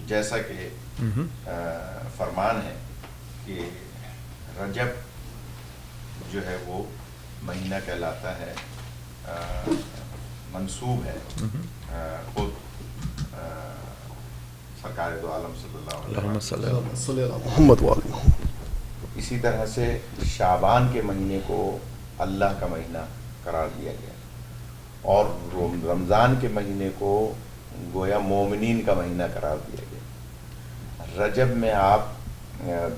جیسا کہ فرمان ہے کہ رجب جو ہے وہ مہینہ کہلاتا ہے، منسوب ہے خود سرکار دو عالم صلی اللہ علیہ وسلم محمد والے. اسی طرح سے شعبان کے مہینے کو اللہ کا مہینہ قرار دیا گیا، اور رمضان کے مہینے کو گویا مومنین کا مہینہ قرار دیا گیا. رجب میں آپ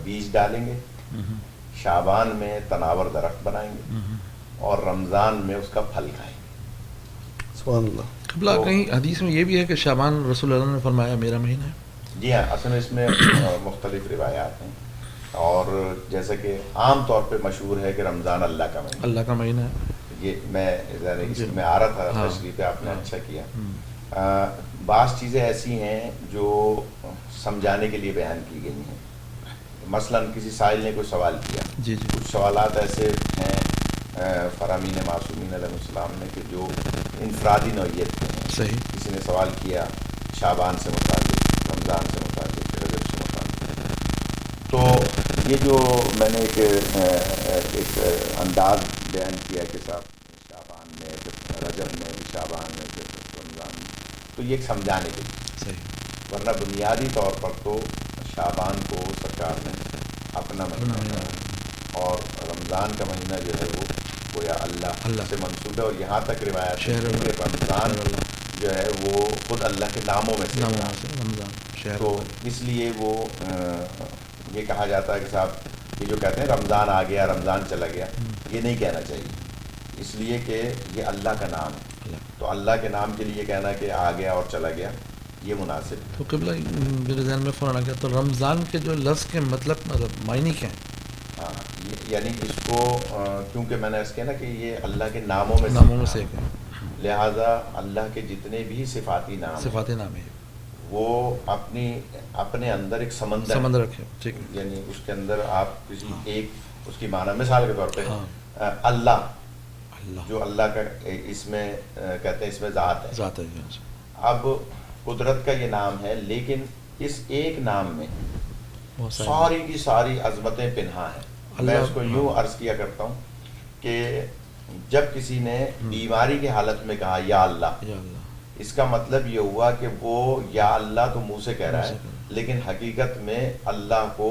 بیج ڈالیں گے، شعبان میں تناور درخت بنائیں گے، اور رمضان میں اس کا پھل کھائیں گے. سبحان اللہ. قبلہ کہیں حدیث میں یہ بھی ہے کہ شعبان رسول اللہ نے فرمایا میرا مہینہ ہے. جی ہاں، اصل میں اس میں مختلف روایات ہیں، اور جیسا کہ عام طور پہ مشہور ہے کہ رمضان اللہ کا مہینہ، اللہ کا مہینہ ہے. یہ میں اس میں آ رہا تھا تشریح پہ، آپ نے اچھا کیا. بعض چیزیں ایسی ہیں جو سمجھانے کے لیے بیان کی گئی ہیں. مثلا کسی سائل نے کوئی سوال کیا، جی جی کچھ سوالات ایسے ہیں فرامین معصومین علیہ السلام نے کہ جو انفرادی نوعیت کے ہیں. صحیح. کسی نے سوال کیا شعبان سے متعلق، رمضان سے متعلق، رجب سے متعلق. تو یہ جو میں نے ایک انداز بیان کیا کہ صاحب شعبان میں، پھر رجب میں، شعبان میں، پھر رمضان میں، تو یہ ایک سمجھانے کے لیے. صحیح. ورنہ بنیادی طور پر تو شعبان کو سرکار نے اپنا مہینہ، اور رمضان کا مہینہ جو ہے وہ گویا اللہ سے منسوب ہے. اور یہاں تک روایت ہے کہ رمضان جو ہے وہ خود اللہ کے ناموں میں سے رمضان. تو اس لیے وہ یہ کہا جاتا ہے کہ صاحب یہ جو کہتے ہیں رمضان آ گیا، رمضان چلا گیا، یہ نہیں کہنا چاہیے، اس لیے کہ یہ اللہ کا نام ہے. تو اللہ کے نام کے لیے کہنا کہ آ گیا اور چلا گیا یہ مناسب. تو قبلہ میرے ذہن میں فوراً آ گیا، تو رمضان کے جو لفظ کے مطلب معنی کیا ہیں؟ ہاں، یعنی اس کو کیونکہ میں نے اس کہا نا کہ یہ اللہ کے ناموں میں سے ایک ہے، لہٰذا اللہ کے جتنے بھی صفاتی نام ہے وہ اپنے اندر ایک سمندر رکھے. ٹھیک ہے. یعنی اس کے اندر آپ کسی ایک اس کی معنی مثال کے طور پہ اللہ جو اللہ کا اس میں کہتے ہیں اس میں ذات ہے. اب قدرت کا یہ نام ہے، لیکن اس ایک نام میں ساری کی ساری عظمتیں پنہا ہیں. میں اس کو یوں عرض کیا کرتا ہوں کہ جب کسی نے بیماری کی حالت میں کہا یا اللہ، اس کا مطلب یہ ہوا کہ وہ یا اللہ تو منہ سے کہہ رہا ہے، لیکن حقیقت میں اللہ کو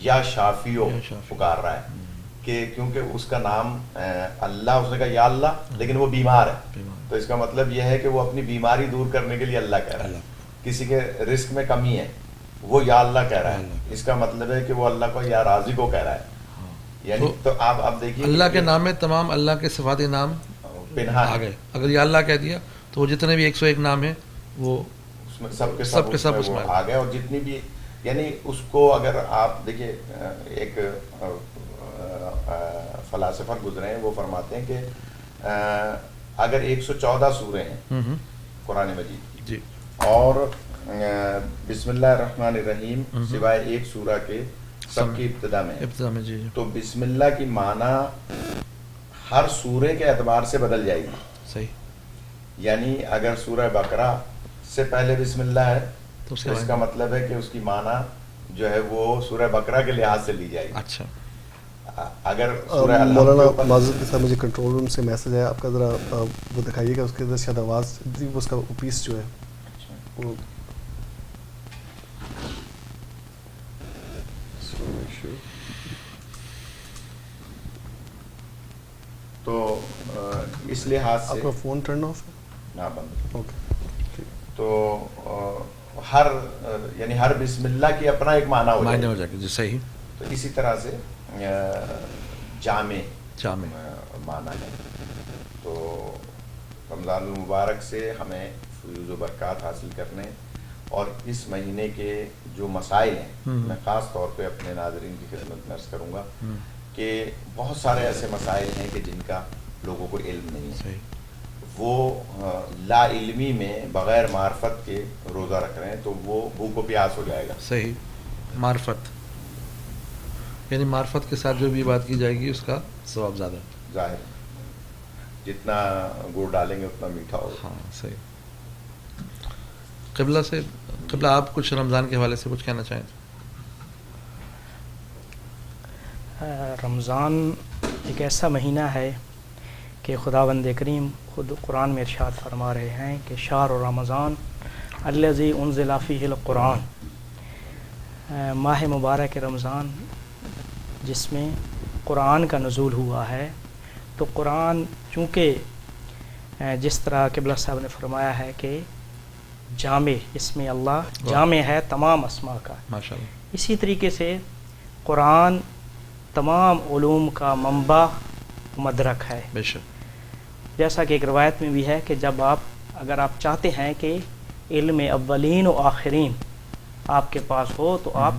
یا شافیو پکار رہا ہے، کہ کیونکہ اس کا نام اللہ، اس نے کہا یا اللہ لیکن وہ بیمار ہے، تو اس کا مطلب یہ ہے کہ وہ اپنی بیماری دور کرنے کے لیے اللہ کہہ رہا ہے. کسی کے رزق میں کمی ہے، وہ یا اللہ کہہ رہا ہے، اس کا مطلب ہے کہ وہ اللہ کو یا رازق کو کہہ رہا ہے. یعنی تو آپ دیکھیے اللہ کے نام میں تمام اللہ کے صفاتی نام پنہا آ گئے. اگر یا اللہ کہہ دیا تو وہ جتنے بھی 101 نام ہیں وہ سب کے سب اس میں آ گئے. اور جتنی بھی یعنی اس کو اگر آپ دیکھیے، ایک فلاسفہ گزرے ہیں، وہ فرماتے ہیں کہ اگر 114 سورے ہیں قرآن مجید کی، اور بسم اللہ الرحمن الرحیم سوائے ایک سورہ کے سب کی ابتدا میں، تو بسم اللہ کی معنی ہر سورے کے اعتبار سے بدل جائے گی. صحیح. یعنی اگر سورہ بقرہ سے پہلے بسم اللہ ہے تو اس کا مطلب ہے کہ اس کی معنی جو ہے وہ سورہ بقرہ کے لحاظ سے لی جائے گی. اچھا. اگر سورہ مولانا معذرت کے ساتھ مجھے کنٹرول روم سے میسج آیا، آپ کا ذرا وہ دکھائیے گا، اس کے اندر شاید آواز اس کا پیس جو ہے وہ تو اس لحاظ سے آپ کا فون ٹرن آف ہے؟ نہ بند. اوکے. تو یعنی ہر بسم اللہ کی اپنا ایک معنی ہو جائے گا. صحیح. تو اسی طرح سے جامع معنی ہے. تو رمضان المبارک سے ہمیں فیوز و برکات حاصل کرنے اور اس مہینے کے جو مسائل ہیں، میں خاص طور پہ اپنے ناظرین کی خدمت میں عرض کروں گا کہ بہت سارے ایسے مسائل ہیں کہ جن کا لوگوں کو علم نہیں ہے. وہ لا علمی میں بغیر معرفت کے روزہ رکھ رہے ہیں، تو وہ بھوک و پیاس ہو جائے گا. صحیح. معرفت یعنی معرفت کے ساتھ جو بھی بات کی جائے گی اس کا ثواب زیادہ ظاہر، جتنا گڑ ڈالیں گے اتنا میٹھا ہوگا. ہاں صحیح. قبلہ سے قبلہ آپ کچھ رمضان کے حوالے سے کچھ کہنا چاہیں تو؟ رمضان ایک ایسا مہینہ ہے کہ خداوند کریم خود قرآن میں ارشاد فرما رہے ہیں کہ شہر رمضان الذی انزل فیہ القرآن، ماہ مبارک رمضان جس میں قرآن کا نزول ہوا ہے. تو قرآن چونکہ جس طرح قبلہ صاحب نے فرمایا ہے کہ جامع، اس میں اللہ جامع ہے تمام اسماء کا، ماشاءاللہ. اسی طریقے سے قرآن تمام علوم کا منبع مدرک ہے. بے شک. جیسا کہ ایک روایت میں بھی ہے کہ جب اگر آپ چاہتے ہیں کہ علم اولین و آخرین آپ کے پاس ہو تو آپ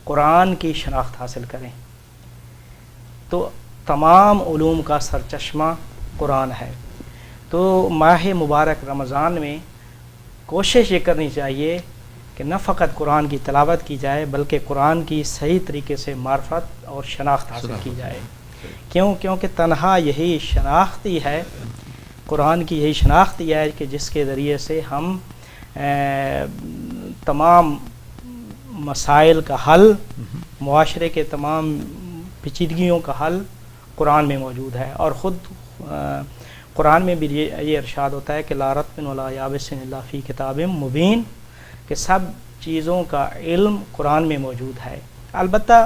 قرآن کی شناخت حاصل کریں. تو تمام علوم کا سرچشمہ قرآن ہے. تو ماہ مبارک رمضان میں کوشش یہ کرنی چاہیے کہ نہ فقط قرآن کی تلاوت کی جائے بلکہ قرآن کی صحیح طریقے سے معرفت اور شناخت حاصل کی جائے. کیونکہ تنہا یہی شناخت ہی ہے، قرآن کی یہی شناخت ہی ہے کہ جس کے ذریعے سے ہم تمام مسائل کا حل، معاشرے کے تمام پیچیدگیوں کا حل قرآن میں موجود ہے. اور خود قرآن میں بھی یہ ارشاد ہوتا ہے کہ لا رطب ولا یابس الا فی کتاب مبین، کہ سب چیزوں کا علم قرآن میں موجود ہے. البتہ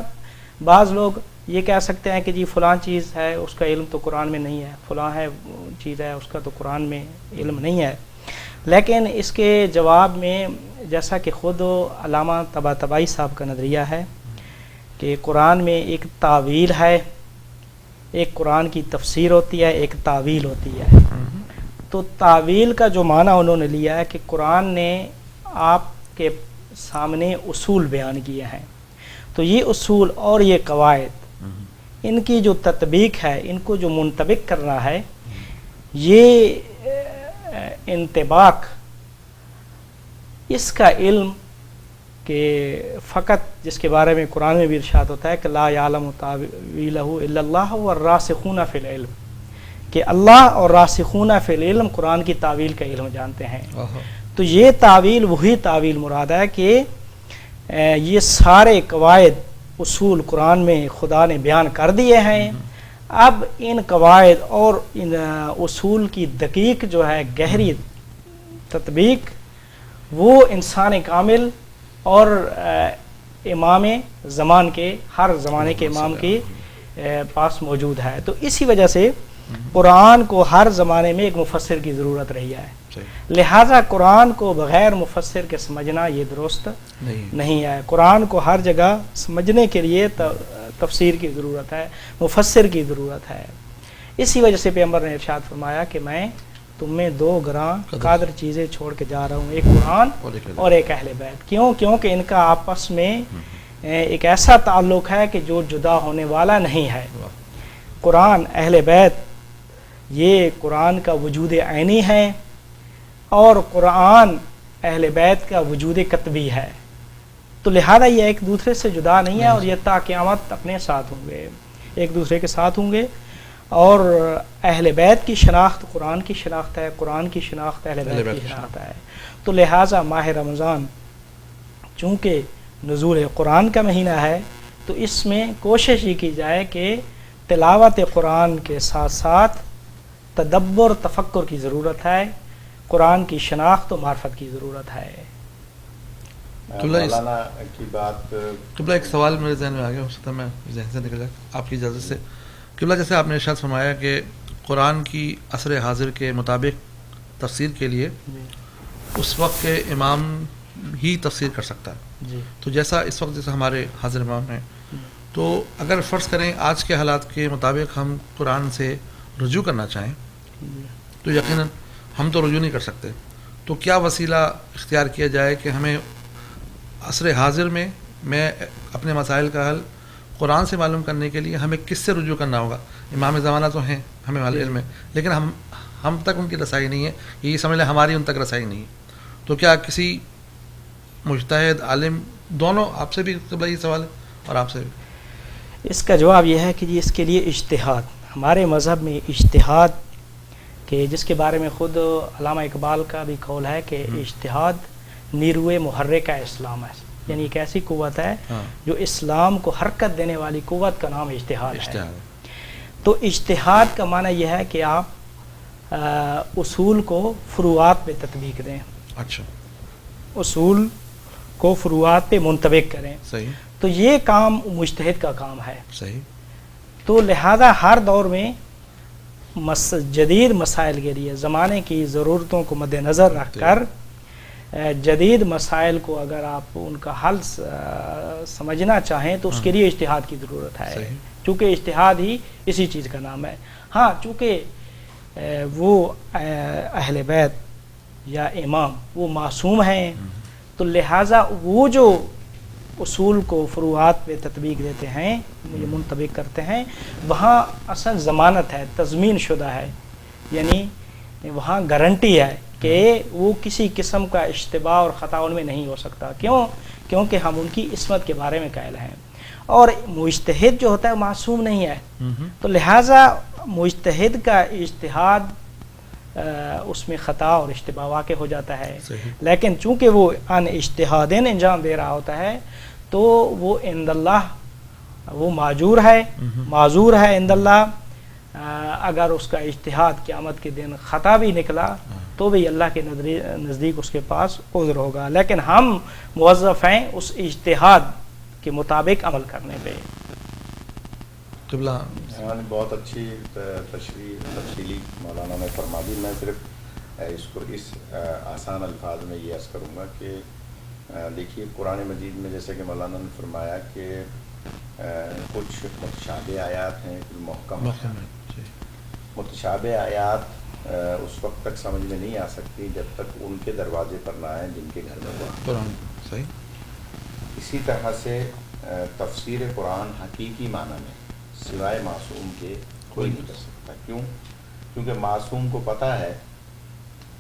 بعض لوگ یہ کہہ سکتے ہیں کہ جی فلاں چیز ہے اس کا علم تو قرآن میں نہیں ہے، فلاں ہے چیز ہے اس کا تو قرآن میں علم نہیں ہے. لیکن اس کے جواب میں جیسا کہ خود علامہ طباطبائی صاحب کا نظریہ ہے کہ قرآن میں ایک تعویل ہے، ایک قرآن کی تفسیر ہوتی ہے، ایک تعویل ہوتی ہے. تو تعویل کا جو معنی انہوں نے لیا ہے کہ قرآن نے آپ کے سامنے اصول بیان کیے ہیں، تو یہ اصول اور یہ قواعد ان کی جو تطبیق ہے، ان کو جو منطبق کرنا ہے، یہ انطباق اس کا علم کہ فقط جس کے بارے میں قرآن میں بھی ارشاد ہوتا ہے کہ لا یعلم تاویلہ الا اللہ والراسخون فی العلم، کہ اللہ اور راسخون فی العلم قرآن کی تعویل کا علم جانتے ہیں. تو یہ تعویل وہی تعویل مراد ہے کہ یہ سارے قواعد اصول قرآن میں خدا نے بیان کر دیے ہیں. اب ان قواعد اور ان اصول کی دقیق جو ہے گہری تطبیق وہ انسان کامل اور امام زمان کے، ہر زمانے کے امام کے پاس موجود ہے. تو اسی وجہ سے قرآن کو ہر زمانے میں ایک مفسر کی ضرورت رہی ہے. لہٰذا قرآن کو بغیر مفسر کے سمجھنا یہ درست نہیں ہے. قرآن کو ہر جگہ سمجھنے کے لیے تفسیر کی ضرورت ہے، مفسر کی ضرورت ہے. اسی وجہ سے پیغمبر نے ارشاد فرمایا کہ میں تم میں 2 گراں قادر چیزیں چھوڑ کے جا رہا ہوں، ایک قرآن اور ایک اہل بیت. کیونکہ ان کا آپس میں ایک ایسا تعلق ہے کہ جو جدا ہونے والا نہیں ہے. قرآن، اہل بیت، یہ قرآن کا وجود عینی ہے اور قرآن اہل بیت کا وجود کتبی ہے. تو لہذا یہ ایک دوسرے سے جدا نہیں ہے اور یہ تا قیامت اپنے ساتھ ہوں گے، ایک دوسرے کے ساتھ ہوں گے. اور اہل بیت کی شناخت قرآن کی شناخت ہے، قرآن کی شناخت اہل بیت کی شناخت ہے. تو لہٰذا ماہ رمضان چونکہ نزول قرآن کا مہینہ ہے تو اس میں کوشش یہ کی جائے کہ تلاوت قرآن کے ساتھ ساتھ تدبر تفکر کی ضرورت ہے، قرآن کی شناخت و معرفت کی ضرورت ہے. مولانا کی بات قبلہ ایک سوال میرے ذہن میں آ گیا، ہو سکتا ہے میں ذہن سے نکل جائے آپ کی اجازت سے. قبلہ جیسے آپ نے ارشاد فرمایا کہ قرآن کی عصر حاضر کے مطابق تفسیر کے لیے اس وقت کے امام ہی تفسیر کر سکتا ہے. تو جیسا اس وقت جیسے ہمارے حاضر امام ہیں، تو اگر فرض کریں آج کے حالات کے مطابق ہم قرآن سے رجوع کرنا چاہیں تو یقیناً ہم تو رجوع نہیں کر سکتے. تو کیا وسیلہ اختیار کیا جائے کہ ہمیں عصر حاضر میں اپنے مسائل کا حل قرآن سے معلوم کرنے کے لیے ہمیں کس سے رجوع کرنا ہوگا؟ امام زمانہ تو ہیں ہمیں والے علم میں، لیکن ہم تک ان کی رسائی نہیں ہے، یہی سمجھ لیں ہماری ان تک رسائی نہیں ہے. تو کیا کسی مجتہد عالم، دونوں، آپ سے بھی قبلہ یہ سوال ہے اور آپ سے بھی؟ اس کا جواب یہ ہے کہ جی اس کے لیے اجتہاد، ہمارے مذہب میں اجتہاد کہ جس کے بارے میں خود علامہ اقبال کا بھی قول ہے کہ اجتہاد نیروے محرک اسلام ہے، یعنی ایک ایسی قوت ہے جو اسلام کو حرکت دینے والی قوت کا نام اجتہاد ہے۔ تو اجتہاد کا معنی یہ ہے کہ آپ اصول کو فروعات پہ تطبیق دیں، اچھا، اصول کو فروعات پہ منطبق کریں، صحیح، تو یہ کام مجتہد کا کام ہے۔ صحیح، تو لہذا ہر دور میں جدید مسائل کے لیے زمانے کی ضرورتوں کو مد نظر رکھ کر جدید مسائل کو اگر آپ ان کا حل سمجھنا چاہیں تو اس کے لیے اجتہاد کی ضرورت ہے، چونکہ اجتہاد ہی اسی چیز کا نام ہے۔ ہاں، چونکہ وہ اہل بیت یا امام وہ معصوم ہیں، تو لہٰذا وہ جو اصول کو فروعات پہ تطبیق دیتے ہیں، یہ منطبق کرتے ہیں، وہاں اصل ضمانت ہے، تضمین شدہ ہے، یعنی وہاں گارنٹی ہے کہ وہ کسی قسم کا اشتباہ اور خطا ان میں نہیں ہو سکتا۔ کیونکہ ہم ان کی عصمت کے بارے میں قائل ہیں، اور مجتہد جو ہوتا ہے معصوم نہیں ہے، تو لہٰذا مجتہد کا اجتہاد اس میں خطا اور اشتباہ واقع ہو جاتا ہے، لیکن چونکہ وہ ان اجتہادین انجام دے رہا ہوتا ہے تو وہ عند اللہ وہ معذور ہے، معذور ہے عند اللہ۔ اگر اس کا اجتہاد قیامت کے دن خطا بھی نکلا تو بھی اللہ کے نزدیک اس کے پاس عذر ہوگا، لیکن ہم موظف ہیں اس اجتہاد کے مطابق عمل کرنے پہ۔ بہت اچھی تفصیلی مولانا نے فرما دی۔ میں صرف اس کو اس آسان الفاظ میں یہ عرض کروں گا کہ دیکھیے قرآن مجید میں جیسے کہ مولانا نے فرمایا کہ کچھ متشابہ آیات ہیں، کچھ محکم متشابہ آیات اس وقت تک سمجھ میں نہیں آ سکتی جب تک ان کے دروازے پر نہ آئیں جن کے گھر میں قرآن۔ صحیح۔ اسی طرح سے تفسیر قرآن حقیقی معنی میں سوائے معصوم کے کوئی نہیں کر سکتا۔ کیوں؟ کیونکہ معصوم کو پتہ ہے،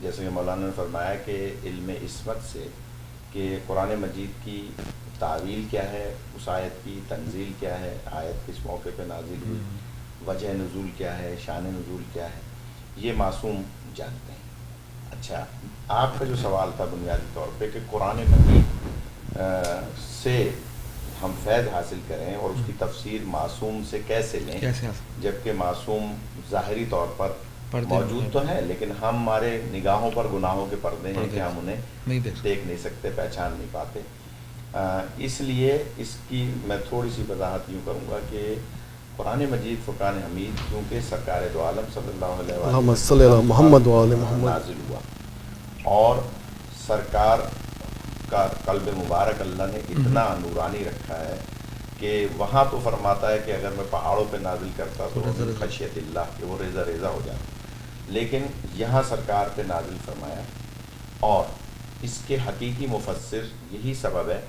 جیسے کہ مولانا نے فرمایا کہ علم عصمت سے کہ قرآن مجید کی تعویل کیا ہے، اس آیت کی تنزیل کیا ہے، آیت کس موقع پہ نازل ہوئی، وجہ نزول کیا ہے، شان نزول کیا ہے، یہ معصوم جانتے ہیں۔ اچھا، آپ کا جو سوال تھا بنیادی طور پہ کہ قرآن مجید سے ہم فیض حاصل کریں اور اس کی تفسیر معصوم سے کیسے لیں، جبکہ معصوم ظاہری طور پر موجود تو ہے لیکن ہمارے نگاہوں پر گناہوں کے پردے ہیں کہ ہم انہیں دیکھ نہیں سکتے، پہچان نہیں پاتے۔ اس لیے اس کی میں تھوڑی سی وضاحت یوں کروں گا کہ قرآن مجید فرقان حمید کیونکہ سرکار دو عالم صلی اللہ علیہ وسلم نازل ہوا اور سرکار کا قلب مبارک اللہ نے اتنا نورانی رکھا ہے کہ وہاں تو فرماتا ہے کہ اگر میں پہاڑوں پہ نازل کرتا تو خشیت اللہ کہ وہ ریزہ ریزہ ہو جاتا، لیکن یہاں سرکار پہ نازل فرمایا، اور اس کے حقیقی مفسر یہی سبب ہے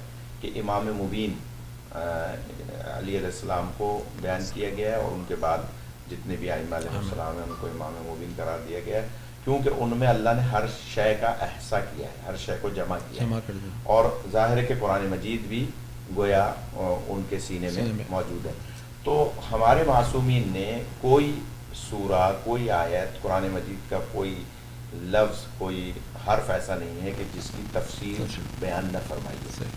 کہ امام مبین علی علیہ السلام کو بیان کیا گیا ہے، اور ان کے بعد جتنے بھی ائمہ علیہ السلام ہیں ان کو امام مبین قرار دیا گیا ہے، کیونکہ ان میں اللہ نے ہر شے کا احصا کیا ہے، ہر شے کو جمع کیا ہے، اور ظاہر ہے کہ قرآن مجید بھی گویا ان کے سینے میں موجود ہے۔ تو ہمارے معصومین نے کوئی سورہ، کوئی آیت، قرآن مجید کا کوئی لفظ، کوئی حرف ایسا نہیں ہے کہ جس کی تفسیر بیان نہ فرمائی ہے،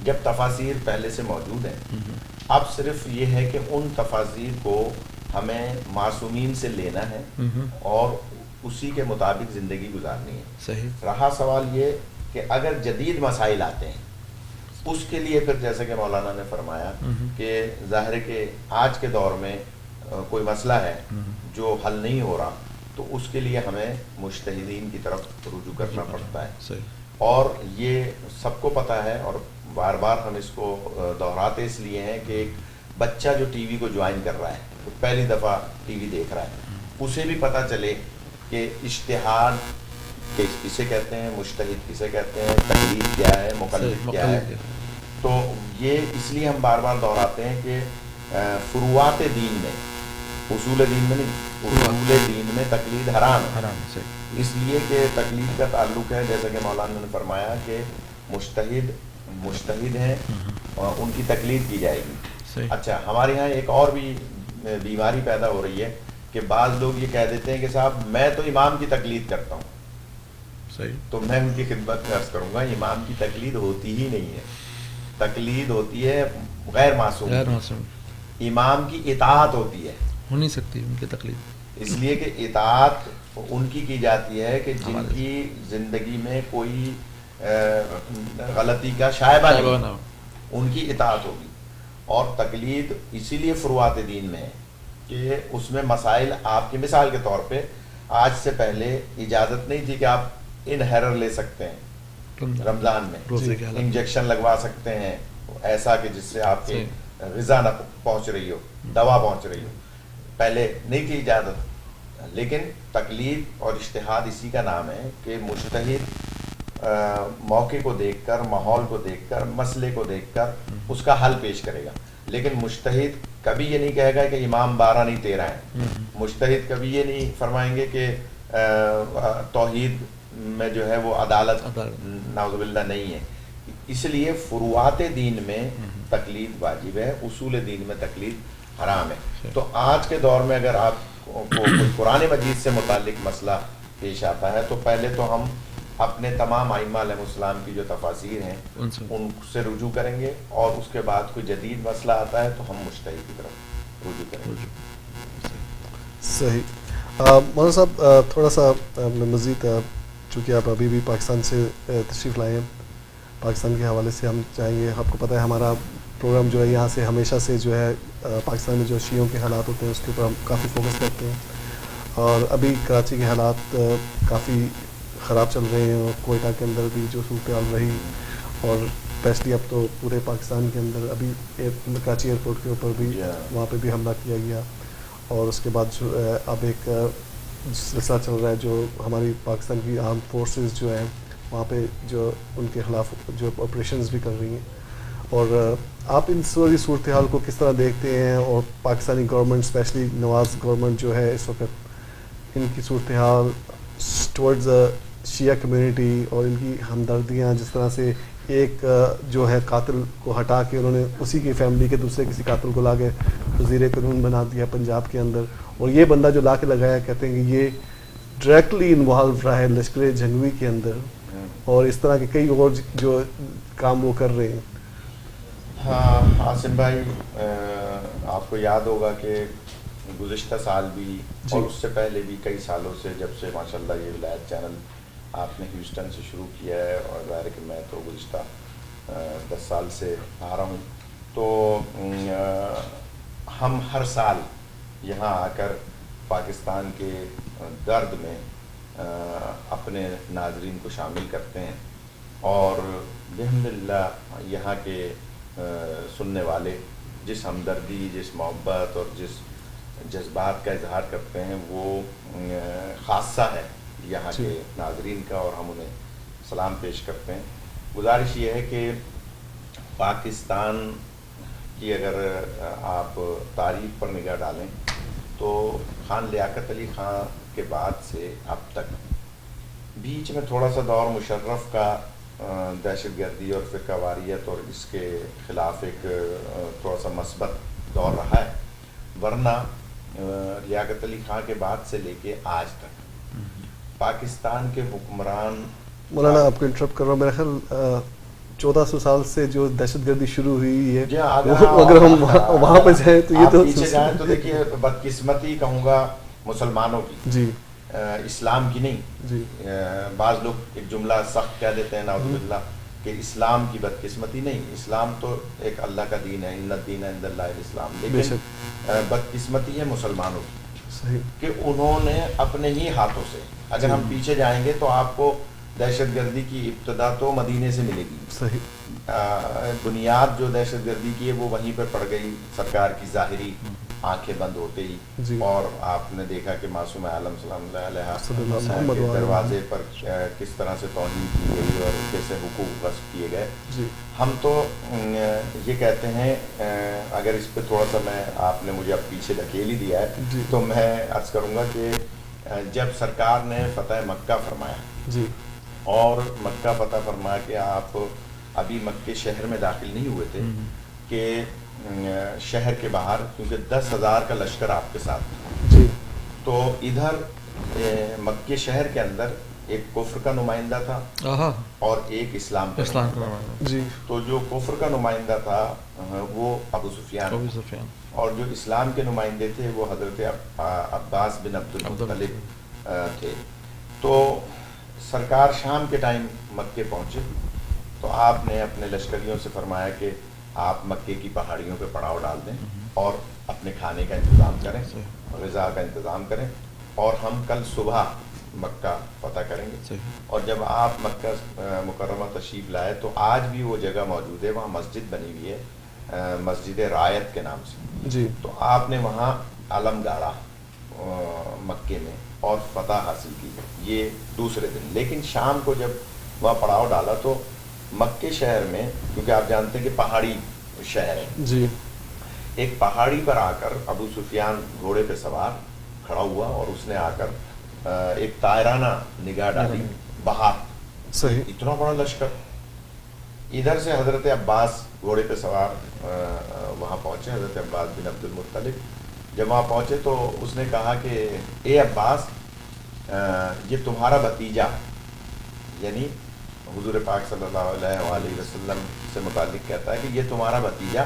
جب تفاسیر پہلے سے موجود ہیں۔ اب صرف یہ ہے کہ ان تفاسیر کو ہمیں معصومین سے لینا ہے اور اسی کے مطابق زندگی گزارنی ہے۔ صحیح۔ رہا سوال یہ کہ اگر جدید مسائل آتے ہیں اس کے لیے پھر جیسے کہ مولانا نے فرمایا کہ ظاہر ہے کہ آج کے دور میں کوئی مسئلہ ہے جو حل نہیں ہو رہا، تو اس کے لیے ہمیں مجتہدین کی طرف رجوع کرنا پڑتا ہے، اور یہ سب کو پتہ ہے، اور بار بار ہم اس کو دہراتے اس لیے ہیں کہ ایک بچہ جو ٹی وی کو جوائن کر رہا ہے، وہ پہلی دفعہ ٹی وی دیکھ رہا ہے، اسے بھی پتہ چلے کہ اجتہاد کسے کہتے ہیں، مجتہد کسے کہتے ہیں، تقلید کیا ہے، مقلد کیا ہے۔ تو یہ اس لیے ہم بار بار دہراتے ہیں کہ فروعات دین میں، اصول دین میں نہیں، اصول دین میں تقلید حرام ہے، اس لیے کہ تقلید کا تعلق ہے جیسا کہ مولانا نے فرمایا کہ مجتہد ہیں اور ان کی تقلید کی جائے گی۔ اچھا، ہمارے یہاں ایک اور بھی بیماری پیدا ہو رہی ہے کہ بعض لوگ یہ کہہ دیتے ہیں کہ صاحب میں تو امام کی تقلید کرتا ہوں، تو میں ان کی خدمت میں عرض کروں گا امام کی تقلید ہوتی ہی نہیں ہے. تقلید ہوتی ہے غیر معصوم, امام کی اطاعت ہوتی ہے, ہو نہیں سکتی ان کی تقلید, اس لیے کہ اطاعت ان کی جاتی ہے کہ جن کی زندگی میں کوئی غلطی کا شائبہ نہیں, ان کی اطاعت ہوگی. اور تقلید اسی لیے فروعات دین میں ہے کہ اس میں مسائل, آپ کی مثال کے طور پہ آج سے پہلے اجازت نہیں تھی کہ آپ انہیرر لے سکتے ہیں رمضان میں, انجیکشن لگوا سکتے ہیں ایسا کہ جس سے آپ کی غذا نہ پہنچ رہی ہو, دوا پہنچ رہی ہو, پہلے نہیں تھی اجازت. لیکن تقلید اور اجتہاد اسی کا نام ہے کہ مجتہد موقع کو دیکھ کر, ماحول کو دیکھ کر, مسئلے کو دیکھ کر اس کا حل پیش کرے گا. لیکن مجتہد کبھی یہ نہیں کہے گا کہ امام 12 نہیں 13 ہیں. مجتہد کبھی یہ نہیں فرمائیں گے کہ توحید میں جو ہے وہ عدالت نعوذ باللہ نہیں ہے. اس لیے فروعات دین میں تقلید واجب ہے, اصول دین میں تقلید حرام ہے. تو آج کے دور میں اگر آپ کو کوئی قرآن مجید سے متعلق مسئلہ پیش آتا ہے تو پہلے تو ہم اپنے تمام ائمہ علیہ السلام کی جو تفاسیر ہیں ان سے رجوع کریں گے, اور اس کے بعد کوئی جدید مسئلہ آتا ہے تو ہم مجتہد کی طرف رجوع کریں گے. صحیح. مولانا صاحب تھوڑا سا مزید, چونکہ آپ ابھی بھی پاکستان سے تشریف لائے ہیں, پاکستان کے حوالے سے ہم چاہیں گے, آپ کو پتہ ہے ہمارا پروگرام جو ہے یہاں سے ہمیشہ سے جو ہے پاکستان میں جو شیعوں کے حالات ہوتے ہیں اس کے اوپر ہم کافی فوکس کرتے ہیں, اور ابھی کراچی کے حالات کافی خراب چل رہے ہیں, اور کوئٹہ کے اندر بھی جو صورتحال رہی, اور اسپیشلی اب تو پورے پاکستان کے اندر ابھی کراچی ایئرپورٹ کے اوپر بھی وہاں پہ بھی حملہ کیا گیا, اور اس کے بعد جو اب ایک سلسلہ چل رہا ہے جو ہماری پاکستان کی آرم فورسز جو ہیں وہاں پہ جو ان کے خلاف جو آپریشنز بھی کر رہی ہیں. اور آپ ان ساری صورتحال کو کس طرح دیکھتے ہیں, اور پاکستانی گورنمنٹ اسپیشلی نواز گورنمنٹ جو ہے اس وقت ان کی صورتحال ٹورڈز شیعہ کمیونٹی اور ان کی ہمدردیاں, جس طرح سے ایک جو ہے قاتل کو ہٹا کے انہوں نے اسی کی فیملی کے دوسرے کسی قاتل کو لا کے وزیر قانون بنا دیا پنجاب کے اندر, اور یہ بندہ جو لا کے لگایا کہتے ہیں کہ یہ ڈائریکٹلی انوالو رہا ہے لشکر جنگوی کے اندر, اور اس طرح کے کئی اور جو کام وہ کر رہے ہیں. ہاں عاصم بھائی, آپ کو یاد ہوگا کہ گزشتہ سال بھی اور اس سے پہلے بھی کئی سالوں سے, جب سے ماشاءاللہ یہ ولایت چینل آپ نے ہیوسٹن سے شروع کیا ہے, اور ظاہر ہے کہ میں تو گزشتہ 10 سال سے آ رہا ہوں, تو ہم ہر سال یہاں آ کر پاکستان کے درد میں اپنے ناظرین کو شامل کرتے ہیں, اور الحمدللہ یہاں کے سننے والے جس ہمدردی, جس محبت اور جس جذبات کا اظہار کرتے ہیں وہ خاصہ ہے یہاں کے ناظرین کا, اور ہم انہیں سلام پیش کرتے ہیں. گزارش یہ ہے کہ پاکستان کی اگر آپ تاریخ پر نگاہ ڈالیں تو خان لیاقت علی خان کے بعد سے اب تک بیچ میں تھوڑا سا دور مشرف کا دہشت گردی اور فرقہ واریت اور اس کے خلاف ایک تھوڑا سا مثبت دور رہا ہے, ورنہ لیاقت علی خان کے بعد سے لے کے آج تک پاکستان کے حکمران. مولانا آپ کو انٹرپٹ کر رہا ہوں, میرا خیال 1400 سال سے جو دہشت گردی شروع ہوئی ہے, اگر ہم وہاں پہ جائیں تو یہ تو پیچھے جائیں تو دیکھیے بدقسمتی کہوں گا مسلمانوں کی, جی اسلام کی نہیں. جی بعض لوگ ایک جملہ سخت کہہ دیتے ہیں نعوذ باللہ کہ اسلام کی بدقسمتی نہیں, اسلام تو ایک اللہ کا دین ہے, ان الدین عند اللہ الاسلام, لیکن بدقسمتی ہے مسلمانوں کی کہ انہوں نے اپنے ہی ہاتھوں سے, اگر ہم پیچھے جائیں گے تو آپ کو دہشت گردی کی ابتدا تو مدینے سے ملے گی. صحیح. بنیاد جو دہشت گردی کی ہے وہ وہیں پہ پڑ گئی سرکار کی ظاہری آنکھیں بند ہوتے ہی, اور آپ نے دیکھا کہ معصوم عالم صلی اللہ علیہ کے دروازے پر کس طرح سے توہین کی گئی اور کیسے حقوق غصب کیے گئے. ہم تو یہ کہتے ہیں, اگر اس پہ تھوڑا سا میں, آپ نے مجھے اب پیچھے دھکیل ہی دیا ہے, تو میں عرض کروں گا کہ جب سرکار نے فتح مکہ فرمایا, اور مکہ فتح فرمایا کہ آپ ابھی مکے شہر میں داخل نہیں ہوئے تھے کہ شہر کے باہر, کیونکہ 10,000 کا لشکر آپ کے ساتھ تھا, تو ادھر مکے شہر کے اندر ایک کفر کا نمائندہ تھا آہا اور ایک اسلام کا اسلام کا نمائندہ نمائندہ جی تو جو کفر کا نمائندہ تھا وہ ابو سفیان ابو سفیان اور جو اسلام کے نمائندے تھے وہ حضرت عباس بن عبد المطلب تھے. تو سرکار شام کے ٹائم مکے پہنچے تو آپ نے اپنے لشکریوں سے فرمایا کہ آپ مکے کی پہاڑیوں پہ پڑاؤ ڈال دیں اور اپنے کھانے کا انتظام کریں, غذا کا انتظام کریں, اور ہم کل صبح مکہ فتح کریں گے. اور جب آپ مکہ مکرمہ تشریف لائے تو آج بھی وہ جگہ موجود ہے, وہاں مسجد بنی ہوئی ہے مسجد رایت کے نام سے. جی تو آپ نے وہاں علم گاڑا مکے میں اور فتح حاصل کی, یہ دوسرے دن. لیکن شام کو جب وہاں پڑاؤ ڈالا تو مکے شہر میں, کیونکہ آپ جانتے ہیں کہ پہاڑی شہر ہے, جی ایک پہاڑی پر آ کر ابو سفیان گھوڑے پہ سوار کھڑا ہوا اور اس نے آ کر ایک طائرانہ نگاہ ڈالی باہر. صحیح. اتنا بڑا لشکر. ادھر سے حضرت عباس گھوڑے پہ سوار وہاں پہنچے, حضرت عباس بن عبد المطلب. جب وہاں پہنچے تو اس نے کہا کہ اے عباس, یہ تمہارا بھتیجا, یعنی حضور پاک صلی اللہ علیہ وآلہ وسلم سے متعلق کہتا ہے کہ یہ تمہارا بھتیجا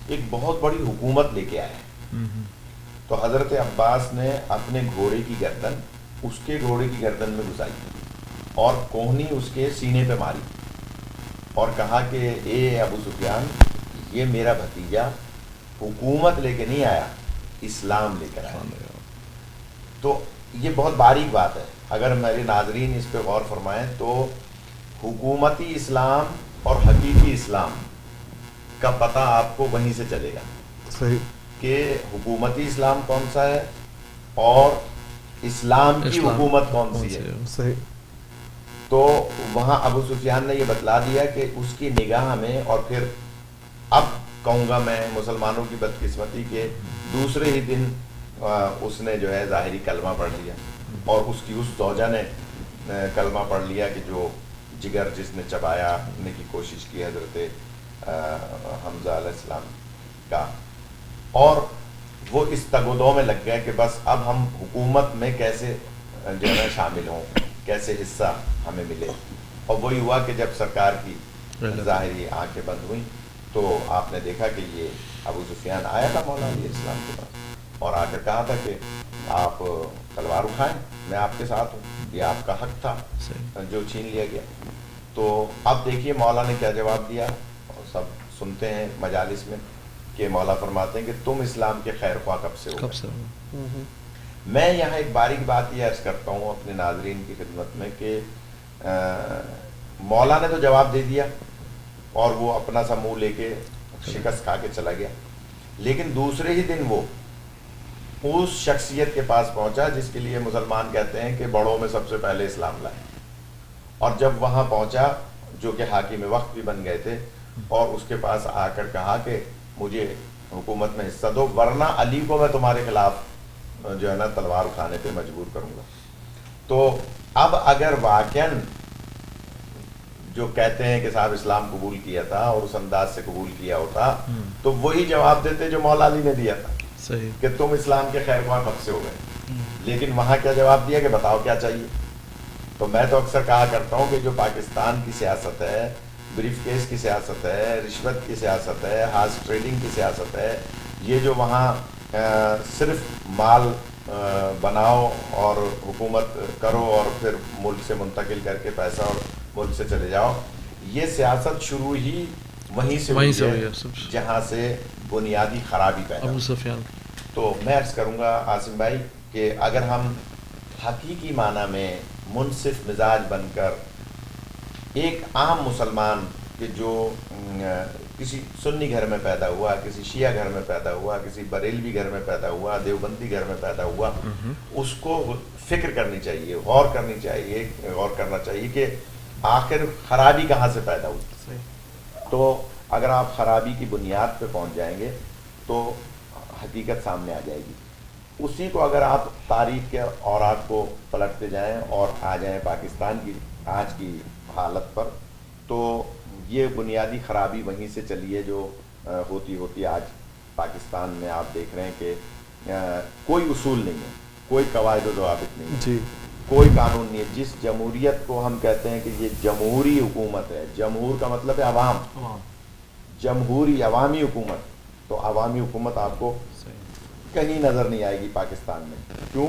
ایک بہت بڑی حکومت لے کے آیا ہے. تو حضرت عباس نے اپنے گھوڑے کی گردن اس کے گھوڑے کی گردن میں گھسائی اور کوہنی اس کے سینے پہ ماری اور کہا کہ اے ابو سفیان, یہ میرا بھتیجا حکومت لے کے نہیں آیا, اسلام لے کر آیا. تو یہ بہت باریک بات ہے, اگر میرے ناظرین اس پہ غور فرمائیں تو حکومتی اسلام اور حقیقی اسلام کا پتہ آپ کو وہیں سے چلے گا. صحیح. کہ حکومتی اسلام کون سا ہے اور اسلام کی حکومت کون سی ہے. صحیح. تو وہاں ابو سفیان نے یہ بتلا دیا کہ اس کی نگاہ میں, اور پھر اب کہوں گا میں مسلمانوں کی بدقسمتی کے دوسرے ہی دن اس نے جو ہے ظاہری کلمہ پڑھ لیا اور اس کی اس زوجہ نے کلمہ پڑھ لیا کہ جو جگر جس نے چبانے کی کوشش کی حضرت حمزہ علیہ السلام کا, اور وہ اس تگودو میں لگ گئے کہ بس اب ہم حکومت میں کیسے جو ہے شامل ہوں, کیسے حصہ ہمیں ملے. اور وہی ہوا کہ جب سرکار کی ظاہری آنکھیں بند ہوئیں تو آپ نے دیکھا کہ یہ ابو سفیان آیا تھا مولا علیہ السلام کے پاس اور آ کر کہا تھا کہ آپ تلوار اٹھائیں, میں آپ کے ساتھ ہوں, یہ آپ کا حق تھا جو چھین لیا گیا. تو اب دیکھیے مولا نے کیا جواب دیا, اور سب سنتے ہیں مجالس میں کہ مولا فرماتے ہیں کہ تم اسلام کے خیر خواہ کب سے ہو. میں یہاں ایک باریک بات یہ عرض کرتا ہوں اپنے ناظرین کی خدمت میں کہ مولا نے تو جواب دے دیا اور وہ اپنا سا منہ لے کے شکست کھا کے چلا گیا, لیکن دوسرے ہی دن وہ اس شخصیت کے پاس پہنچا جس کے لیے مسلمان کہتے ہیں کہ بڑوں میں سب سے پہلے اسلام لائے, اور جب وہاں پہنچا جو کہ حاکم وقت بھی بن گئے تھے, اور اس کے پاس آ کر کہا کہ مجھے حکومت میں حصہ دو ورنہ علی کو میں تمہارے خلاف جو ہے نا تلوار اٹھانے پہ مجبور کروں گا. تو اب اگر واقعاً جو کہتے ہیں کہ صاحب اسلام قبول کیا تھا اور اس انداز سے قبول کیا ہوتا تو وہی جواب دیتے جو مولا علی نے دیا تھا کہ تم اسلام کے خیر خواہ کب سے ہو گئے. لیکن وہاں کیا جواب دیا کہ بتاؤ کیا چاہیے. تو میں تو اکثر کہا کرتا ہوں کہ جو پاکستان کی سیاست ہے, بریف کیس کی سیاست ہے, رشوت کی سیاست ہے, ہارس ٹریڈنگ کی سیاست ہے, یہ جو وہاں صرف مال بناؤ اور حکومت کرو اور پھر ملک سے منتقل کر کے پیسہ اور ملک سے چلے جاؤ, یہ سیاست شروع ہی وہیں سے ہوئی ہے جہاں سے بنیادی خرابی پیدا ہوئی. تو میں عرض کروں گا عاصم بھائی کہ اگر ہم حقیقی معنی میں منصف مزاج بن کر ایک عام مسلمان کہ جو کسی سنی گھر میں پیدا ہوا, کسی شیعہ گھر میں پیدا ہوا, کسی بریلوی گھر میں پیدا ہوا, دیوبندی گھر میں پیدا ہوا, اس کو فکر کرنی چاہیے, غور کرنا چاہیے کہ آخر خرابی کہاں سے پیدا ہوئی. تو اگر آپ خرابی کی بنیاد پہ پہنچ جائیں گے تو حقیقت سامنے آ جائے گی. اسی کو اگر آپ تاریخ کے اوراق کو پلٹتے جائیں اور آ جائیں پاکستان کی آج کی حالت پر, تو یہ بنیادی خرابی وہیں سے چلی ہے جو ہوتی آج پاکستان میں آپ دیکھ رہے ہیں کہ کوئی اصول نہیں ہے, کوئی قواعد و ضوابط نہیں ہے. جی. کوئی قانون نہیں ہے. جس جمہوریت کو ہم کہتے ہیں کہ یہ جمہوری حکومت ہے, جمہور کا مطلب ہے عوام, جمہوری عوامی حکومت, تو عوامی حکومت آپ کو کہیں نظر نہیں آئے گی پاکستان میں. کیوں؟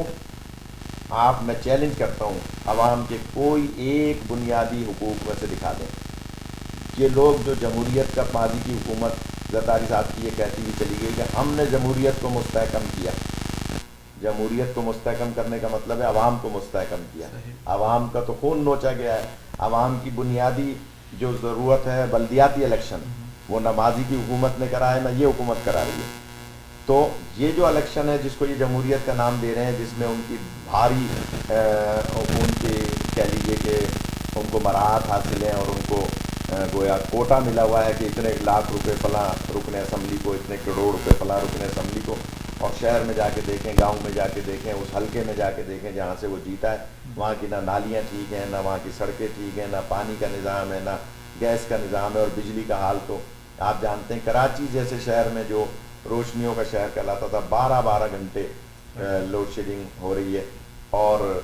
آپ, میں چیلنج کرتا ہوں, عوام کے کوئی ایک بنیادی حقوق میں سے دکھا دیں. یہ لوگ جو جمہوریت کا ماضی کی حکومت زرداری صاحب کی یہ کہتی ہوئی چلی گئی کہ ہم نے جمہوریت کو مستحکم کیا. جمہوریت کو مستحکم کرنے کا مطلب ہے عوام کو مستحکم کیا. عوام کا تو خون نوچا گیا ہے. عوام کی بنیادی جو ضرورت ہے بلدیاتی الیکشن, وہ نہ ماضی کی حکومت نے کرا ہے نہ یہ حکومت کرا رہی ہے. تو یہ جو الیکشن ہے جس کو یہ جمہوریت کا نام دے رہے ہیں, جس میں ان کی بھاری ان کی کہہ لیجیے کہ ان کو مراعات حاصل ہیں اور ان کو گویا کوٹا ملا ہوا ہے کہ اتنے لاکھ روپے فلاں رکن اسمبلی کو, اتنے کروڑ روپے فلاں رکن اسمبلی کو. اور شہر میں جا کے دیکھیں, گاؤں میں جا کے دیکھیں, اس حلقے میں جا کے دیکھیں جہاں سے وہ جیتا ہے, وہاں کی نہ نالیاں ٹھیک ہیں, نہ وہاں کی سڑکیں ٹھیک ہیں, نہ پانی کا نظام ہے, نہ گیس کا نظام ہے, اور بجلی کا حال تو آپ جانتے ہیں. کراچی جیسے شہر میں جو روشنیوں کا شہر کہلاتا تھا, 12 گھنٹے لوڈ شیڈنگ ہو رہی ہے. اور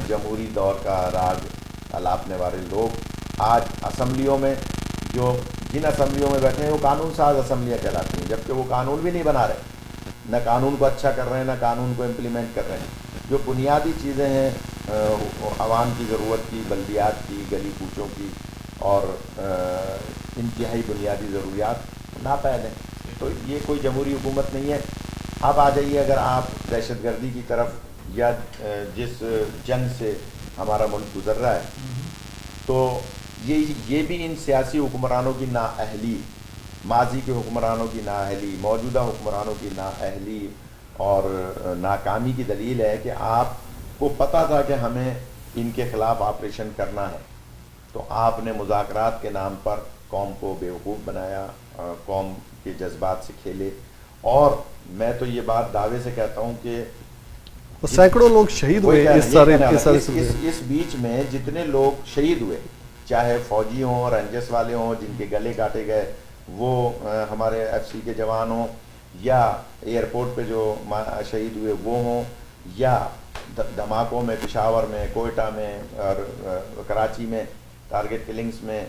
جمہوری دور کا راج الاپنے والے لوگ آج اسمبلیوں میں, جو جن اسمبلیوں میں بیٹھے ہیں وہ قانون ساز اسمبلیاں کہلاتی ہیں, جبکہ وہ قانون بھی نہیں بنا رہے, نہ قانون کو اچھا کر رہے ہیں, نہ قانون کو امپلیمنٹ کر رہے ہیں. جو بنیادی چیزیں ہیں عوام کی ضرورت کی, بلدیات کی, گلی کوچوں کی, اور انتہائی بنیادی ضروریات ناپید ہیں. تو یہ کوئی جمہوری حکومت نہیں ہے. اب آ جائیے, اگر آپ دہشت گردی کی طرف یا جس جنگ سے ہمارا ملک گزر رہا ہے, تو یہ بھی ان سیاسی حکمرانوں کی نااہلی, ماضی کے حکمرانوں کی نااہلی, موجودہ حکمرانوں کی نااہلی اور ناکامی کی دلیل ہے کہ آپ کو پتہ تھا کہ ہمیں ان کے خلاف آپریشن کرنا ہے, تو آپ نے مذاکرات کے نام پر قوم کو بیوقوف بنایا, قوم کے جذبات سے کھیلے. اور میں تو یہ بات دعوے سے کہتا ہوں کہ سینکڑوں لوگ شہید ہوئے اس بیچ میں جتنے لوگ شہید ہوئے, چاہے فوجی ہوں, رینجرس والے ہوں جن کے گلے کاٹے گئے, وہ ہمارے ایف سی کے جوان ہوں, یا ایئرپورٹ پہ جو شہید ہوئے وہ ہوں, یا دھماکوں میں پشاور میں, کوئٹہ میں اور کراچی میں ٹارگٹ کلنگز میں,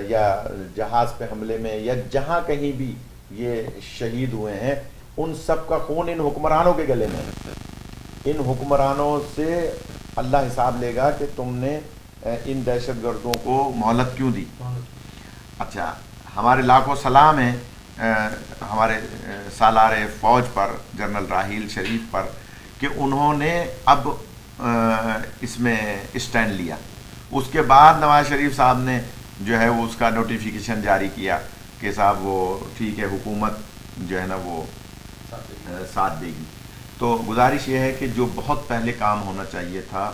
یا جہاز پہ حملے میں, یا جہاں کہیں بھی یہ شہید ہوئے ہیں, ان سب کا خون ان حکمرانوں کے گلے میں. ان حکمرانوں سے اللہ حساب لے گا کہ تم نے ان دہشت گردوں کو مہلت کیوں دی. اچھا, ہمارے لاکھوں سلام ہیں ہمارے سالار فوج پر, جنرل راحیل شریف پر, کہ انہوں نے اب اس میں اسٹینڈ لیا. اس کے بعد نواز شریف صاحب نے جو ہے وہ اس کا نوٹیفیکیشن جاری کیا کہ صاحب وہ ٹھیک ہے, حکومت جو ہے نا وہ ساتھ دے گی. تو گزارش یہ ہے کہ جو بہت پہلے کام ہونا چاہیے تھا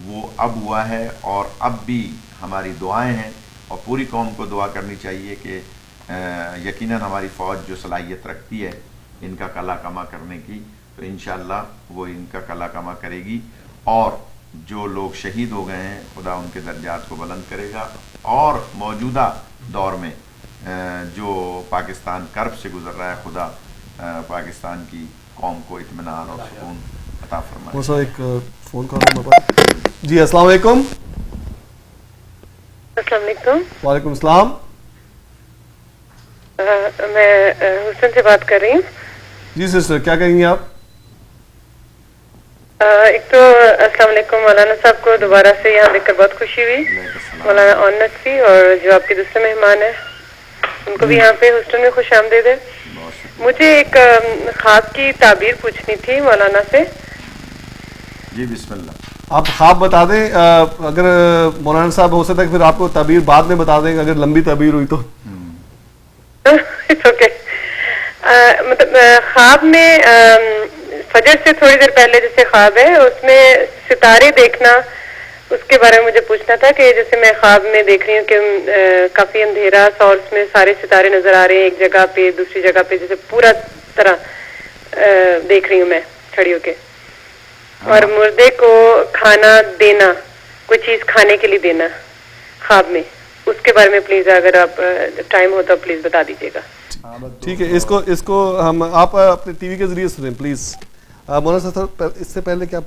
وہ اب ہوا ہے, اور اب بھی ہماری دعائیں ہیں, اور پوری قوم کو دعا کرنی چاہیے کہ یقیناً ہماری فوج جو صلاحیت رکھتی ہے ان کا کلا کما کرنے کی, تو انشاءاللہ وہ ان کا کلا کما کرے گی. اور جو لوگ شہید ہو گئے ہیں خدا ان کے درجات کو بلند کرے گا, اور موجودہ دور میں جو پاکستان کرب سے گزر رہا ہے, خدا پاکستان کی قوم کو اطمینان اور سکون عطا فرمائے. وہ سر ایک فون کال. جی السلام علیکم. السلام علیکم. وعلیکم السلام. میں حسن سے بات کر رہی ہوں. جی سسٹر, کیا کہیں گے آپ؟ ایک تو السلام علیکم, مولانا صاحب کو دوبارہ سے یہاں دیکھ کر بہت خوشی ہوئی, مولانا اونس بھی, اور جو آپ کے دوسرے مہمان ہیں ان کو بھی یہاں پہ ہسٹن میں خوش آمدید ہے. مجھے ایک خواب کی تعبیر پوچھنی تھی مولانا سے. جی بسم اللہ. آپ خواب بتا دیں, اگر مولانا صاحب ہو سکتا ہے پھر آپ کو تعبیر بعد میں بتا دیں, اگر لمبی تعبیر ہوئی تو. اوکے. مطلب خواب میں فجر سے تھوڑی دیر پہلے جیسے خواب ہے اس میں ستارے دیکھنا, اس کے بارے میں مجھے پوچھنا تھا کہ جیسے میں خواب میں دیکھ رہی ہوں کہ کافی اندھیرا سا, اور اس میں سارے ستارے نظر آ رہے ہیں ایک جگہ پہ, دوسری جگہ پہ, جیسے پورا طرح دیکھ رہی ہوں میں کھڑی ہو کے. اور مردے کو کھانا دینا, کوئی چیز کھانے کے لیے دینا خواب میں, اس کے بارے میں پلیز اگر آپ ٹائم ہو تو پلیز بتا دیجیے گا. ٹھیک ہے, اس کو ہم آپ اپنے ٹی وی کے ذریعے سنیں پلیز. مولانا صاحب اس سے پہلے کیا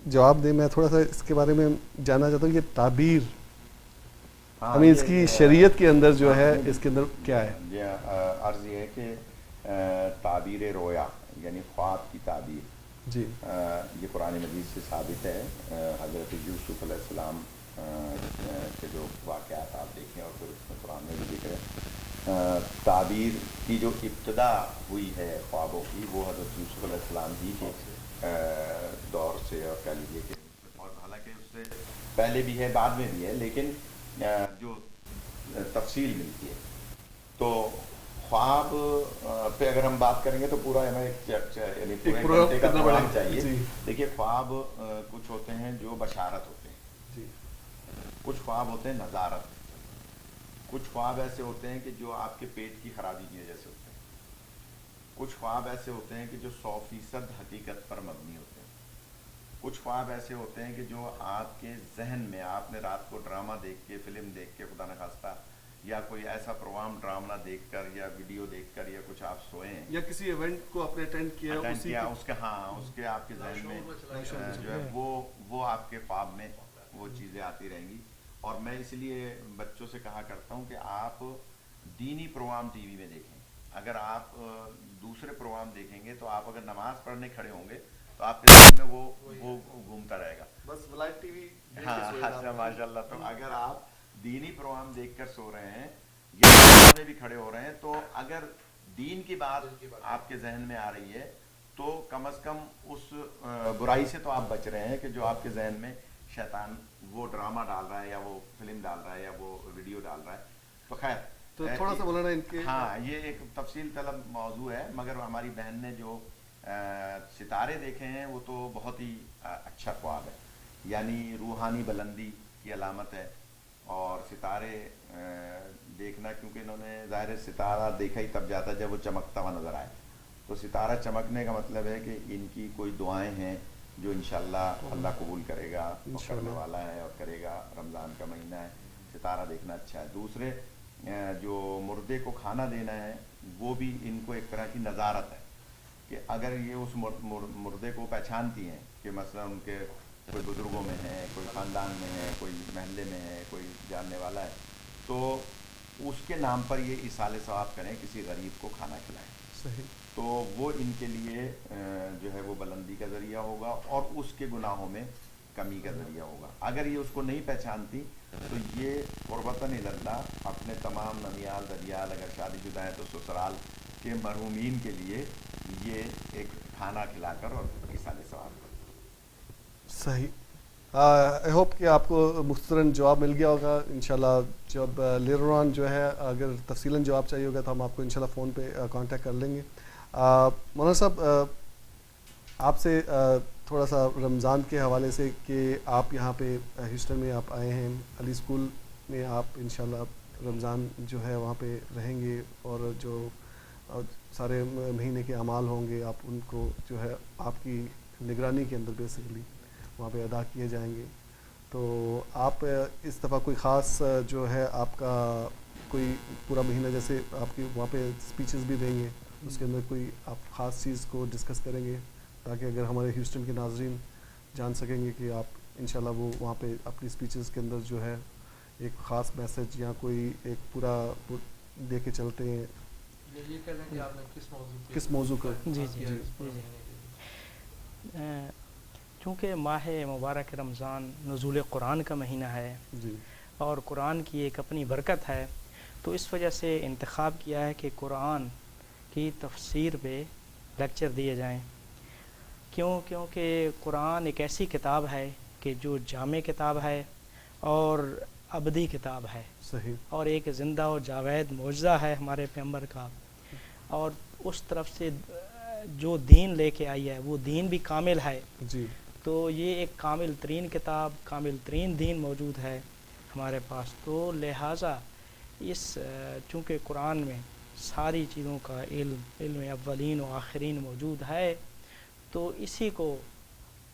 جواب دیں. میں تھوڑا سا اس کے بارے میں جاننا چاہتا ہوں کہ تعبیر اس کی شریعت کے اندر جو ہے اس کے اندر کیا ہے؟ جی عرض یہ ہے کہ تعبیر رویا یعنی خواب کی تعبیر جی یہ قرآن مجید سے ثابت ہے. حضرت یوسف علیہ السلام کے جو واقعات آپ دیکھیں اور پھر اس میں قرآن میں بھی ذکر ہے. تعبیر کی جو ابتدا ہوئی ہے خوابوں کی وہ حضرت یوسف علیہ السلام ہی کے دور سے اور کہہ لیجیے کہ اور حالانکہ اس سے پہلے بھی ہے بعد میں بھی ہے لیکن جو تفصیل ملتی ہے تو خواب پہ اگر ہم بات کریں گے تو پورا ہمیں یعنی پورے گھنٹے کا پروگرام چاہیے. دیکھیے خواب کچھ ہوتے ہیں جو بشارت ہوتے ہیں, کچھ خواب ہوتے ہیں نظارت, کچھ خواب ایسے ہوتے ہیں کہ جو آپ کے پیٹ کی خرابی کی وجہ سے ہوتے ہیں, کچھ خواب ایسے ہوتے ہیں کہ جو 100% حقیقت پر مبنی ہوتے ہیں, کچھ خواب ایسے ہوتے ہیں کہ جو آپ کے ذہن میں آپ نے رات کو ڈرامہ دیکھ کے فلم دیکھ کے خدا نخواستہ یا کوئی ایسا پروگرام ڈرامہ دیکھ کر یا ویڈیو دیکھ کر یا کچھ آپ سوئے ہیں یا کسی ایونٹ کو آپ نے اٹینڈ کیا اس کے اس کے آپ کے ذہن میں جو ہے وہ آپ کے خواب میں وہ چیزیں آتی رہیں گی. اور میں اس لیے بچوں سے کہا کرتا ہوں کہ آپ دینی پروگرام ٹی وی میں دیکھیں. اگر آپ دوسرے پروگرام دیکھیں گے تو آپ اگر نماز پڑھنے کھڑے ہوں گے تو آپ کے ذہن میں وہ گھومتا رہے گا. بس لائیو ٹی وی. ہاں ماشاء اللہ. تو اگر آپ دینی پروگرام دیکھ کر سو رہے ہیں یا نماز میں بھی کھڑے ہو رہے ہیں تو اگر دین کی بات آپ کے ذہن میں آ رہی ہے تو کم از کم اس برائی سے تو آپ بچ رہے ہیں کہ جو آپ کے ذہن میں شیطان وہ ڈرامہ ڈال رہا ہے یا وہ فلم ڈال رہا ہے یا وہ ویڈیو ڈال رہا ہے. تو خیر تو تھوڑا سا مولانا ان کے ہاں یہ ایک تفصیل طلب موضوع ہے, مگر ہماری بہن نے جو ستارے دیکھے ہیں وہ تو بہت ہی اچھا خواب ہے, یعنی روحانی بلندی کی علامت ہے. اور ستارے دیکھنا کیونکہ انہوں نے ظاہر ستارہ دیکھا ہی تب جاتا ہے جب وہ چمکتا ہوا نظر آئے, تو ستارہ چمکنے کا مطلب ہے کہ ان کی کوئی دعائیں ہیں جو انشاءاللہ اللہ قبول کرے گا, کرنے والا ہے اور کرے گا. رمضان کا مہینہ ہے, ستارہ دیکھنا اچھا ہے. دوسرے جو مردے کو کھانا دینا ہے وہ بھی ان کو ایک طرح کی نظارت ہے کہ اگر یہ اس مردے کو پہچانتی ہیں کہ مثلا ان کے کوئی بزرگوں میں ہے, کوئی خاندان میں ہے, کوئی محلے میں ہے, کوئی جاننے والا ہے, تو اس کے نام پر یہ ایصال ثواب کریں, کسی غریب کو کھانا کھلائیں. صحیح. تو وہ ان کے لیے جو ہے وہ بلندی کا ذریعہ ہوگا اور اس کے گناہوں میں کمی کا ذریعہ ہوگا. اگر یہ اس کو نہیں پہچانتی تو یہ قربتاً اللہ اپنے تمام ننیال ددیال اگر شادی شدہ ہے تو سسرال کے مرحومین کے لیے یہ ایک کھانا کھلا کر اور ایصال ثواب. صحیح. آئی ہوپ کہ آپ کو مختصراً جواب مل گیا ہوگا. انشاءاللہ جب لیٹر آن جو ہے اگر تفصیلاً جواب چاہیے ہوگا تو ہم آپ کو انشاءاللہ فون پہ کانٹیکٹ کر لیں گے. مولانا صاحب آپ سے تھوڑا سا رمضان کے حوالے سے کہ آپ یہاں پہ ہیوسٹن میں آپ آئے ہیں, علی اسکول میں آپ انشاءاللہ رمضان جو ہے وہاں پہ رہیں گے اور جو سارے مہینے کے اعمال ہوں گے آپ ان کو جو ہے آپ کی نگرانی کے اندر بیسیکلی وہاں پہ ادا کیے جائیں گے. تو آپ اس دفعہ کوئی خاص جو ہے آپ کا کوئی پورا مہینہ جیسے آپ کی وہاں پہ اسپیچز بھی دیں گے, اس کے اندر کوئی آپ خاص چیز کو ڈسکس کریں گے تاکہ اگر ہمارے ہیوسٹن کے ناظرین جان سکیں گے کہ آپ انشاءاللہ وہ وہاں پہ اپنی اسپیچز کے اندر جو ہے ایک خاص میسج یا کوئی ایک پورا دے کے چلتے ہیں. یہ کہہ لیں کہ آپ نے کس موضوع کا. جی جی چونکہ ماہ مبارک رمضان نزول قرآن کا مہینہ ہے جی اور قرآن کی ایک اپنی برکت ہے, تو اس وجہ سے انتخاب کیا ہے کہ قرآن کی تفسیر پہ لیکچر دیے جائیں. کیونکہ قرآن ایک ایسی کتاب ہے کہ جو جامع کتاب ہے اور ابدی کتاب ہے. صحیح. اور ایک زندہ و جاوید معجزہ ہے ہمارے پیغمبر کا, اور اس طرف سے جو دین لے کے آئی ہے وہ دین بھی کامل ہے. جی. تو یہ ایک کامل ترین کتاب, کامل ترین دین موجود ہے ہمارے پاس. تو لہٰذا اس چونکہ قرآن میں ساری چیزوں کا علم اولین و آخرین موجود ہے, تو اسی کو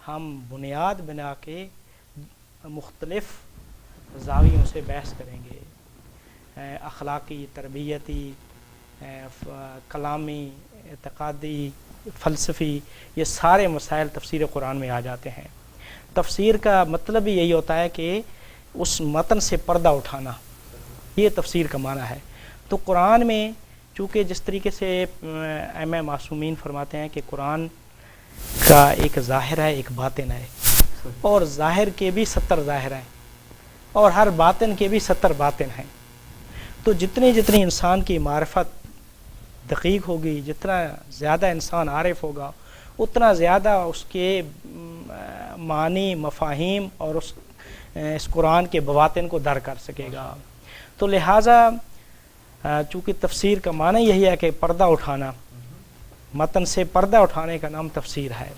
ہم بنیاد بنا کے مختلف زاویوں سے بحث کریں گے. اخلاقی, تربیتی, کلامی, اعتقادی, فلسفی, یہ سارے مسائل تفسیر قرآن میں آ جاتے ہیں. تفسیر کا مطلب ہی یہی ہوتا ہے کہ اس متن سے پردہ اٹھانا، یہ تفسیر کا معنی ہے. تو قرآن میں چونکہ جس طریقے سے ائمہ معصومین فرماتے ہیں کہ قرآن کا ایک ظاہر ہے ایک باطن ہے، اور ظاہر کے بھی 70 ظاہر ہیں اور ہر باطن کے بھی 70 باطن ہیں. تو جتنی انسان کی معرفت دقیق ہوگی، جتنا زیادہ انسان عارف ہوگا، اتنا زیادہ اس کے معنی، مفاہیم اور اس قرآن کے بواطن کو در کر سکے گا. تو لہٰذا چونکہ تفسیر کا معنی یہی ہے کہ پردہ اٹھانا، متن سے پردہ اٹھانے کا نام تفسیر ہے.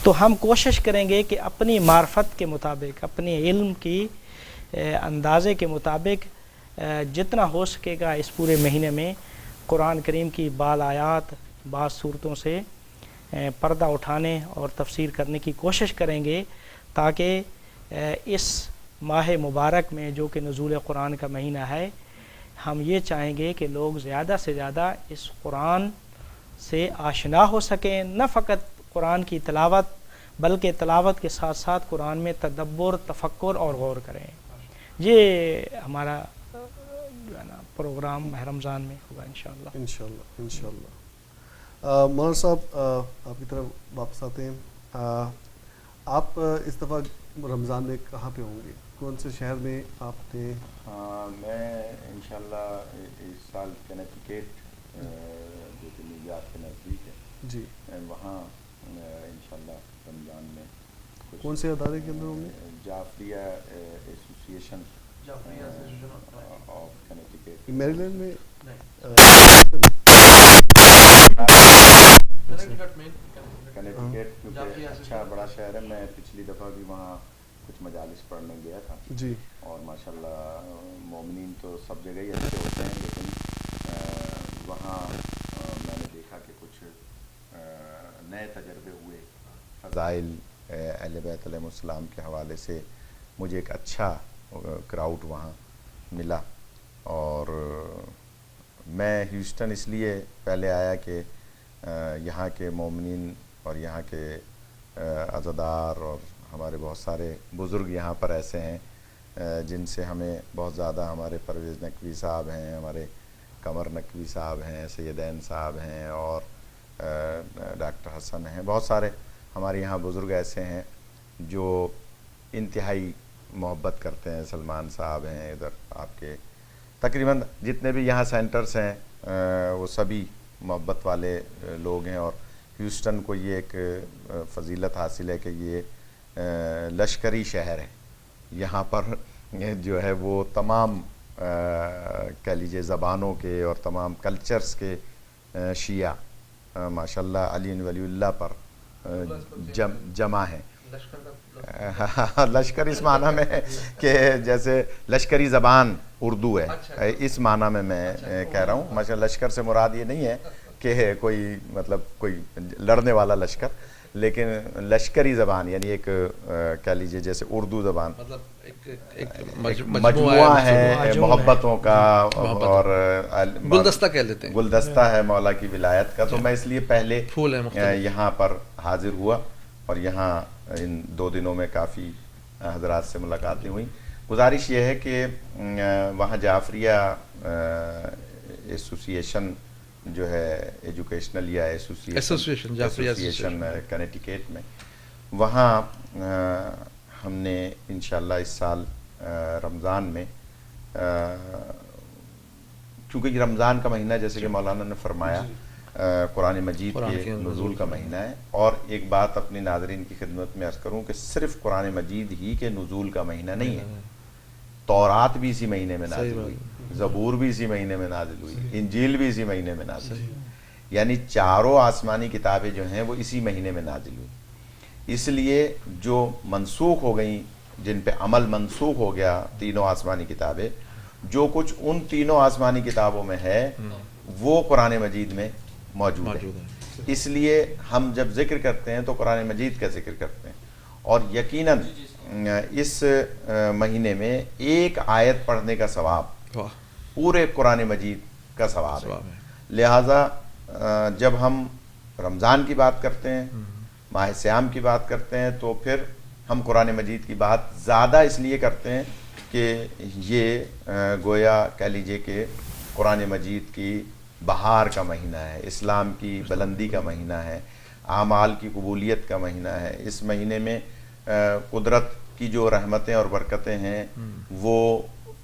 تو ہم کوشش کریں گے کہ اپنی معرفت کے مطابق، اپنے علم کی اندازے کے مطابق جتنا ہو سکے گا اس پورے مہینے میں قرآن کریم کی بعض آیات، بعض صورتوں سے پردہ اٹھانے اور تفسیر کرنے کی کوشش کریں گے، تاکہ اس ماہ مبارک میں جو کہ نزول قرآن کا مہینہ ہے، ہم یہ چاہیں گے کہ لوگ زیادہ سے زیادہ اس قرآن سے آشنا ہو سکیں، نہ فقط قرآن کی تلاوت بلکہ تلاوت کے ساتھ ساتھ قرآن میں تدبر، تفکر اور غور کریں. یہ ہمارا جو ہے نا پروگرام ماہ رمضان میں ہوگا انشاءاللہ. انشاءاللہ. مولانا صاحب آپ کی طرف واپس آتے ہیں. آپ اس دفعہ رمضان میں کہاں پہ ہوں گے؟ کون سے شہر میں آپ نے؟ میں انشاءاللہ اس سال کنیکٹیکٹ جو کہ نیو یارک کے نزدیک ہے جی، وہاں انشاءاللہ رمضان میں. کون سے ادارے کے اندر ہوں گے؟ جعفریہ ایسوسیشن آف کنیکٹیکٹ، میری لینڈ میں. کنیکٹیکٹ کیونکہ اچھا بڑا شہر ہے. میں پچھلی دفعہ بھی وہاں کچھ مجالس پڑھنے گیا تھا جی، اور ماشاءاللہ مومنین تو سب جگہ ہی اچھے ہوتے ہیں، لیکن وہاں میں نے دیکھا کہ کچھ نئے تجربے ہوئے. فضائل اہل بیت علیہ السلام کے حوالے سے مجھے ایک اچھا کراؤڈ وہاں ملا. اور میں ہیوسٹن اس لیے پہلے آیا کہ یہاں کے مومنین اور یہاں کے عزادار اور ہمارے بہت سارے بزرگ یہاں پر ایسے ہیں جن سے ہمیں بہت زیادہ، ہمارے پرویز نقوی صاحب ہیں، ہمارے قمر نقوی صاحب ہیں، سیدین صاحب ہیں اور ڈاکٹر حسن ہیں. بہت سارے ہمارے یہاں بزرگ ایسے ہیں جو انتہائی محبت کرتے ہیں. سلمان صاحب ہیں ادھر، آپ کے تقریباً جتنے بھی یہاں سینٹرز ہیں وہ سبھی محبت والے لوگ ہیں. اور ہیوسٹن کو یہ ایک فضیلت حاصل ہے کہ یہ لشکری شہر ہے. یہاں پر جو ہے وہ تمام کہہ لیجیے زبانوں کے اور تمام کلچرز کے شیعہ ماشاءاللہ علی ولی اللہ پر جمع ہیں. لشکر اس معنی میں کہ جیسے لشکری زبان اردو ہے، اس معنی میں کہہ رہا ہوں. ماشاءاللہ لشکر سے مراد یہ نہیں ہے کہ کوئی مطلب کوئی لڑنے والا لشکر، لیکن لشکری زبان یعنی ایک کہہ لیجیے جیسے اردو زبان مجموعہ ہے محبتوں کا اور گلدستہ کہہ لیتے ہیں، گلدستہ ہے مولا کی ولایت کا. تو میں اس لیے پہلے یہاں پر حاضر ہوا اور یہاں ان 2 دنوں میں کافی حضرات سے ملاقاتیں ہوئیں. گزارش یہ ہے کہ وہاں جعفریہ ایسوسیشن جو ہے ایجوکیشنل یا ایسوسیشن کنیکٹیکٹ میں، وہاں ہم نے انشاءاللہ اس سال رمضان میں، چونکہ رمضان کا مہینہ جیسے کہ مولانا نے فرمایا قرآن مجید کے نزول کا مہینہ ہے. اور ایک بات اپنی ناظرین کی خدمت میں عرض کروں کہ صرف قرآن مجید ہی کے نزول کا مہینہ نہیں ہے. تورات بھی اسی مہینے میں نازل ہوئی، زبور بھی اسی مہینے میں نازل ہوئی، انجیل بھی اسی مہینے میں نازل ہوئی. یعنی چاروں آسمانی کتابیں جو ہیں وہ اسی مہینے میں نازل ہوئی. اس لیے جو منسوخ ہو گئیں، جن پہ عمل منسوخ ہو گیا، تینوں آسمانی کتابیں، جو کچھ ان تینوں آسمانی کتابوں میں ہے وہ قرآن مجید میں موجود ہے. اس لیے ہم جب ذکر کرتے ہیں تو قرآن مجید کا ذکر کرتے ہیں. اور یقیناً اس مہینے میں ایک آیت پڑھنے کا ثواب پورے قرآن مجید کا ثواب ہے. لہٰذا جب ہم رمضان کی بات کرتے ہیں، ماہ صیام کی بات کرتے ہیں، تو پھر ہم قرآن مجید کی بات زیادہ اس لیے کرتے ہیں کہ یہ گویا کہہ لیجئے کہ قرآن مجید کی بہار کا مہینہ ہے، اسلام کی بلندی کا مہینہ ہے، اعمال کی قبولیت کا مہینہ ہے. اس مہینے میں قدرت کی جو رحمتیں اور برکتیں ہیں وہ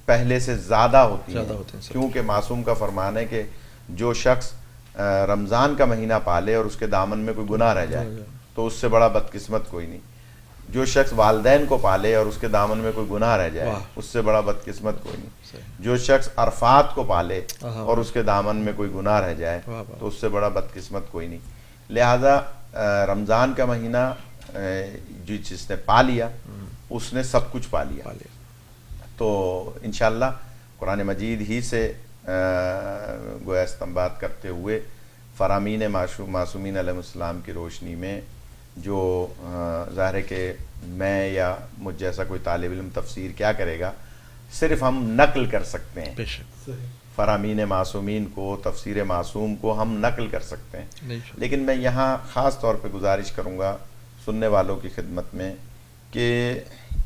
پہلے سے زیادہ ہوتی ہیں، کیونکہ معصوم کا فرمان ہے کہ جو شخص رمضان کا مہینہ پالے اور اس کے دامن میں کوئی گناہ رہ جائے تو اس سے بڑا بدقسمت کوئی نہیں. جو شخص والدین کو پالے اور اس کے دامن میں کوئی گناہ رہ جائے اس سے بڑا بدقسمت کوئی نہیں. جو شخص عرفات کو پالے اور اس کے دامن میں کوئی گناہ رہ جائے تو اس سے بڑا بدقسمت کوئی نہیں. لہذا رمضان کا مہینہ جس نے پا لیا اس نے سب کچھ پا لیا. تو انشاءاللہ قرآن مجید ہی سے گویا استنباط کرتے ہوئے فرامین معصومین علیہ السلام کی روشنی میں جو ظاہر ہے کہ میں یا مجھ جیسا کوئی طالب علم تفسیر کیا کرے گا، صرف ہم نقل کر سکتے ہیں. فرامین معصومین کو، تفسیر معصوم کو ہم نقل کر سکتے ہیں. لیکن میں یہاں خاص طور پہ گزارش کروں گا سننے والوں کی خدمت میں کہ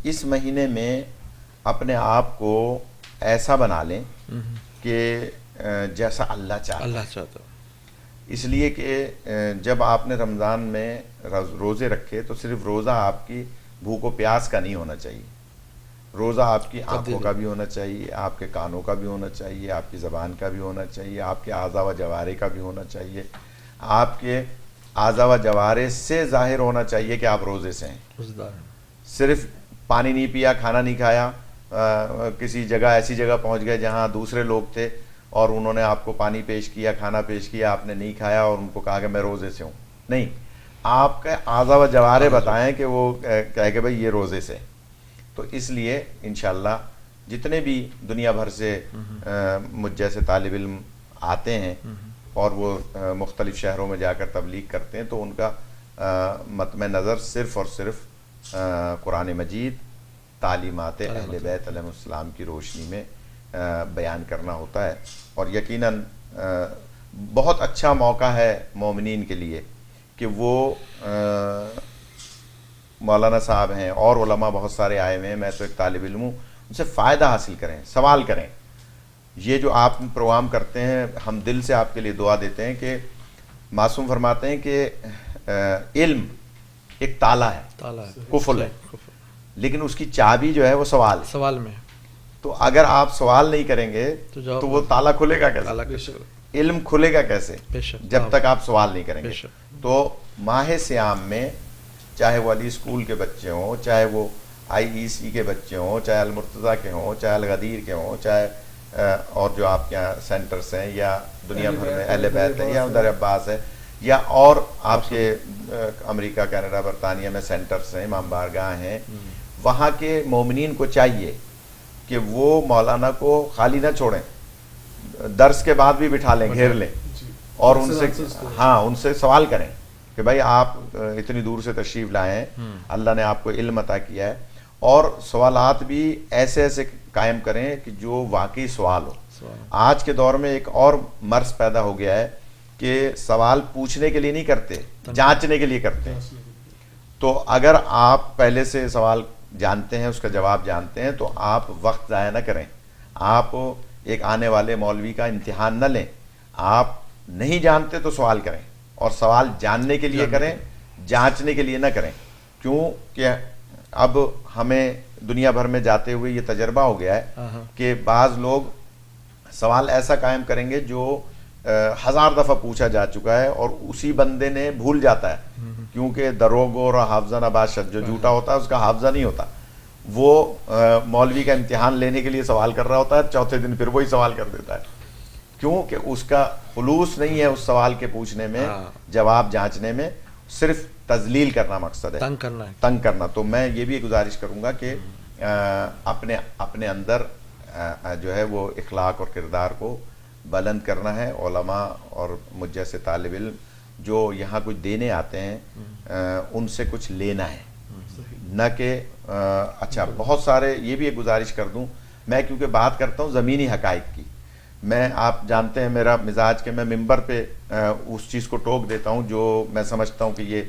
اس مہینے میں اپنے آپ کو ایسا بنا لیں کہ جیسا اللہ چاہتا. اس لیے کہ جب آپ نے رمضان میں روزے رکھے تو صرف روزہ آپ کی بھوک و پیاس کا نہیں ہونا چاہیے، روزہ آپ کی آنکھوں کا بھی ہونا چاہیے، آپ کے کانوں کا بھی ہونا چاہیے، آپ کی زبان کا بھی ہونا چاہیے، آپ کے اعضاء و جوارح کا بھی ہونا چاہیے. آپ کے اعضاء و جوارح سے ظاہر ہونا چاہیے کہ آپ روزے سے ہیں. صرف پانی نہیں پیا، کھانا نہیں کھایا، کسی جگہ ایسی جگہ پہنچ گئے جہاں دوسرے لوگ تھے اور انہوں نے آپ کو پانی پیش کیا، کھانا پیش کیا، آپ نے نہیں کھایا اور ان کو کہا کہ میں روزے سے ہوں. نہیں، آپ کے اعضاء و جوارح بتائیں کہ وہ کہے کہ بھئی یہ روزے سے. تو اس لیے انشاءاللہ جتنے بھی دنیا بھر سے مجھ جیسے طالب علم آتے ہیں اور وہ مختلف شہروں میں جا کر تبلیغ کرتے ہیں تو ان کا مطمع نظر صرف اور صرف قرآن مجید، تعلیمات اہل بیت علیہ السلام کی روشنی میں بیان کرنا ہوتا ہے. اور یقیناً بہت اچھا موقع ہے مومنین کے لیے کہ وہ مولانا صاحب ہیں اور علماء بہت سارے آئے ہوئے ہیں، میں تو ایک طالب علم ہوں، ان سے فائدہ حاصل کریں، سوال کریں. یہ جو آپ پروگرام کرتے ہیں ہم دل سے آپ کے لیے دعا دیتے ہیں کہ معصوم فرماتے ہیں کہ علم ایک تالا ہے، قفل ہے، لیکن اس کی چابی جو ہے وہ سوال میں. تو اگر آپ سوال نہیں کریں گے تو وہ تالا کھلے گا کیسے؟ علم کھلے گا کیسے جب تک آپ سوال نہیں کریں گے؟ تو ماہ سیام میں چاہے وہ علی اسکول کے بچے ہوں، چاہے وہ IEC کے بچے ہوں، چاہے المرتضیٰ کے ہوں، چاہے الغدیر کے ہوں، چاہے اور جو آپ کے یہاں سینٹرز ہیں یا دنیا بھر میں اہل بیت ہے یا در عباس ہے یا اور آپ کے امریکہ، کینیڈا، برطانیہ میں سینٹرز ہیں، امام بارگاہ ہیں، وہاں کے مومنین کو چاہیے کہ وہ مولانا کو خالی نہ چھوڑیں، درس کے بعد بھی بٹھا لیں، گھیر لیں اور ان سے سوال کریں کہ بھائی آپ اتنی دور سے تشریف لائے ہیں، اللہ نے آپ کو علم عطا کیا ہے، اور سوالات بھی ایسے ایسے قائم کریں کہ جو واقعی سوال ہو. آج کے دور میں ایک اور مرض پیدا ہو گیا ہے کہ سوال پوچھنے کے لیے نہیں کرتے، جانچنے کے لیے کرتے ہیں. تو اگر آپ پہلے سے سوال جانتے ہیں، اس کا جواب جانتے ہیں، تو آپ وقت ضائع نہ کریں. آپ ایک آنے والے مولوی کا امتحان نہ لیں. آپ نہیں جانتے تو سوال کریں، اور سوال جاننے کے لیے کریں، جانچنے کے لیے نہ کریں. کیوں کہ اب ہمیں دنیا بھر میں جاتے ہوئے یہ تجربہ ہو گیا ہے کہ بعض لوگ سوال ایسا قائم کریں گے جو 1000 دفعہ پوچھا جا چکا ہے اور اسی بندے نے بھول جاتا ہے، کیونکہ دروغ اور حافظہ نباشد جو جھوٹا ہوتا ہے اس کا حافظہ نہیں ہوتا. وہ مولوی کا امتحان لینے کے لیے سوال کر رہا ہوتا ہے، چوتھے دن پھر وہی سوال کر دیتا ہے، کیونکہ اس کا خلوص نہیں ہے اس سوال کے پوچھنے میں، جواب جانچنے میں، صرف تذلیل کرنا مقصد ہے، تنگ کرنا. تو میں یہ بھی گزارش کروں گا کہ اپنے اندر جو ہے وہ اخلاق اور کردار کو بلند کرنا ہے. علماء اور مجھ جیسے طالب علم جو یہاں کچھ دینے آتے ہیں ان سے کچھ لینا ہے، نہ کہ اچھا. بہت سارے یہ بھی ایک گزارش کر دوں، میں کیونکہ بات کرتا ہوں زمینی حقائق کی، میں آپ جانتے ہیں میرا مزاج کہ میں ممبر پہ اس چیز کو ٹوک دیتا ہوں جو میں سمجھتا ہوں کہ یہ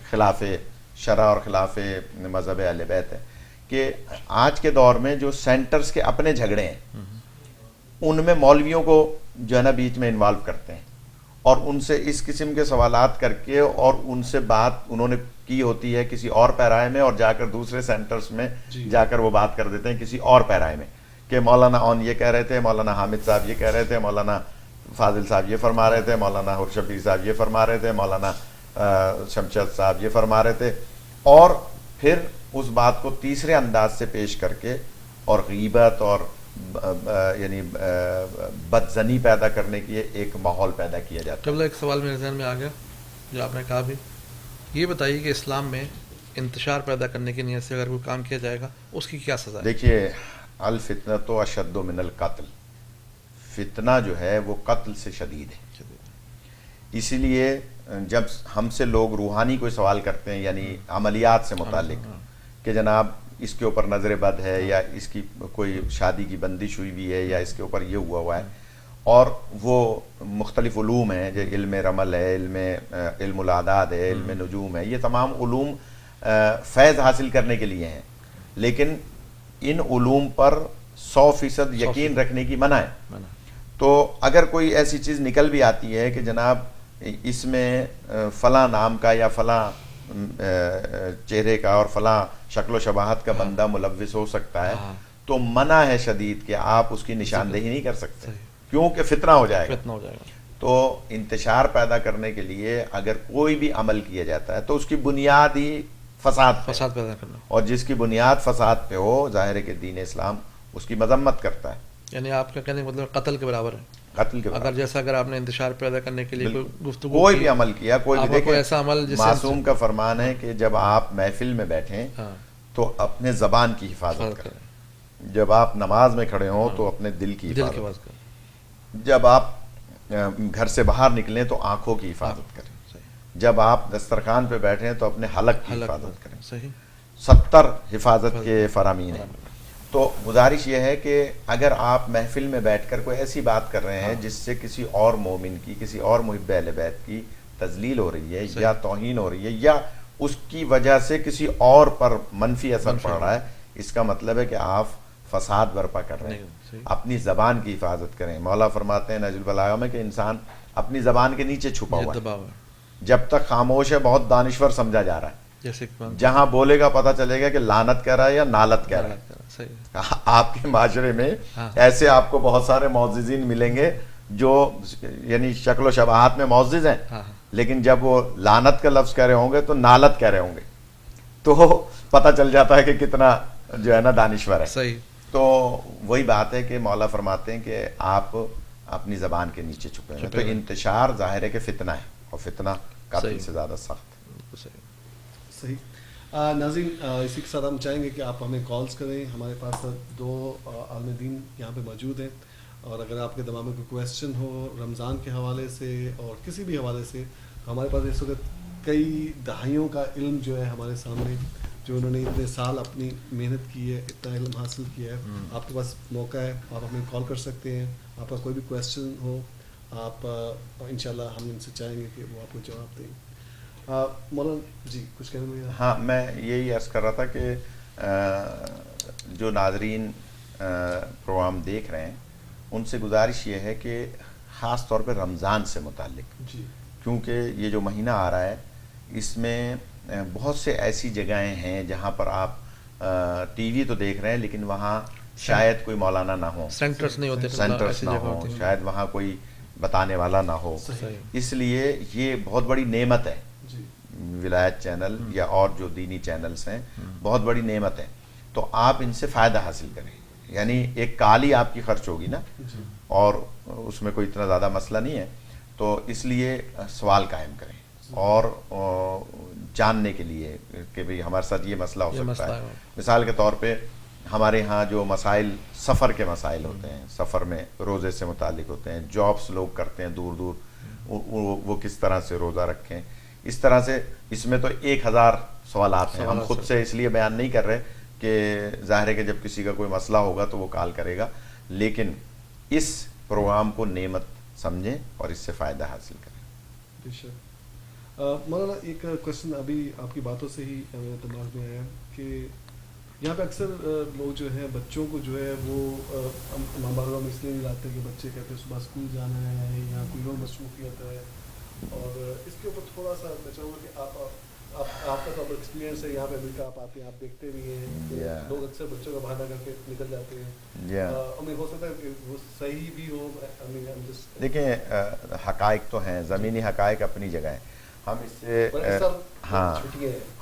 خلاف شرع اور خلاف مذہب اہل بیت ہے کہ آج کے دور میں جو سینٹرز کے اپنے جھگڑے ہیں ان میں مولویوں کو جو ہے نا بیچ میں انوالو کرتے ہیں اور ان سے اس قسم کے سوالات کر کے اور ان سے بات انہوں نے کی ہوتی ہے کسی اور پیرائے میں اور جا کر دوسرے سینٹرز میں جا کر وہ بات کر دیتے ہیں کسی اور پیرائے میں کہ مولانا اون یہ کہہ رہے تھے, مولانا حامد صاحب یہ کہہ رہے تھے, مولانا فاضل صاحب یہ فرما رہے تھے, مولانا حرشبیر صاحب یہ فرما رہے تھے, مولانا شمشاد صاحب یہ فرما رہے تھے, اور پھر اس بات کو تیسرے انداز سے پیش کر کے اور غیبت اور یعنی بدزنی پیدا کرنے کی ایک ماحول پیدا کیا جاتا ہے. قبل ایک سوال میرے ذہن میں آ گیا جو آپ نے کہا بھی, یہ بتائیے کہ اسلام میں انتشار پیدا کرنے کی نیت سے اگر کوئی کام کیا جائے گا اس کی کیا سزا ہے؟ دیکھیے الفتنۃ اشد من القتل, فتنہ جو ہے وہ قتل سے شدید ہے. اسی لیے جب ہم سے لوگ روحانی کوئی سوال کرتے ہیں یعنی عملیات سے متعلق کہ جناب اس کے اوپر نظر بد ہے یا اس کی کوئی شادی کی بندش ہوئی بھی ہے یا اس کے اوپر یہ ہوا ہے, اور وہ مختلف علوم ہیں جو علم رمل ہے, علم الاعداد ہے, علم نجوم ہے, یہ تمام علوم فیض حاصل کرنے کے لیے ہیں, لیکن ان علوم پر 100% یقین رکھنے کی منع ہے. تو اگر کوئی ایسی چیز نکل بھی آتی ہے کہ جناب اس میں فلاں نام کا یا فلاں چہرے کا اور فلاں شکل و شباہت کا بندہ ملوث ہو سکتا ہے, تو منع ہے شدید کہ آپ اس کی نشاندہی نہیں کر سکتے کیونکہ فتنہ ہو جائے گا. تو انتشار پیدا کرنے کے لیے اگر کوئی بھی عمل کیا جاتا ہے تو اس کی بنیاد ہی فساد پیدا کرنا, اور جس کی بنیاد فساد پہ ہو ظاہر ہے کہ دین اسلام اس کی مذمت کرتا ہے. یعنی آپ کا کہنے کا مطلب قتل کے برابر ہے. قتل کے اگر جیسا اگر آپ نے انتشار پیدا کرنے کے لیے کوئی گفتگو کوئی بھی عمل کیا, کوئی بھی دیکھیں ایسا عمل معصوم کا فرمان ہے کہ جب آپ محفل میں بیٹھیں تو اپنے زبان کی حفاظت کریں, جب آپ نماز میں کھڑے ہوں تو اپنے دل کی حفاظت کریں, جب آپ گھر سے باہر نکلیں تو آنکھوں کی حفاظت کریں, جب آپ دسترخوان پہ بیٹھیں تو اپنے حلق کی حفاظت کریں. 70 حفاظت کے فرامین ہیں. تو گزارش یہ ہے کہ اگر آپ محفل میں بیٹھ کر کوئی ایسی بات کر رہے ہیں جس سے کسی اور مومن کی, کسی اور محب اہل بیت کی تذلیل ہو رہی ہے یا توہین ہو رہی ہے یا اس کی وجہ سے کسی اور پر منفی اثر پڑ رہا ہے, اس کا مطلب ہے کہ آپ فساد برپا کر رہے ہیں. اپنی زبان کی حفاظت کریں. مولا فرماتے ہیں نہج البلاغہ میں کہ انسان اپنی زبان کے نیچے چھپا ہوا ہے, جب تک خاموش ہے بہت دانشور سمجھا جا رہا ہے, جہاں بولے گا پتہ چلے گا کہ لعنت کہہ رہا ہے یا نالت کہہ رہا ہے. آپ کے معاشرے میں ایسے آپ کو بہت سارے معززین ملیں گے جو یعنی شکل و شباہت میں معزز ہیں, لیکن جب وہ لعنت کا لفظ کہہ رہے ہوں گے تو نالت کہہ رہے ہوں گے, تو پتہ چل جاتا ہے کہ کتنا جو ہے نا دانشور ہے. تو وہی بات ہے کہ مولا فرماتے ہیں کہ آپ اپنی زبان کے نیچے چھپے ہیں. تو انتشار ظاہر ہے کہ فتنہ ہے, اور فتنہ قتل سے زیادہ سخت ہے. صحیح. ناظرین اسی کے ساتھ ہم چاہیں گے کہ آپ ہمیں کالز کریں. ہمارے پاس 2 عالم دین یہاں پہ موجود ہیں, اور اگر آپ کے دماغ میں کوئی کویسچن ہو رمضان کے حوالے سے اور کسی بھی حوالے سے, تو ہمارے پاس اس وقت کئی دہائیوں کا علم جو ہے ہمارے سامنے, جو انہوں نے اتنے سال اپنی محنت کی ہے, اتنا علم حاصل کیا ہے. آپ کے پاس موقع ہے, آپ ہمیں کال کر سکتے ہیں. آپ کا کوئی بھی کویسچن ہو آپ انشاءاللہ ہم ان سے چاہیں گے کہ وہ آپ کو جواب دیں. مولانا جی کچھ کہنے میں. ہاں میں یہی عرض کر رہا تھا کہ جو ناظرین پروگرام دیکھ رہے ہیں ان سے گزارش یہ ہے کہ خاص طور پہ رمضان سے متعلق, کیونکہ یہ جو مہینہ آ رہا ہے اس میں بہت سے ایسی جگہیں ہیں جہاں پر آپ ٹی وی تو دیکھ رہے ہیں لیکن وہاں شاید کوئی مولانا نہ ہو, سینٹرز نہیں ہوتے, سینٹرز نہ ہو, شاید وہاں کوئی بتانے والا نہ ہو. اس لیے یہ بہت بڑی نعمت ہے. ولایت چینل یا اور جو دینی چینلز ہیں بہت بڑی نعمت ہے, تو آپ ان سے فائدہ حاصل کریں. یعنی ایک کال ہی آپ کی خرچ ہوگی نا, اور اس میں کوئی اتنا زیادہ مسئلہ نہیں ہے, تو اس لیے سوال قائم کریں اور جاننے کے لیے کہ بھئی ہمارے ساتھ یہ مسئلہ ہو سکتا ہے. مثال کے طور پہ ہمارے ہاں جو مسائل سفر کے مسائل ہوتے ہیں, سفر میں روزے سے متعلق ہوتے ہیں, جابس لوگ کرتے ہیں دور دور, وہ کس طرح سے روزہ رکھیں, اس طرح سے اس میں تو 1000 سوالات ہیں. ہم خود سے اس لیے بیان نہیں کر رہے کہ ظاہر ہے کہ جب کسی کا کوئی مسئلہ ہوگا تو وہ کال کرے گا, لیکن اس پروگرام کو نعمت سمجھیں اور اس سے فائدہ حاصل کریں. مولانا ایک کوشچن ابھی آپ کی باتوں سے ہی میرے دماغ میں آیا کہ یہاں پہ اکثر لوگ جو ہیں بچوں کو جو ہے وہ امام بارگاہ میں اس لیے نہیں لاتے کہ بچے کہتے ہیں صبح اسکول جانا ہے یا کوئی اور مصروفیت ہے، اور اس کے اوپر تھوڑا سا میں چاہوں گا کہ آپ کا تو ایکسپیرینس ہے یہاں پہ امریکہ آپ آتے ہیں، آپ دیکھتے بھی ہیں لوگ اکثر بچوں کا بہانہ کر کے نکل جاتے ہیں، ہمیں ہو سکتا ہے کہ وہ صحیح بھی ہو. دیکھیں حقائق تو ہیں، زمینی حقائق اپنی جگہ ہیں، ہم اس سے ہاں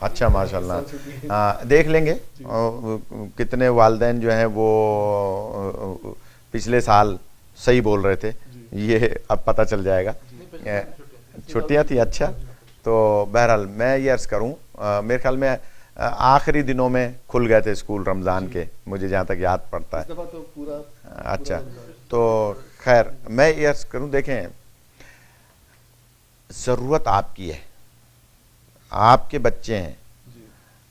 اچھا ماشاء اللہ دیکھ لیں گے. کتنے والدین جو ہیں وہ پچھلے سال صحیح بول رہے تھے، یہ اب پتہ چل جائے گا. چھٹیاں تھیں، اچھا. تو بہرحال میں یہ عرض کروں، میرے خیال میں آخری دنوں میں کھل گئے تھے اسکول رمضان کے، مجھے جہاں تک یاد پڑتا ہے. اچھا تو خیر میں یہ عرض کروں، دیکھیں ضرورت آپ کی ہے، آپ کے بچے ہیں،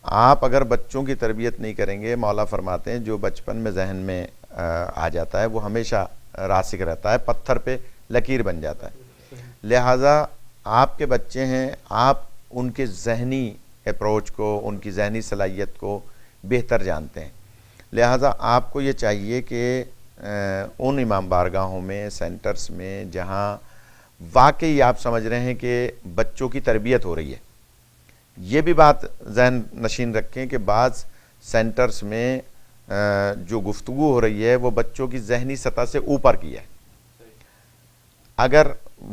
آپ اگر بچوں کی تربیت نہیں کریں گے، مولا فرماتے ہیں جو بچپن میں ذہن میں آ جاتا ہے وہ ہمیشہ راسخ رہتا ہے، پتھر پہ لکیر بن جاتا ہے. لہٰذا آپ کے بچے ہیں، آپ ان کے ذہنی اپروچ کو، ان کی ذہنی صلاحیت کو بہتر جانتے ہیں. لہٰذا آپ کو یہ چاہیے کہ ان امام بارگاہوں میں، سینٹرز میں جہاں واقعی آپ سمجھ رہے ہیں کہ بچوں کی تربیت ہو رہی ہے، یہ بھی بات ذہن نشین رکھیں کہ بعض سینٹرز میں جو گفتگو ہو رہی ہے وہ بچوں کی ذہنی سطح سے اوپر کی ہے. اگر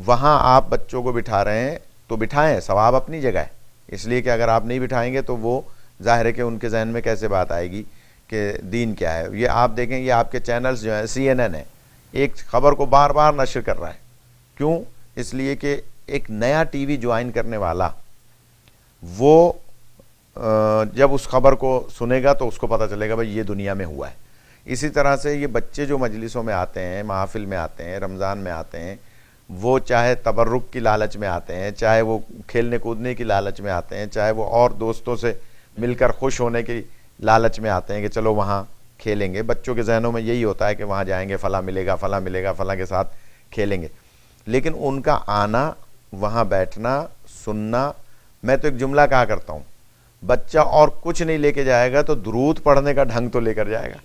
وہاں آپ بچوں کو بٹھا رہے ہیں تو بٹھائیں، ثواب اپنی جگہ ہے، اس لیے کہ اگر آپ نہیں بٹھائیں گے تو وہ ظاہر ہے کہ ان کے ذہن میں کیسے بات آئے گی کہ دین کیا ہے. یہ آپ دیکھیں، یہ آپ کے چینلز جو ہیں، CNN ہے، ایک خبر کو بار بار نشر کر رہا ہے. کیوں؟ اس لیے کہ ایک نیا ٹی وی جوائن کرنے والا وہ جب اس خبر کو سنے گا تو اس کو پتہ چلے گا بھائی یہ دنیا میں ہوا ہے. اسی طرح سے یہ بچے جو مجلسوں میں آتے ہیں، محافل میں آتے ہیں، رمضان میں آتے ہیں، وہ چاہے تبرک کی لالچ میں آتے ہیں، چاہے وہ کھیلنے کودنے کی لالچ میں آتے ہیں، چاہے وہ اور دوستوں سے مل کر خوش ہونے کی لالچ میں آتے ہیں کہ چلو وہاں کھیلیں گے. بچوں کے ذہنوں میں یہی ہوتا ہے کہ وہاں جائیں گے، فلاں ملے گا، فلاں ملے گا، فلاں کے ساتھ کھیلیں گے. لیکن ان کا آنا، وہاں بیٹھنا، سننا، میں تو ایک جملہ کہا کرتا ہوں، بچہ اور کچھ نہیں لے کے جائے گا تو درود پڑھنے کا ڈھنگ تو لے کر جائے گا،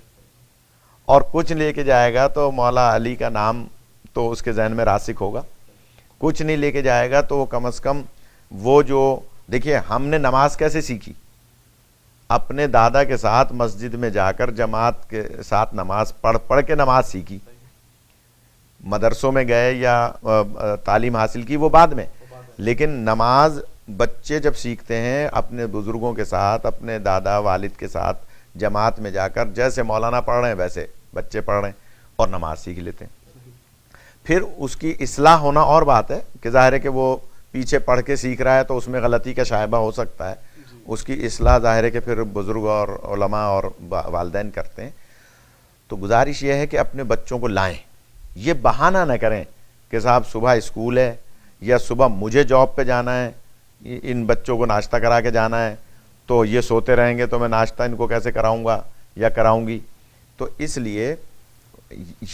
اور کچھ لے کے جائے گا تو مولا علی کا نام تو اس کے ذہن میں راسخ ہوگا. کچھ نہیں لے کے جائے گا تو وہ کم از کم وہ جو دیکھیے ہم نے نماز کیسے سیکھی، اپنے دادا کے ساتھ مسجد میں جا کر جماعت کے ساتھ نماز پڑھ کے نماز سیکھی. مدرسوں میں گئے یا تعلیم حاصل کی وہ بعد میں، لیکن نماز بچے جب سیکھتے ہیں اپنے بزرگوں کے ساتھ، اپنے دادا والد کے ساتھ جماعت میں جا کر، جیسے مولانا پڑھ رہے ہیں ویسے بچے پڑھ رہے ہیں اور نماز سیکھ لیتے ہیں. پھر اس کی اصلاح ہونا اور بات ہے کہ ظاہر ہے کہ وہ پیچھے پڑھ کے سیکھ رہا ہے تو اس میں غلطی کا شائبہ ہو سکتا ہے، اس کی اصلاح ظاہر ہے کہ پھر بزرگ اور علماء اور والدین کرتے ہیں. تو گزارش یہ ہے کہ اپنے بچوں کو لائیں، یہ بہانہ نہ کریں کہ صاحب صبح اسکول ہے یا صبح مجھے جاب پہ جانا ہے، ان بچوں کو ناشتہ کرا کے جانا ہے، تو یہ سوتے رہیں گے تو میں ناشتہ ان کو کیسے کراؤں گا یا کراؤں گی. تو اس لیے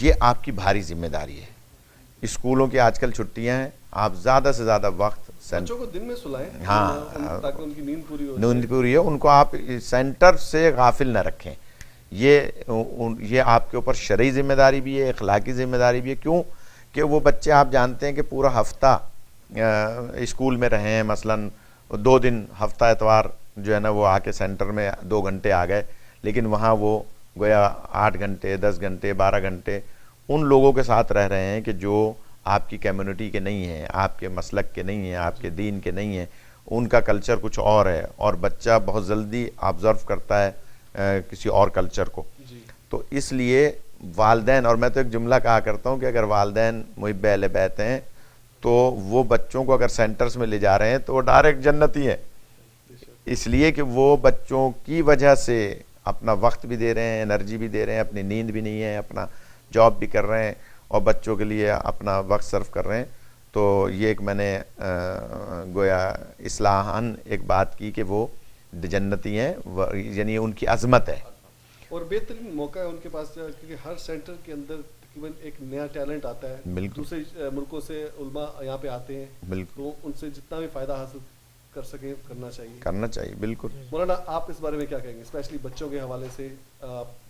یہ آپ کی بھاری ذمہ داری ہے. اسکولوں کی آج کل چھٹیاں ہیں، آپ زیادہ سے زیادہ وقت بچوں کو دن میں سلائیں، ہاں تاکہ ان کی نیند پوری ہو، نیند پوری ہو. ان کو آپ سینٹر سے غافل نہ رکھیں. یہ آپ کے اوپر شرعی ذمہ داری بھی ہے، اخلاقی ذمہ داری بھی ہے. کیوں کہ وہ بچے آپ جانتے ہیں کہ پورا ہفتہ اسکول میں رہے ہیں، مثلاً 2 دن ہفتہ اتوار جو ہے نا وہ آ کے سینٹر میں 2 گھنٹے آ گئے، لیکن وہاں وہ گویا 8 گھنٹے 10 گھنٹے 12 گھنٹے ان لوگوں کے ساتھ رہ رہے ہیں کہ جو آپ کی کمیونٹی کے نہیں ہیں، آپ کے مسلک کے نہیں ہیں، آپ کے دین کے نہیں ہیں. ان کا کلچر کچھ اور ہے، اور بچہ بہت جلدی آبزرو کرتا ہے کسی اور کلچر کو. تو اس لیے والدین، اور میں تو ایک جملہ کہا کرتا ہوں کہ اگر والدین محب اہل بیت ہیں تو وہ بچوں کو اگر سینٹرز میں لے جا رہے ہیں تو وہ ڈائریکٹ جنتی ہیں، اس لیے کہ وہ بچوں کی وجہ سے اپنا وقت بھی دے رہے ہیں، انرجی بھی دے رہے ہیں، اپنی نیند بھی نہیں ہے، اپنا جاب بھی کر رہے ہیں اور بچوں کے لیے اپنا وقت صرف کر رہے ہیں. تو یہ ایک میں نے گویا اصلاحاً ایک بات کی کہ وہ جنتی ہیں، یعنی ان کی عظمت ہے. اور بہترین موقع ہے ان کے پاس، کیونکہ ہر سینٹر کے اندر ایون ایک نیا ٹیلنٹ آتا ہے دوسرے ملکوں سے علماء یہاں پہ آتے ہیں تو ان سے جتنا بھی فائدہ حاصل کر سکیں کرنا چاہیے. بالکل. مولانا آپ اس بارے میں کیا کہیں گے, اسپیشلی بچوں کے حوالے سے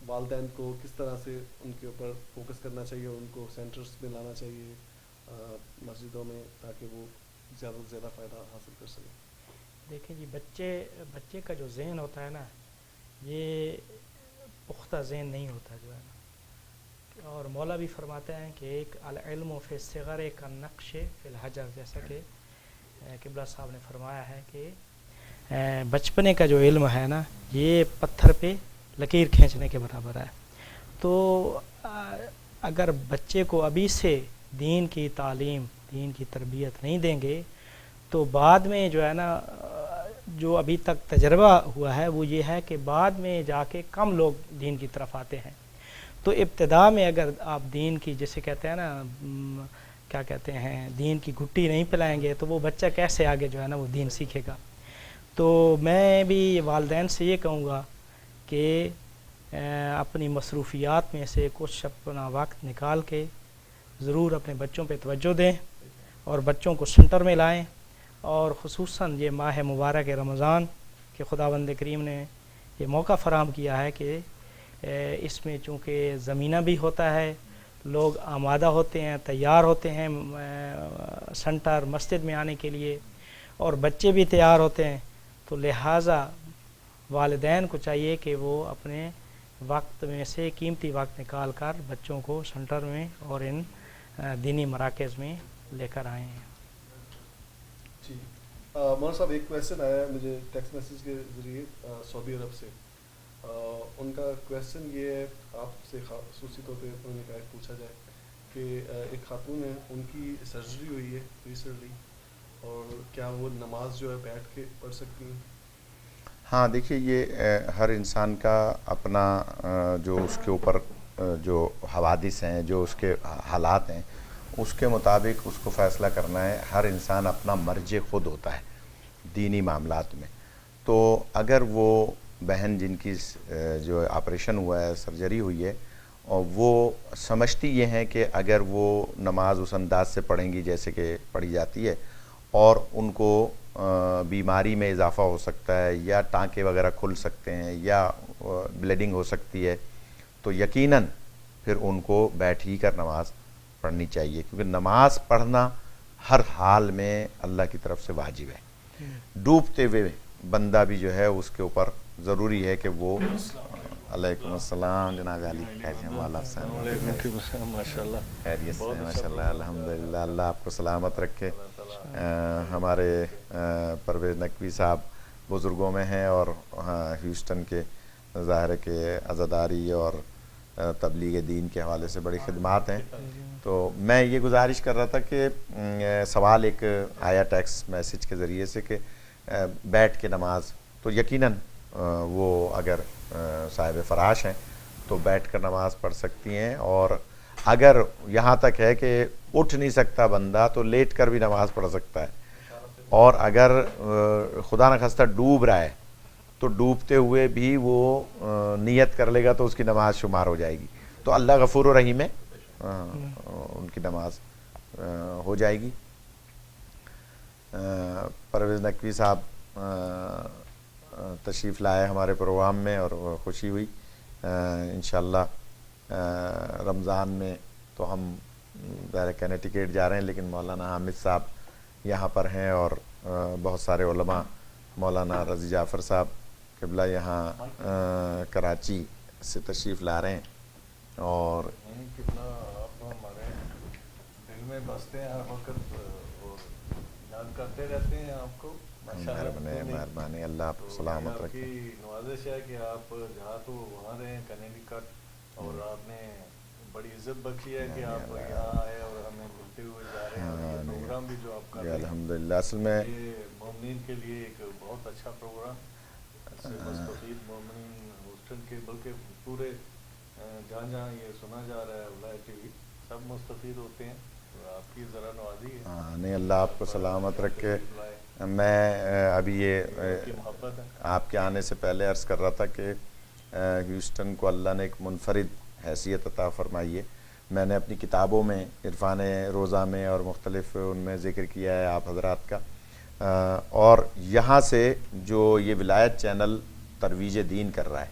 والدین کو کس طرح سے ان کے اوپر فوکس کرنا چاہیے, ان کو سینٹرز میں لانا چاہیے مسجدوں میں تاکہ وہ زیادہ سے زیادہ فائدہ حاصل کر سکیں؟ دیکھیں جی, بچے کا جو ذہن ہوتا ہے نا, یہ پختہ ذہن نہیں ہوتا جو ہے نا, اور مولا بھی فرماتے ہیں کہ ایک العلم فی الصغر کا نقش فی الحجر, جیسا کہ قبلہ صاحب نے فرمایا ہے کہ بچپنے کا جو علم ہے نا یہ پتھر پہ لکیر کھینچنے کے برابر ہے. تو اگر بچے کو ابھی سے دین کی تعلیم, دین کی تربیت نہیں دیں گے تو بعد میں جو ہے نا, جو ابھی تک تجربہ ہوا ہے وہ یہ ہے کہ بعد میں جا کے کم لوگ دین کی طرف آتے ہیں. تو ابتدا میں اگر آپ دین کی, جیسے کہتے ہیں نا, کیا کہتے ہیں, دین کی گھٹی نہیں پلائیں گے تو وہ بچہ کیسے آگے جو ہے نا وہ دین سیکھے گا. تو میں بھی والدین سے یہ کہوں گا کہ اپنی مصروفیات میں سے کچھ اپنا وقت نکال کے ضرور اپنے بچوں پہ توجہ دیں اور بچوں کو سنٹر میں لائیں, اور خصوصاً یہ ماہ مبارک رمضان کہ خداوند کریم نے یہ موقع فراہم کیا ہے کہ اس میں چونکہ زمینہ بھی ہوتا ہے, لوگ آمادہ ہوتے ہیں, تیار ہوتے ہیں سنٹر مسجد میں آنے کے لیے, اور بچے بھی تیار ہوتے ہیں, تو لہٰذا والدین کو چاہیے کہ وہ اپنے وقت میں سے قیمتی وقت نکال کر بچوں کو سنٹر میں اور ان دینی مراکز میں لے کر آئیں. جی مولانا صاحب, ایک کویشچن آیا ہے مجھے ٹیکسٹ میسیج کے ذریعے سعودی عرب سے. ان کا کویشچن یہ ہے, آپ سے خصوصی طور پہ انہوں نے کہا پوچھا جائے کہ ایک خاتون ہے, ان کی سرجری ہوئی ہے ریسنٹلی, اور کیا وہ نماز جو ہے بیٹھ کے پڑھ سکتی ہیں؟ ہاں دیکھیے, یہ ہر انسان کا اپنا جو اس کے اوپر جو حوادث ہیں, جو اس کے حالات ہیں, اس کے مطابق اس کو فیصلہ کرنا ہے. ہر انسان اپنا مرجع خود ہوتا ہے دینی معاملات میں. تو اگر وہ بہن جن کی جو آپریشن ہوا ہے, سرجری ہوئی ہے, اور وہ سمجھتی یہ ہیں کہ اگر وہ نماز اس انداز سے پڑھیں گی جیسے کہ پڑھی جاتی ہے, اور ان کو بیماری میں اضافہ ہو سکتا ہے, یا ٹانکے وغیرہ کھل سکتے ہیں, یا بلیڈنگ ہو سکتی ہے, تو یقیناً پھر ان کو بیٹھ ہی کر نماز پڑھنی چاہیے, کیونکہ نماز پڑھنا ہر حال میں اللہ کی طرف سے واجب ہے. ڈوبتے ہوئے بندہ بھی جو ہے اس کے اوپر ضروری ہے کہ وہ علیکم السلام جناب علی, کیسے ہیں والا حسین؟ ماشاء اللہ خیریت سے ماشاء اللہ, الحمدللہ, اللہ آپ کو سلامت رکھے. ہمارے پرویز نقوی صاحب بزرگوں میں ہیں, اور ہیوسٹن کے ظاہر ہے کہ عزاداری اور تبلیغ دین کے حوالے سے بڑی خدمات ہیں. تو میں یہ گزارش کر رہا تھا کہ سوال ایک آیا ٹیکسٹ میسیج کے ذریعے سے کہ بیٹھ کے نماز, تو یقیناً وہ اگر صاحب فراش ہیں تو بیٹھ کر نماز پڑھ سکتی ہیں, اور اگر یہاں تک ہے کہ اٹھ نہیں سکتا بندہ تو لیٹ کر بھی نماز پڑھ سکتا ہے, اور اگر خدا نخواستہ ڈوب رہا ہے تو ڈوبتے ہوئے بھی وہ نیت کر لے گا تو اس کی نماز شمار ہو جائے گی. تو اللہ غفور و رحیم ہے, ان کی نماز ہو جائے گی. پرویز نقوی صاحب تشریف لائے ہمارے پروگرام میں, اور خوشی ہوئی. انشاءاللہ رمضان میں تو ہم کنیکٹیکٹ جا رہے ہیں, لیکن مولانا حامد صاحب یہاں پر ہیں, اور بہت سارے علماء, مولانا رضی جعفر صاحب قبلہ یہاں کراچی سے تشریف لا رہے ہیں. اور کتنا آپ ہمارے دل میں بستے ہیں ہر وقت, اور یاد کرتے رہتے ہیں آپ کو. مہربانی, اللہ آپ کو سلامت رکھے. آپ کی نوازش ہے کہ آپ جہاں تو وہاں رہے کنیکٹیکٹ, اور آپ نے بڑی عزت بخشی ہے کہ آپ یہاں آئے اور ہمیں ملتے ہوئے جا رہے ہیں. اور یہ پروگرام بھی جو آپ کر رہے ہیں الحمدللہ, اصل میں یہ مومنین کے لیے ایک بہت اچھا پروگرام, اس سے مستفید مومنین ہیوسٹن کے بلکہ پورے جہاں جہاں یہ سنا جا رہا ہے ولایت ٹی وی, سب مستفید ہوتے ہیں. آپ کی ذرا نوازی ہے. نہیں, اللہ آپ کو سلامت رکھے. میں ابھی یہ آپ کے آنے سے پہلے عرض کر رہا تھا کہ ہیوسٹن کو اللہ نے ایک منفرد حیثیت عطا فرمائی ہے. میں نے اپنی کتابوں میں عرفان روزہ میں اور مختلف ان میں ذکر کیا ہے آپ حضرات کا. اور یہاں سے جو یہ ولایت چینل ترویج دین کر رہا ہے,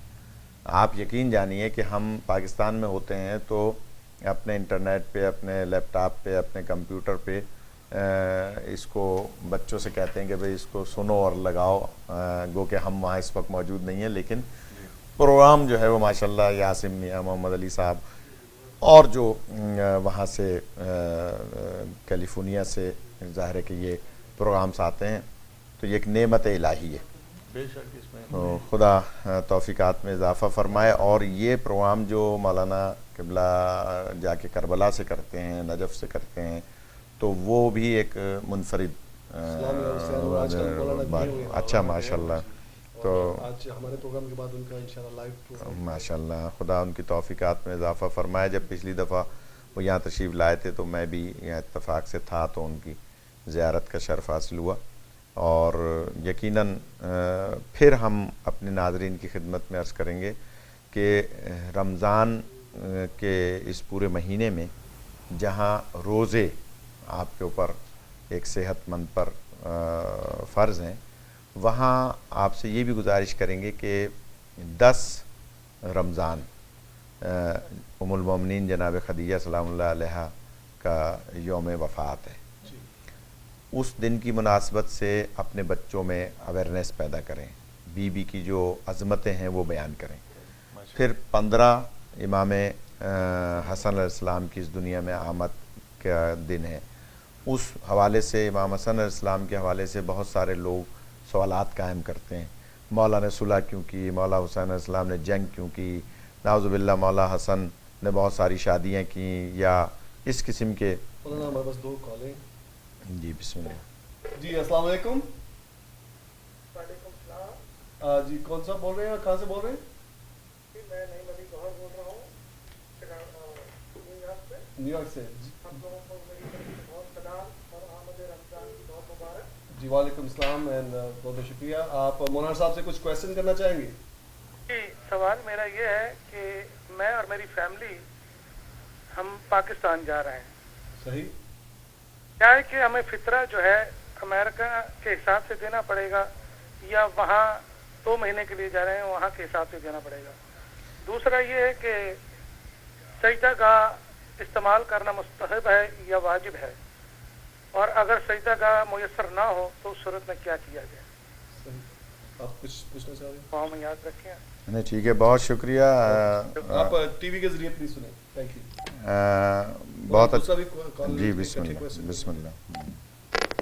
آپ یقین جانیے کہ ہم پاکستان میں ہوتے ہیں تو اپنے انٹرنیٹ پہ, اپنے لیپ ٹاپ پہ, اپنے کمپیوٹر پہ اس کو بچوں سے کہتے ہیں کہ بھئی اس کو سنو اور لگاؤ, گو کہ ہم وہاں اس وقت موجود نہیں ہیں, لیکن پروگرام جو ہے وہ ماشاءاللہ یاسم میاں, محمد علی صاحب اور جو وہاں سے کیلیفورنیا سے ظاہر ہے کہ یہ پروگرامز آتے ہیں, تو یہ ایک نعمت الہی ہے. بے شک اس میں خدا توفیقات میں اضافہ فرمائے. اور یہ پروگرام جو مولانا قبلہ جا کے کربلا سے کرتے ہیں, نجف سے کرتے ہیں, تو وہ بھی ایک منفرد اچھا ماشاءاللہ. تو آج ہمارے پروگرام کے بعد ان کا انشاءاللہ لائیو پروگرام ماشاءاللہ خدا ان کی توفیقات میں اضافہ فرمائے. جب پچھلی دفعہ وہ یہاں تشریف لائے تھے تو میں بھی یہاں اتفاق سے تھا, تو ان کی زیارت کا شرف حاصل ہوا. اور یقیناً پھر ہم اپنے ناظرین کی خدمت میں عرض کریں گے کہ رمضان کے اس پورے مہینے میں جہاں روزے آپ کے اوپر ایک صحت مند پر فرض ہیں, وہاں آپ سے یہ بھی گزارش کریں گے کہ 10 رمضان ام المومنین جناب خدیجہ سلام اللہ علیہا کا یوم وفات ہے. اس دن کی مناسبت سے اپنے بچوں میں اویئرنیس پیدا کریں, بی بی کی جو عظمتیں ہیں وہ بیان کریں. پھر 15 امام حسن علیہ السلام کی اس دنیا میں آمد کا دن ہے. اس حوالے سے امام حسن علیہ السلام کے حوالے سے بہت سارے لوگ سوالات قائم کرتے ہیں. مولا نے صلح کیوں کی, مولا حسین علیہ السلام نے جنگ کیوں کی, نعوذ باللہ مولا حسن نے بہت ساری شادیاں کیں, یا اس قسم کے. ہمارے پاس 2 کالیں. جی بسم اللہ. جی السلام علیکم. وعلیکم السلام. جی کون صاحب بول رہے ہیں, کہاں سے بول رہے ہیں؟ جی میں نعیم علی گوہر بول رہا ہوں نیو یارک سے. نیو یارک سے. آپ لوگوں کو میری طرف سے بہت سلام اور آمد رمضان کی بہت مبارک. جی وعلیکم السلام اینڈ بہت بہت شکریہ. آپ مولانا صاحب سے کچھ کویشچن کرنا چاہیں گے؟ جی سوال میرا یہ ہے کہ میں اور میری فیملی ہم پاکستان جا رہے ہیں. صحیح. کیا ہے کہ ہمیں فطرہ جو ہے امریکہ کے حساب سے دینا پڑے گا, یا وہاں 2 مہینے کے لیے جا رہے ہیں وہاں کے حساب سے دینا پڑے گا؟ دوسرا یہ ہے کہ سجدہ گاہ استعمال کرنا مستحب ہے یا واجب ہے, اور اگر سجدہ گاہ میسر نہ ہو تو اس صورت میں کیا کیا جائے؟ صحیح. آپ کچھ پوچھنا چاہ رہے ہیں؟ وہاں میں یاد رکھیں. نہیں ٹھیک ہے, بہت شکریہ. آپ ٹی وی کے ذریعے پلیز سنیں. Thank you. بہت دوسرا بھی اچھا. کال جی بسم اللہ بسم اللہ.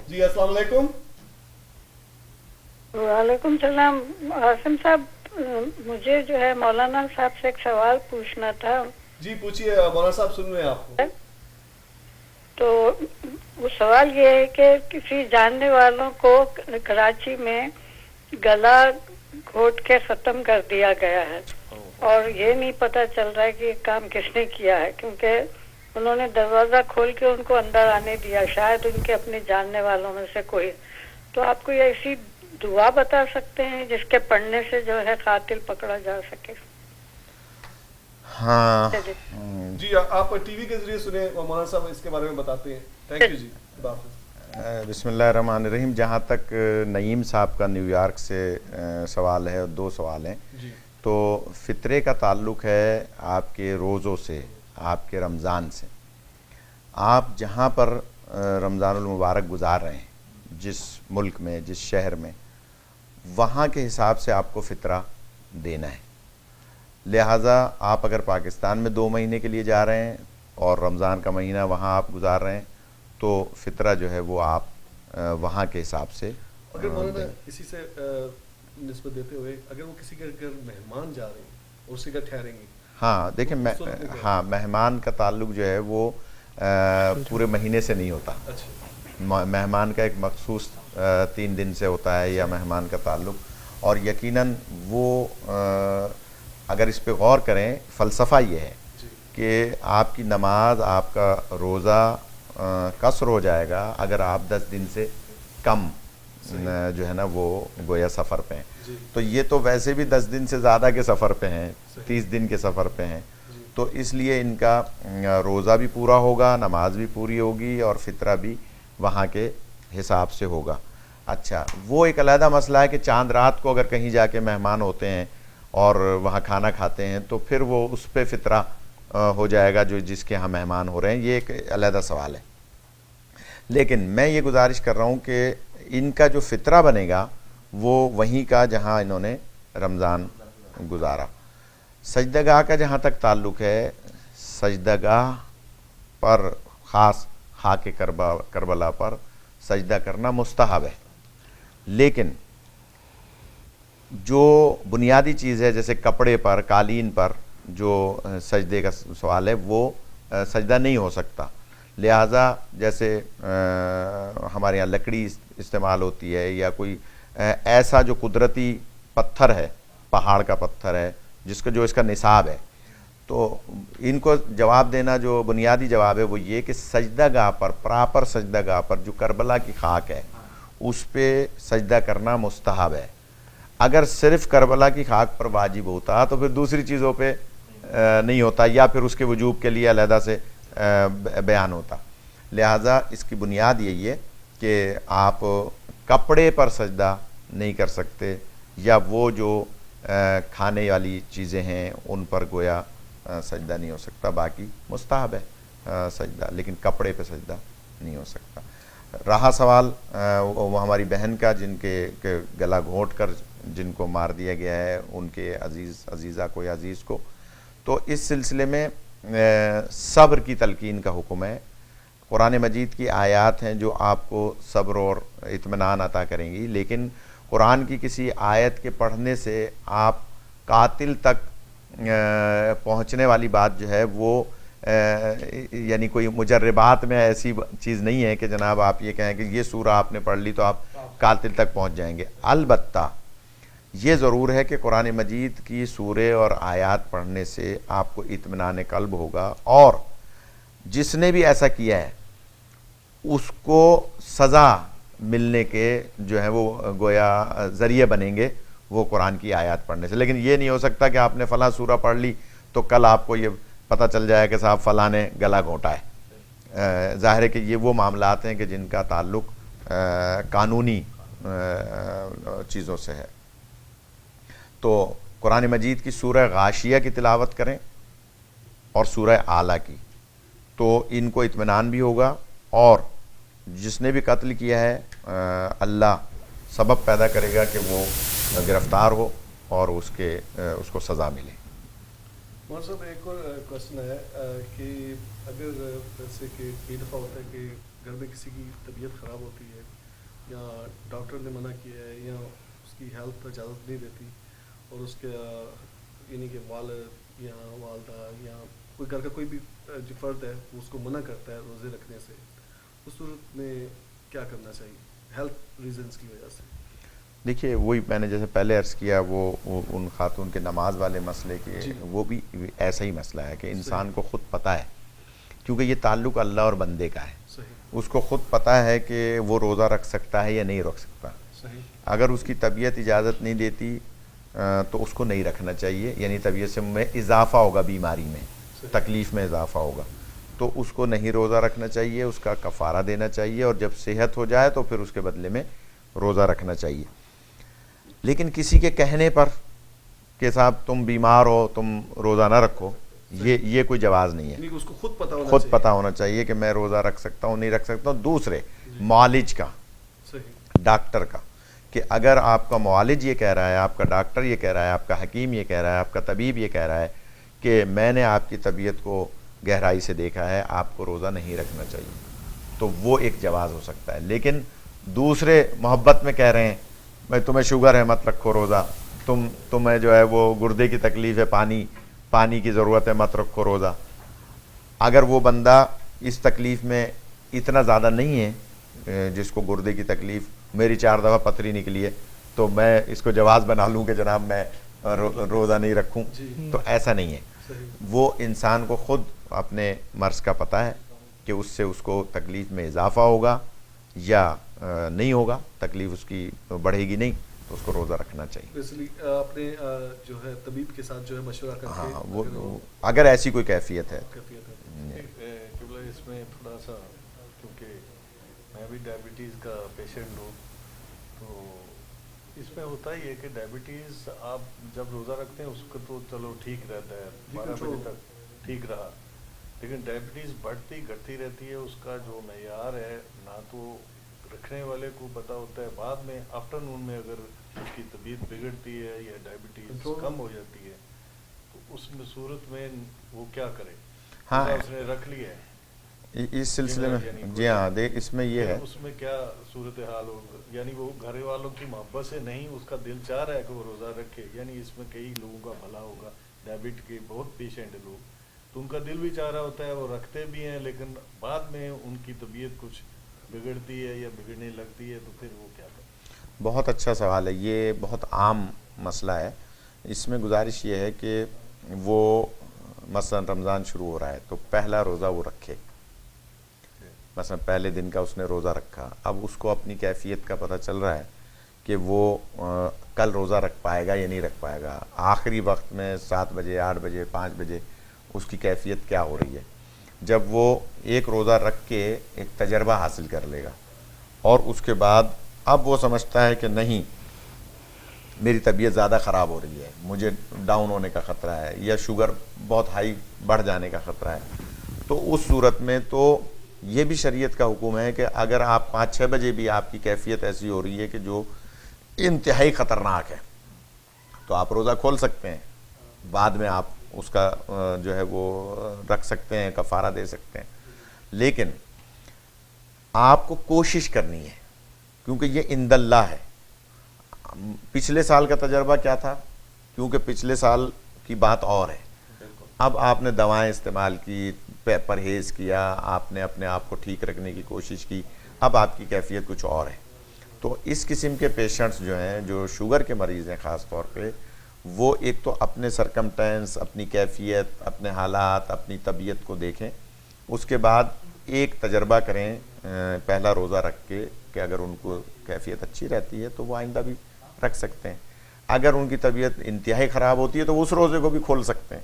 جی السلام علیکم. وعلیکم السلام. عاصم صاحب مجھے جو ہے مولانا صاحب سے ایک سوال پوچھنا تھا. جی پوچھیے, مولانا صاحب سن رہے ہیں آپ کو. تو وہ سوال یہ ہے کہ کسی جاننے والوں کو کراچی میں گلا گھونٹ کے ختم کر دیا گیا ہے, اور یہ نہیں پتا چل رہا ہے کہ یہ کام کس نے کیا ہے, کیونکہ انہوں نے دروازہ کھول کے ان کو اندر آنے دیا, شاید ان کے اپنے جاننے والوں میں سے کوئی. تو آپ کو یہ ایسی دعا بتا سکتے ہیں جس کے پڑھنے سے جو ہے قاتل پکڑا جا سکے؟ ہاں جی آپ ٹی وی کے ذریعے سنیں, مولانا صاحب اس کے بارے میں بتاتے ہیں. تھینک یو جی. خدا حافظ. بسم اللہ الرحمن الرحیم. جہاں تک نعیم صاحب کا نیو یارک سے سوال ہے, 2 سوال ہیں. جی تو فطرے کا تعلق ہے آپ کے روزوں سے, آپ کے رمضان سے. آپ جہاں پر رمضان المبارک گزار رہے ہیں, جس ملک میں, جس شہر میں, وہاں کے حساب سے آپ کو فطرہ دینا ہے. لہٰذا آپ اگر پاکستان میں 2 مہینے کے لیے جا رہے ہیں اور رمضان کا مہینہ وہاں آپ گزار رہے ہیں, تو فطرہ جو ہے وہ آپ وہاں کے حساب سے. اگر مولانا اسی سے نسبت دیتے ہوئے, اگر وہ کسی کے گھر مہمان جا رہے ہیں اور اس کے گھر ٹھہریں گے. ہاں دیکھیں, ہاں مہمان کا تعلق جو ہے وہ پورے مہینے سے نہیں ہوتا. مہمان کا ایک مخصوص 3 دن سے ہوتا ہے, یا مہمان کا تعلق. اور یقیناً وہ اگر اس پہ غور کریں, فلسفہ یہ ہے کہ آپ کی نماز, آپ کا روزہ قصر ہو جائے گا اگر آپ 10 دن سے کم جو ہے نا وہ گویا سفر پہ ہیں. تو یہ تو ویسے بھی 10 دن سے زیادہ کے سفر پہ ہیں, 30 دن کے سفر پہ ہیں. تو اس لیے ان کا روزہ بھی پورا ہوگا, نماز بھی پوری ہوگی, اور فطرہ بھی وہاں کے حساب سے ہوگا. اچھا, وہ ایک علیحدہ مسئلہ ہے کہ چاند رات کو اگر کہیں جا کے مہمان ہوتے ہیں اور وہاں کھانا کھاتے ہیں تو پھر وہ اس پہ فطرہ ہو جائے گا جو جس کے ہاں مہمان ہو رہے ہیں, یہ ایک علیحدہ سوال ہے. لیکن میں یہ گزارش کر رہا ہوں کہ ان کا جو فطرہ بنے گا وہ وہیں کا جہاں انہوں نے رمضان گزارا. سجدہ گاہ کا جہاں تک تعلق ہے, سجدہ گاہ پر خاص خاک کربلا پر سجدہ کرنا مستحب ہے, لیکن جو بنیادی چیز ہے جیسے کپڑے پر, قالین پر جو سجدے کا سوال ہے وہ سجدہ نہیں ہو سکتا. لہٰذا جیسے ہمارے یہاں لکڑی استعمال ہوتی ہے یا کوئی ایسا جو قدرتی پتھر ہے, پہاڑ کا پتھر ہے جس کا جو اس کا نصاب ہے, تو ان کو جواب دینا جو بنیادی جواب ہے وہ یہ کہ سجدہ گاہ پر, پراپر سجدہ گاہ پر جو کربلا کی خاک ہے اس پہ سجدہ کرنا مستحب ہے. اگر صرف کربلا کی خاک پر واجب ہوتا تو پھر دوسری چیزوں پہ نہیں ہوتا, یا پھر اس کے وجوب کے لیے علیحدہ سے بیان ہوتا. لہٰذا اس کی بنیاد یہی ہے کہ آپ کپڑے پر سجدہ نہیں کر سکتے, یا وہ جو کھانے والی چیزیں ہیں ان پر گویا سجدہ نہیں ہو سکتا. باقی مستحب ہے سجدہ, لیکن کپڑے پہ سجدہ نہیں ہو سکتا. رہا سوال وہ ہماری بہن کا جن کے گلا گھونٹ کر جن کو مار دیا گیا ہے, ان کے عزیزہ کو یا عزیز کو, تو اس سلسلے میں صبر کی تلقین کا حکم ہے. قرآن مجید کی آیات ہیں جو آپ کو صبر اور اطمینان عطا کریں گی, لیکن قرآن کی کسی آیت کے پڑھنے سے آپ قاتل تک پہنچنے والی بات جو ہے وہ یعنی کوئی مجربات میں ایسی چیز نہیں ہے کہ جناب آپ یہ کہیں کہ یہ سورہ آپ نے پڑھ لی تو آپ قاتل تک پہنچ جائیں گے. البتہ یہ ضرور ہے کہ قرآن مجید کی سورے اور آیات پڑھنے سے آپ کو اطمینان قلب ہوگا, اور جس نے بھی ایسا کیا ہے اس کو سزا ملنے کے جو ہے وہ گویا ذریعے بنیں گے وہ قرآن کی آیات پڑھنے سے. لیکن یہ نہیں ہو سکتا کہ آپ نے فلاں سورہ پڑھ لی تو کل آپ کو یہ پتہ چل جائے کہ صاحب فلاں نے گلا گھونٹا ہے. ظاہر ہے کہ یہ وہ معاملات ہیں کہ جن کا تعلق قانونی چیزوں سے ہے. تو قرآن مجید کی سورہ غاشیہ کی تلاوت کریں اور سورہ اعلیٰ کی, تو ان کو اطمینان بھی ہوگا, اور جس نے بھی قتل کیا ہے اللہ سبب پیدا کرے گا کہ وہ گرفتار ہو اور اس کو سزا ملے. مولانا صاحب ایک اور کوشچن ہے کہ اگر جیسے کہ کئی دفعہ ہوتا ہے کہ گھر میں کسی کی طبیعت خراب ہوتی ہے یا ڈاکٹر نے منع کیا ہے یا اس کی ہیلتھ اجازت نہیں دیتی, اور اس کے یعنی کہ والد یا والدہ یا کوئی گھر کا کوئی بھی جو فرد ہے وہ اس کو منع کرتا ہے روزے رکھنے سے, اس صورت میں کیا کرنا چاہیے ہیلتھ ریزنس کی وجہ سے؟ دیکھیے وہی میں نے جیسے پہلے عرض کیا وہ ان خاتون کے نماز والے مسئلے کے, وہ بھی ایسا ہی مسئلہ ہے کہ انسان کو خود پتہ ہے, کیونکہ یہ تعلق اللہ اور بندے کا ہے, اس کو خود پتہ ہے کہ وہ روزہ رکھ سکتا ہے یا نہیں رکھ سکتا. اگر اس کی طبیعت اجازت نہیں دیتی تو اس کو نہیں رکھنا چاہیے, یعنی طبیعت سے میں اضافہ ہوگا, بیماری میں تکلیف میں اضافہ ہوگا تو اس کو نہیں روزہ رکھنا چاہیے, اس کا کفارہ دینا چاہیے, اور جب صحت ہو جائے تو پھر اس کے بدلے میں روزہ رکھنا چاہیے. لیکن کسی کے کہنے پر کہ صاحب تم بیمار ہو تم روزہ نہ رکھو, یہ کوئی جواز نہیں ہے. اس کو خود پتہ ہونا چاہیے کہ میں روزہ رکھ سکتا ہوں نہیں رکھ سکتا ہوں. دوسرے معالج کا, ڈاکٹر کا, کہ اگر آپ کا معالج یہ کہہ رہا ہے, آپ کا ڈاکٹر یہ کہہ رہا ہے, آپ کا حکیم یہ کہہ رہا ہے, آپ کا طبیب یہ کہہ رہا ہے کہ میں نے آپ کی طبیعت کو گہرائی سے دیکھا ہے, آپ کو روزہ نہیں رکھنا چاہیے, تو وہ ایک جواز ہو سکتا ہے. لیکن دوسرے محبت میں کہہ رہے ہیں میں تمہیں شوگر ہے مت رکھو روزہ, تمہیں جو ہے وہ گردے کی تکلیف ہے, پانی کی ضرورت ہے مت رکھو روزہ. اگر وہ بندہ اس تکلیف میں اتنا زیادہ نہیں ہے جس کو گردے کی تکلیف, میری 4 دفعہ پتھری نکلی ہے تو میں اس کو جواز بنا لوں کہ جناب میں روزہ نہیں رکھوں, تو ایسا نہیں ہے. وہ انسان کو خود اپنے مرض کا پتہ ہے کہ اس سے اس کو تکلیف میں اضافہ ہوگا یا نہیں ہوگا, تکلیف اس کی بڑھے گی نہیں, تو اس کو روزہ رکھنا چاہیے. بیسیکلی اپنے جو ہے طبیب کے ساتھ جو ہے مشورہ کر کے, ہاں وہ اگر ایسی کوئی کیفیت ہے. اس میں تھوڑا سا, کیونکہ میں بھی ڈائبٹیز کا پیشنٹ ہوں, تو اس میں ہوتا ہی ہے کہ ڈائبٹیز آپ جب روزہ رکھتے ہیں اس کو تو چلو ٹھیک رہتا ہے, 12 بجے تک ٹھیک رہا, لیکن ڈائبٹیز بڑھتی گھٹتی رہتی ہے. اس کا جو معیار ہے نہ تو رکھنے والے کو پتہ ہوتا ہے, بعد میں آفٹر نون میں اگر اس کی طبیعت بگڑتی ہے یا ڈائبٹیز کم ہو جاتی ہے تو اس میں صورت میں وہ کیا کرے. ہاں اس نے رکھ لیا ہے اس سلسلے میں, جی ہاں دیکھ اس میں یہ ہے, اس میں کیا صورتحال ہوگا, یعنی وہ گھر والوں کی محبت سے نہیں, اس کا دل چاہ رہا ہے کہ وہ روزہ رکھے, یعنی اس میں کئی لوگوں کا بھلا ہوگا, ڈائبٹ کے بہت پیشنٹ لوگ, تو ان کا دل بھی چاہ رہا ہوتا ہے, وہ رکھتے بھی ہیں, لیکن بعد میں ان کی طبیعت کچھ بگڑتی ہے یا بگڑنے لگتی ہے, تو پھر وہ کیا کریں. بہت اچھا سوال ہے, یہ بہت عام مسئلہ ہے. اس میں گزارش یہ ہے کہ وہ مثلا رمضان شروع ہو رہا ہے تو پہلا روزہ وہ رکھے, مثلا پہلے دن کا اس نے روزہ رکھا, اب اس کو اپنی کیفیت کا پتہ چل رہا ہے کہ وہ کل روزہ رکھ پائے گا یا نہیں رکھ پائے گا. آخری وقت میں 7 بجے 8 بجے 5 بجے اس کی کیفیت کیا ہو رہی ہے. جب وہ ایک روزہ رکھ کے ایک تجربہ حاصل کر لے گا اور اس کے بعد اب وہ سمجھتا ہے کہ نہیں میری طبیعت زیادہ خراب ہو رہی ہے, مجھے ڈاؤن ہونے کا خطرہ ہے یا شوگر بہت ہائی بڑھ جانے کا خطرہ ہے, تو اس صورت میں تو یہ بھی شریعت کا حکم ہے کہ اگر آپ 5-6 بجے بھی آپ کی کیفیت ایسی ہو رہی ہے کہ جو انتہائی خطرناک ہے تو آپ روزہ کھول سکتے ہیں, بعد میں آپ اس کا جو ہے وہ رکھ سکتے ہیں, کفارہ دے سکتے ہیں, لیکن آپ کو کوشش کرنی ہے کیونکہ یہ عند اللہ ہے. پچھلے سال کا تجربہ کیا تھا, کیونکہ پچھلے سال کی بات اور ہے, اب آپ نے دوائیں استعمال کی, پرہیز کیا, آپ نے اپنے آپ کو ٹھیک رکھنے کی کوشش کی, اب آپ کی کیفیت کچھ اور ہے. تو اس قسم کے پیشنٹس جو ہیں جو شوگر کے مریض ہیں خاص طور پہ, وہ ایک تو اپنے سرکمٹینس, اپنی کیفیت, اپنے حالات, اپنی طبیعت کو دیکھیں, اس کے بعد ایک تجربہ کریں پہلا روزہ رکھ کے کہ اگر ان کو کیفیت اچھی رہتی ہے تو وہ آئندہ بھی رکھ سکتے ہیں, اگر ان کی طبیعت انتہائی خراب ہوتی ہے تو وہ اس روزے کو بھی کھول سکتے ہیں.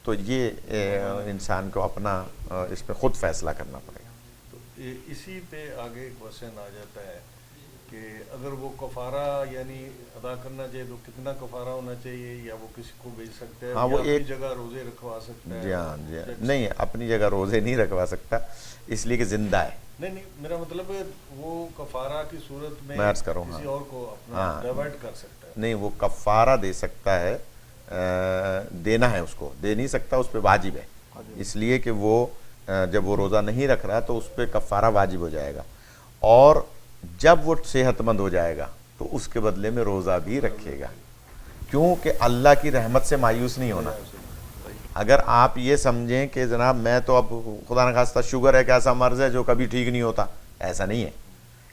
تو یہ انسان کو اپنا اس پہ خود فیصلہ کرنا پڑے گا. تو اسی پہ آگے ایک کوشچن آ جاتا ہے کہ اگر وہ کفارہ یعنی ادا کرنا چاہیے تو کتنا کفارہ ہونا چاہیے, یا وہ کسی کو بھیج سکتا ہے, ہاں وہ ایک جگہ روزے رکھوا سکتا ہے. جی ہاں نہیں, اپنی جگہ روزے نہیں رکھوا سکتا اس لیے کہ زندہ ہے. نہیں میرا مطلب ہے وہ کفارہ کی صورت میں عرض کروں کسی اور کو اپنا ڈائیورٹ کر سکتا ہے. نہیں, وہ کفارہ دے سکتا ہے, دینا ہے اس کو, دے نہیں سکتا, اس پہ واجب ہے, اس لیے کہ وہ جب وہ روزہ نہیں رکھ رہا تو اس پہ کفارہ واجب ہو جائے گا, اور جب وہ صحت مند ہو جائے گا تو اس کے بدلے میں روزہ بھی رکھے گا, کیونکہ اللہ کی رحمت سے مایوس نہیں ہونا. اگر آپ یہ سمجھیں کہ جناب میں تو اب خدا نخواستہ شوگر ایک ایسا مرض ہے جو کبھی ٹھیک نہیں ہوتا, ایسا نہیں ہے.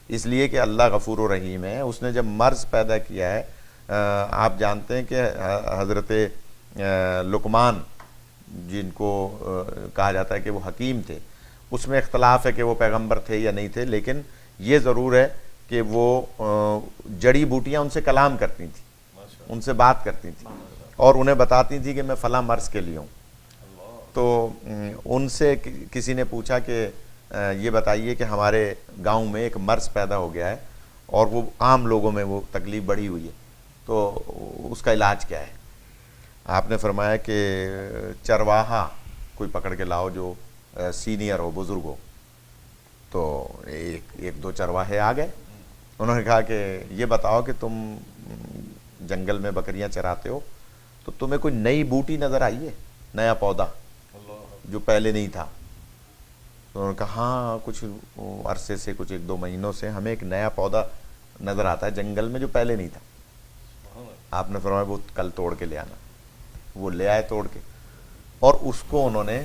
اس لیے کہ اللہ غفور و رحیم ہے, اس نے جب مرض پیدا کیا ہے, آپ جانتے ہیں کہ حضرت لقمان جن کو کہا جاتا ہے کہ وہ حکیم تھے, اس میں اختلاف ہے کہ وہ پیغمبر تھے یا نہیں تھے, لیکن یہ ضرور ہے کہ وہ جڑی بوٹیاں ان سے کلام کرتی تھیں, ان سے بات کرتی تھیں اور انہیں بتاتی تھی کہ میں فلاں مرض کے لیے ہوں. تو ان سے کسی نے پوچھا کہ یہ بتائیے کہ ہمارے گاؤں میں ایک مرض پیدا ہو گیا ہے اور وہ عام لوگوں میں وہ تکلیف بڑھی ہوئی ہے, تو اس کا علاج کیا ہے. آپ نے فرمایا کہ چرواہا کوئی پکڑ کے لاؤ جو سینئر ہو, بزرگ ہو. تو ایک دو چرواہے آ گئے, انہوں نے کہا کہ یہ بتاؤ کہ تم جنگل میں بکریاں چراتے ہو تو تمہیں کوئی نئی بوٹی نظر آئی ہے, نیا پودا جو پہلے نہیں تھا. تو انہوں نے کہا ہاں کچھ عرصے سے, کچھ 1-2 مہینوں سے ہمیں ایک نیا پودا نظر آتا ہے جنگل میں جو پہلے نہیں تھا. آپ نے فرمایا وہ کل توڑ کے لے آنا. وہ لے آئے توڑ کے, اور اس کو انہوں نے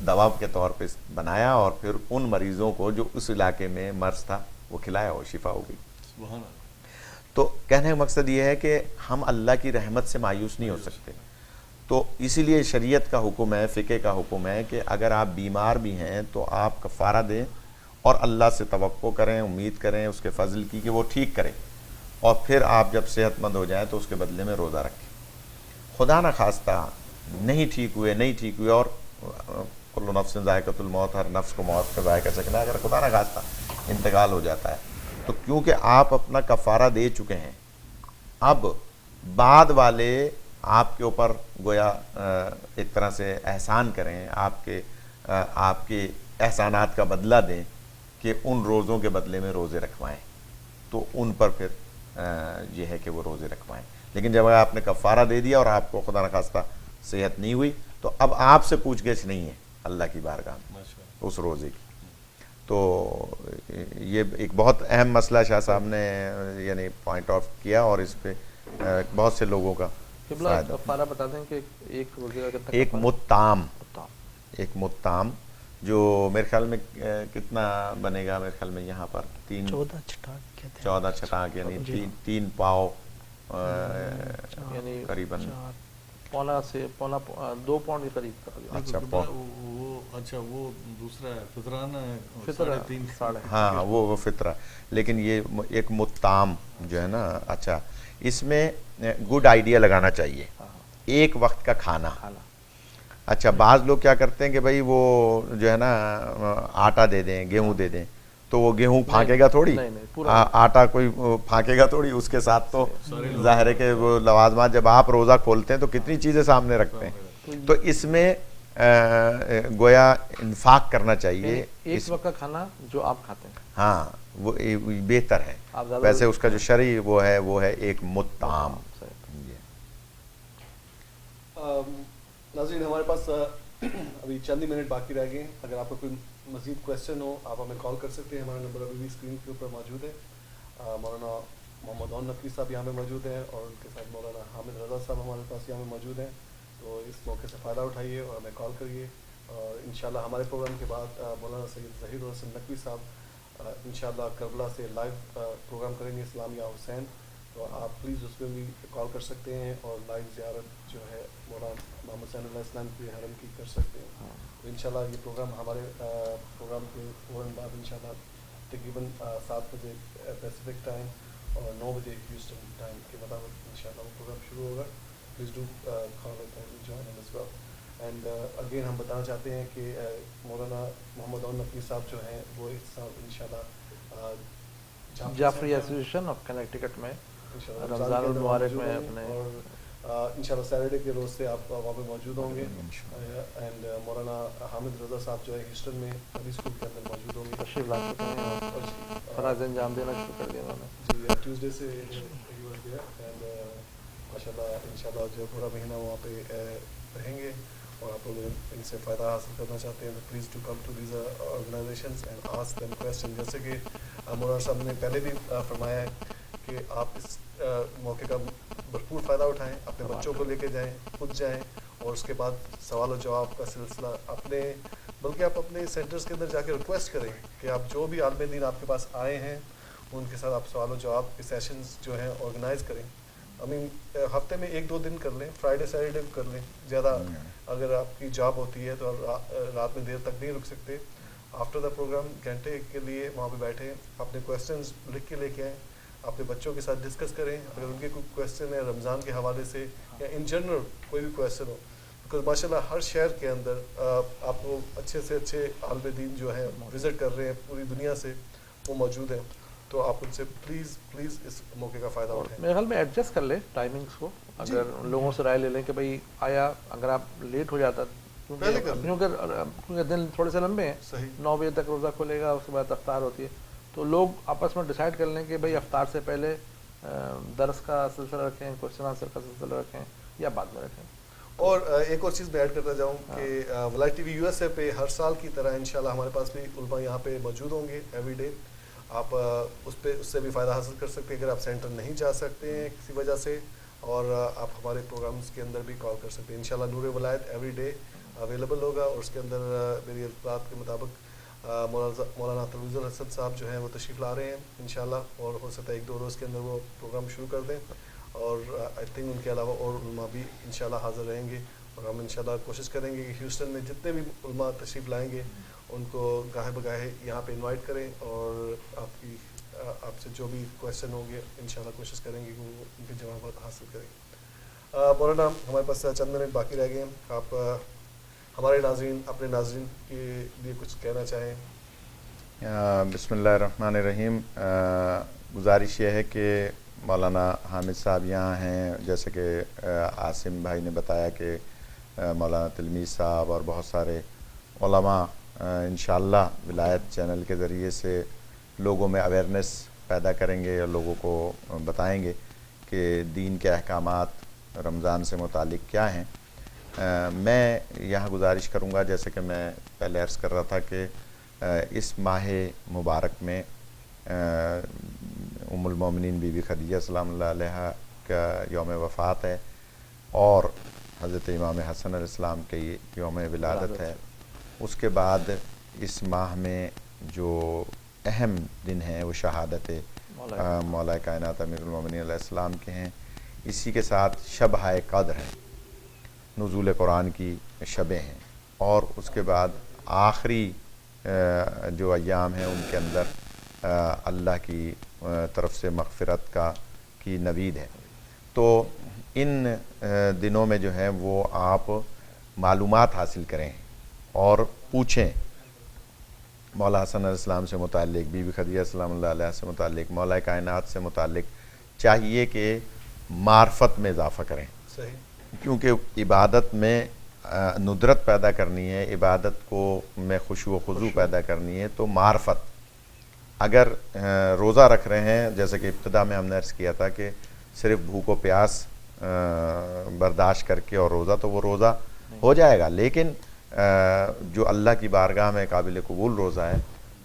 دوا کے طور پہ بنایا اور پھر ان مریضوں کو جو اس علاقے میں مرض تھا وہ کھلایا اور شفا ہو گئی. تو کہنے کا مقصد یہ ہے کہ ہم اللہ کی رحمت سے مایوس نہیں ہو سکتے. تو اسی لیے شریعت کا حکم ہے, فقہ کا حکم ہے کہ اگر آپ بیمار بھی ہیں تو آپ کفارہ دیں اور اللہ سے توقع کریں, امید کریں اس کے فضل کی کہ وہ ٹھیک کرے. اور پھر آپ جب صحت مند ہو جائیں تو اس کے بدلے میں روزہ رکھیں. خدا نہ خواستہ نہیں ٹھیک ہوئے اور کل نفس ذائقۃ الموت، ہر نفس کو موت کا ذائقہ چکھنا ہے، اگر خدا نہ خواستہ انتقال ہو جاتا ہے تو کیونکہ آپ اپنا کفارہ دے چکے ہیں، اب بعد والے آپ کے اوپر گویا ایک طرح سے احسان کریں، آپ کے احسانات کا بدلہ دیں کہ ان روزوں کے بدلے میں روزے رکھوائیں، تو ان پر پھر یہ ہے کہ وہ روزے رکھوائیں. لیکن جب آپ نے کفارہ دے دیا اور آپ کو خدا نخواستہ صحت نہیں ہوئی تو اب آپ سے پوچھ گچھ نہیں ہے اللہ کی بارگاہ میں اس روزے کی. تو یہ ایک بہت اہم مسئلہ شاہ صاحب نے یعنی پوائنٹ آف کیا، اور اس پہ بہت سے لوگوں کا کفارہ بتا دیں کہ ایک روزے کا کتنا؟ ایک متام جو میرے خیال میں کتنا بنے گا، میرے خیال میں یہاں پر 14 چھٹانک یعنی 3 پاؤ یعنی قریباً پونا 2 پاؤنڈ کے قریب. اچھا وہ دوسرا فطرانہ فطرہ، ہاں وہ فطرہ. لیکن یہ ایک متام جو ہے نا، اچھا اس میں گڈ آئیڈیا لگانا چاہیے، ایک وقت کا کھانا. اچھا بعض لوگ کیا کرتے ہیں کہ بھائی وہ جو ہے نا آٹا دے دیں، گیہوں دے دیں، تو وہ گیہوں پھانکے گا تھوڑی، آٹا کوئی پھانکے گا تھوڑی، اس کے ساتھ تو ظاہر ہے کہ وہ لوازمات جب آپ روزہ کھولتے ہیں تو کتنی چیزیں سامنے رکھتے ہیں. تو اس میں گویا انفاق کرنا چاہیے. ایک وقت کا کھانا جو آپ کھاتے ہیں، ہاں وہ بہتر ہے. ویسے اس کا جو شرعی وہ ہے ایک متعام. ناظرین ہمارے پاس ابھی چند ہی منٹ باقی رہ گئے ہیں. اگر آپ کو کوئی مزید کویسچن ہو آپ ہمیں کال کر سکتے ہیں. ہمارا نمبر ابھی بھی اسکرین کے اوپر موجود ہے. مولانا محمد عون نقوی صاحب یہاں پہ موجود ہیں اور ان کے ساتھ مولانا حامد رضا صاحب ہمارے پاس یہاں پہ موجود ہیں. تو اس موقع سے فائدہ اٹھائیے اور ہمیں کال کریے. اور انشاءاللہ ہمارے پروگرام کے بعد مولانا سید ظہیر الحسن نقوی صاحب انشاءاللہ کربلا سے لائیو پروگرام کریں گے، اسلام یا حسین. تو آپ پلیز اس میں بھی کال کر سکتے ہیں اور لائیو زیارت جو ہے مولانا محمد حسین علیہ السلام کے حرم کی کر سکتے ہیں. تو انشاءاللہ یہ پروگرام ہمارے پروگرام کے فوراً بعد انشاءاللہ تقریباً 7 بجے پیسیفک ٹائم اور 9 بجے ہیوسٹن ٹائم کے مطابق انشاءاللہ وہ پروگرام شروع ہوگا. Please do call and join as well. And again ہم بتانا چاہتے ہیں کہ مولانا محمد عون نقوی صاحب جو ہیں وہ اس سال انشاءاللہ جعفری ایسوسیشن آف کنیکٹیکٹ میں رمضان المبارک میں اپنے اور انشاءاللہ سیٹرڈے کے روز سے آپ وہاں پہ موجود ہوں گے. اینڈ مولانا حامد رضا صاحب جو ہے ہیوسٹن میں ابھی اسکول کے اندر موجود ہوں گے. تشریف لا چکے ہیں، فرائض انجام دینا شروع کر دیا انہوں نے. جی ٹیوزڈے سے اینڈ ماشاءاللہ انشاءاللہ جو پورا مہینہ وہاں پہ رہیں گے اور آپ لوگ ان سے فائدہ حاصل کرنا چاہتے ہیں تو please to come to these organisations and ask them question. جیسے کہ مولانا صاحب نے پہلے بھی فرمایا ہے کہ آپ اس موقع کا بھرپور فائدہ اٹھائیں، اپنے بچوں کو لے کے جائیں، خود جائیں اور اس کے بعد سوال و جواب کا سلسلہ بلکہ آپ اپنے سینٹرز کے اندر جا کے ریکویسٹ کریں کہ آپ جو بھی عالم دین آپ کے پاس آئے ہیں ان کے ساتھ آپ سوال و جواب کے سیشنز جو ہیں آرگنائز کریں. ہفتے میں 1-2 دن کر لیں، فرائیڈے سیٹرڈے کر لیں. زیادہ اگر آپ کی جاب ہوتی ہے تو رات میں دیر تک نہیں رک سکتے. آفٹر دا پروگرام گھنٹے کے لیے وہاں پہ بیٹھیں، اپنے کویسچنز لکھ کے لے کے آئیں، اپنے بچوں کے ساتھ ڈسکس کریں. اگر ان کے کوئی کویسچن ہے رمضان کے حوالے سے یا ان جنرل کوئی بھی کویسچن ہو، بیکاز ماشاء اللہ ہر شہر کے اندر آپ کو اچھے سے اچھے عالم دین جو ہیں وزٹ کر رہے ہیں پوری دنیا سے، وہ موجود ہیں. تو آپ ان سے پلیز اس موقع کا فائدہ اٹھائیں. میرے خیال میں ایڈجسٹ کر لیں ٹائمنگس کو. اگر لوگوں سے رائے لے لیں کہ بھائی آیا اگر آپ لیٹ ہو جاتا کیونکہ دن تھوڑے سے لمبے ہیں، 9 بجے تک روزہ کھلے گا، اس کے بعد افطار ہوتی ہے، تو لوگ آپس میں ڈیسائیڈ کر لیں کہ بھائی افطار سے پہلے درس کا سلسلہ رکھیں، کوشچن آنسر کا سلسلہ رکھیں یا بعد میں رکھیں. اور ایک اور چیز میں ایڈ کرنا چاہوں کہ ولائٹ ٹی وی یو ایس اے پہ ہر سال کی طرح انشاءاللہ ہمارے پاس بھی علماء یہاں پہ موجود ہوں گے ایوری ڈے. آپ اس سے بھی فائدہ حاصل کر سکتے ہیں اگر آپ سینٹر نہیں جا سکتے ہیں کسی وجہ سے، اور آپ ہمارے پروگرامز کے اندر بھی کال کر سکتے ہیں. انشاءاللہ نور ولایت ایوری ڈے اویلیبل ہوگا اور اس کے اندر میری اطلاعات کے مطابق مولانا تلویز الحسن صاحب جو ہیں وہ تشریف لا رہے ہیں انشاءاللہ، اور ہو سکتا ہے 1-2 روز کے اندر وہ پروگرام شروع کر دیں. اور آئی تھنک ان کے علاوہ اور علماء بھی انشاءاللہ حاضر رہیں گے. اور ہم انشاءاللہ کوشش کریں گے کہ ہیوسٹن میں جتنے بھی علماء تشریف لائیں گے ان کو گاہے بگاہے یہاں پہ انوائٹ کریں اور آپ کی آپ سے جو بھی کویشچن ہوں گے انشاءاللہ کوشش کریں گے کہ وہ ان کے جوابات حاصل کریں. مولانا ہمارے پاس چند منٹ باقی رہ گئے ہیں, آپ ہمارے ناظرین اپنے ناظرین کے لیے کچھ کہنا چاہیں؟ بسم اللہ الرحمن الرحیم. گزارش یہ ہے کہ مولانا حامد صاحب یہاں ہیں, جیسے کہ عاصم بھائی نے بتایا کہ مولانا تلمیذ صاحب اور بہت سارے علماء انشاءاللہ ولایت چینل کے ذریعے سے لوگوں میں اویئرنیس پیدا کریں گے اور لوگوں کو بتائیں گے کہ دین کے احکامات رمضان سے متعلق کیا ہیں. میں یہاں گزارش کروں گا, جیسے کہ میں پہلے عرض کر رہا تھا کہ اس ماہ مبارک میں ام المومنین بی بی خدیجہ سلام اللہ علیہا کا یوم وفات ہے اور حضرت امام حسن علیہ السلام کے یوم ولادت ہے. اس کے بعد اس ماہ میں جو اہم دن ہیں وہ شہادت مولا کائنات امیر المومنین علیہ السلام کے ہیں. اسی کے ساتھ شب قدر ہے, نزول قرآن کی شبیں ہیں, اور اس کے بعد آخری جو ایام ہیں ان کے اندر اللہ کی طرف سے مغفرت کی نوید ہے. تو ان دنوں میں جو ہے وہ آپ معلومات حاصل کریں اور پوچھیں مولا حسن علیہ السلام سے متعلق, بی بی خدیجہ سلام اللہ علیہ سے متعلق, مولا کائنات سے متعلق. چاہیے کہ معرفت میں اضافہ کریں, کیونکہ عبادت میں ندرت پیدا کرنی ہے, عبادت کو میں خشوع و خضوع پیدا کرنی ہے. تو معرفت, اگر روزہ رکھ رہے ہیں, جیسے کہ ابتدا میں ہم نے عرض کیا تھا کہ صرف بھوک و پیاس برداشت کر کے اور روزہ, تو وہ روزہ ہو جائے گا, لیکن جو اللہ کی بارگاہ میں قابل قبول روزہ ہے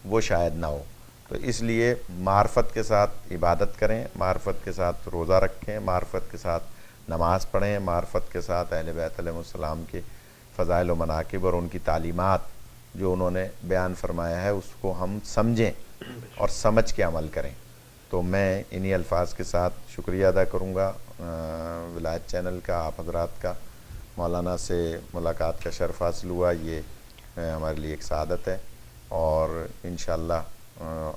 وہ شاید نہ ہو. تو اس لیے معرفت کے ساتھ عبادت کریں, معرفت کے ساتھ روزہ رکھیں, معرفت کے ساتھ نماز پڑھیں, معرفت کے ساتھ اہل بیت علیہ السلام کے فضائل و مناقب اور ان کی تعلیمات جو انہوں نے بیان فرمایا ہے اس کو ہم سمجھیں اور سمجھ کے عمل کریں. تو میں انہی الفاظ کے ساتھ شکریہ ادا کروں گا ولایت چینل کا, آپ حضرات کا. مولانا سے ملاقات کا شرف حاصل ہوا, یہ ہمارے لیے ایک سعادت ہے, اور انشاءاللہ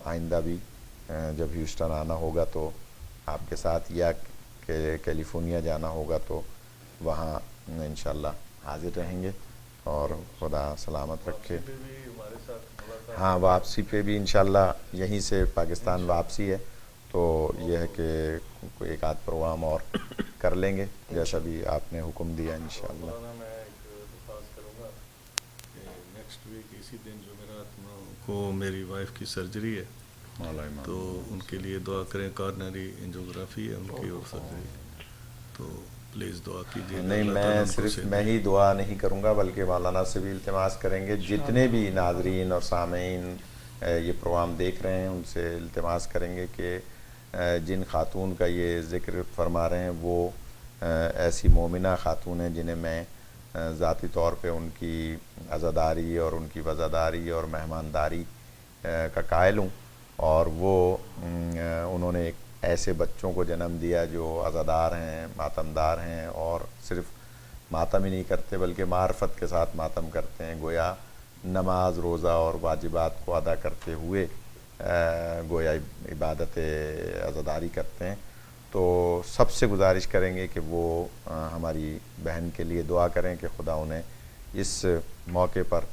آئندہ بھی جب ہیوسٹن آنا ہوگا تو آپ کے ساتھ, یا کہ کیلیفورنیا جانا ہوگا تو وہاں انشاءاللہ حاضر رہیں گے. اور خدا سلامت رکھے. ہاں, واپسی پہ بھی انشاءاللہ یہیں سے پاکستان واپسی ہے, تو یہ ہے کہ کوئی ایک آدھ پروگرام اور کر لیں گے جیسا بھی آپ نے حکم دیا انشاءاللہ. میں ایک درخواست کروں گا کہ نیکسٹ ویک اسی دن جمعرات کو میری وائف کی سرجری ہے, تو ان کے لیے دعا کریں. کارنری انجیوگرافی ہے ان کی اور سرجری, تو پلیز دعا کیجیے. نہیں, میں صرف میں ہی دعا نہیں کروں گا بلکہ مولانا سے بھی التماس کریں گے, جتنے بھی ناظرین اور سامعین یہ پروگرام دیکھ رہے ہیں ان سے التماس کریں گے کہ جن خاتون کا یہ ذکر فرما رہے ہیں وہ ایسی مومنہ خاتون ہیں جنہیں میں ذاتی طور پہ ان کی عزاداری اور ان کی وزاداری اور مہمانداری کا قائل ہوں, اور وہ انہوں نے ایک ایسے بچوں کو جنم دیا جو عزادار ہیں, ماتمدار ہیں, اور صرف ماتم ہی نہیں کرتے بلکہ معرفت کے ساتھ ماتم کرتے ہیں. گویا نماز, روزہ اور واجبات کو ادا کرتے ہوئے گویا عبادت عزاداری کرتے ہیں. تو سب سے گزارش کریں گے کہ وہ ہماری بہن کے لیے دعا کریں کہ خدا انہیں اس موقع پر,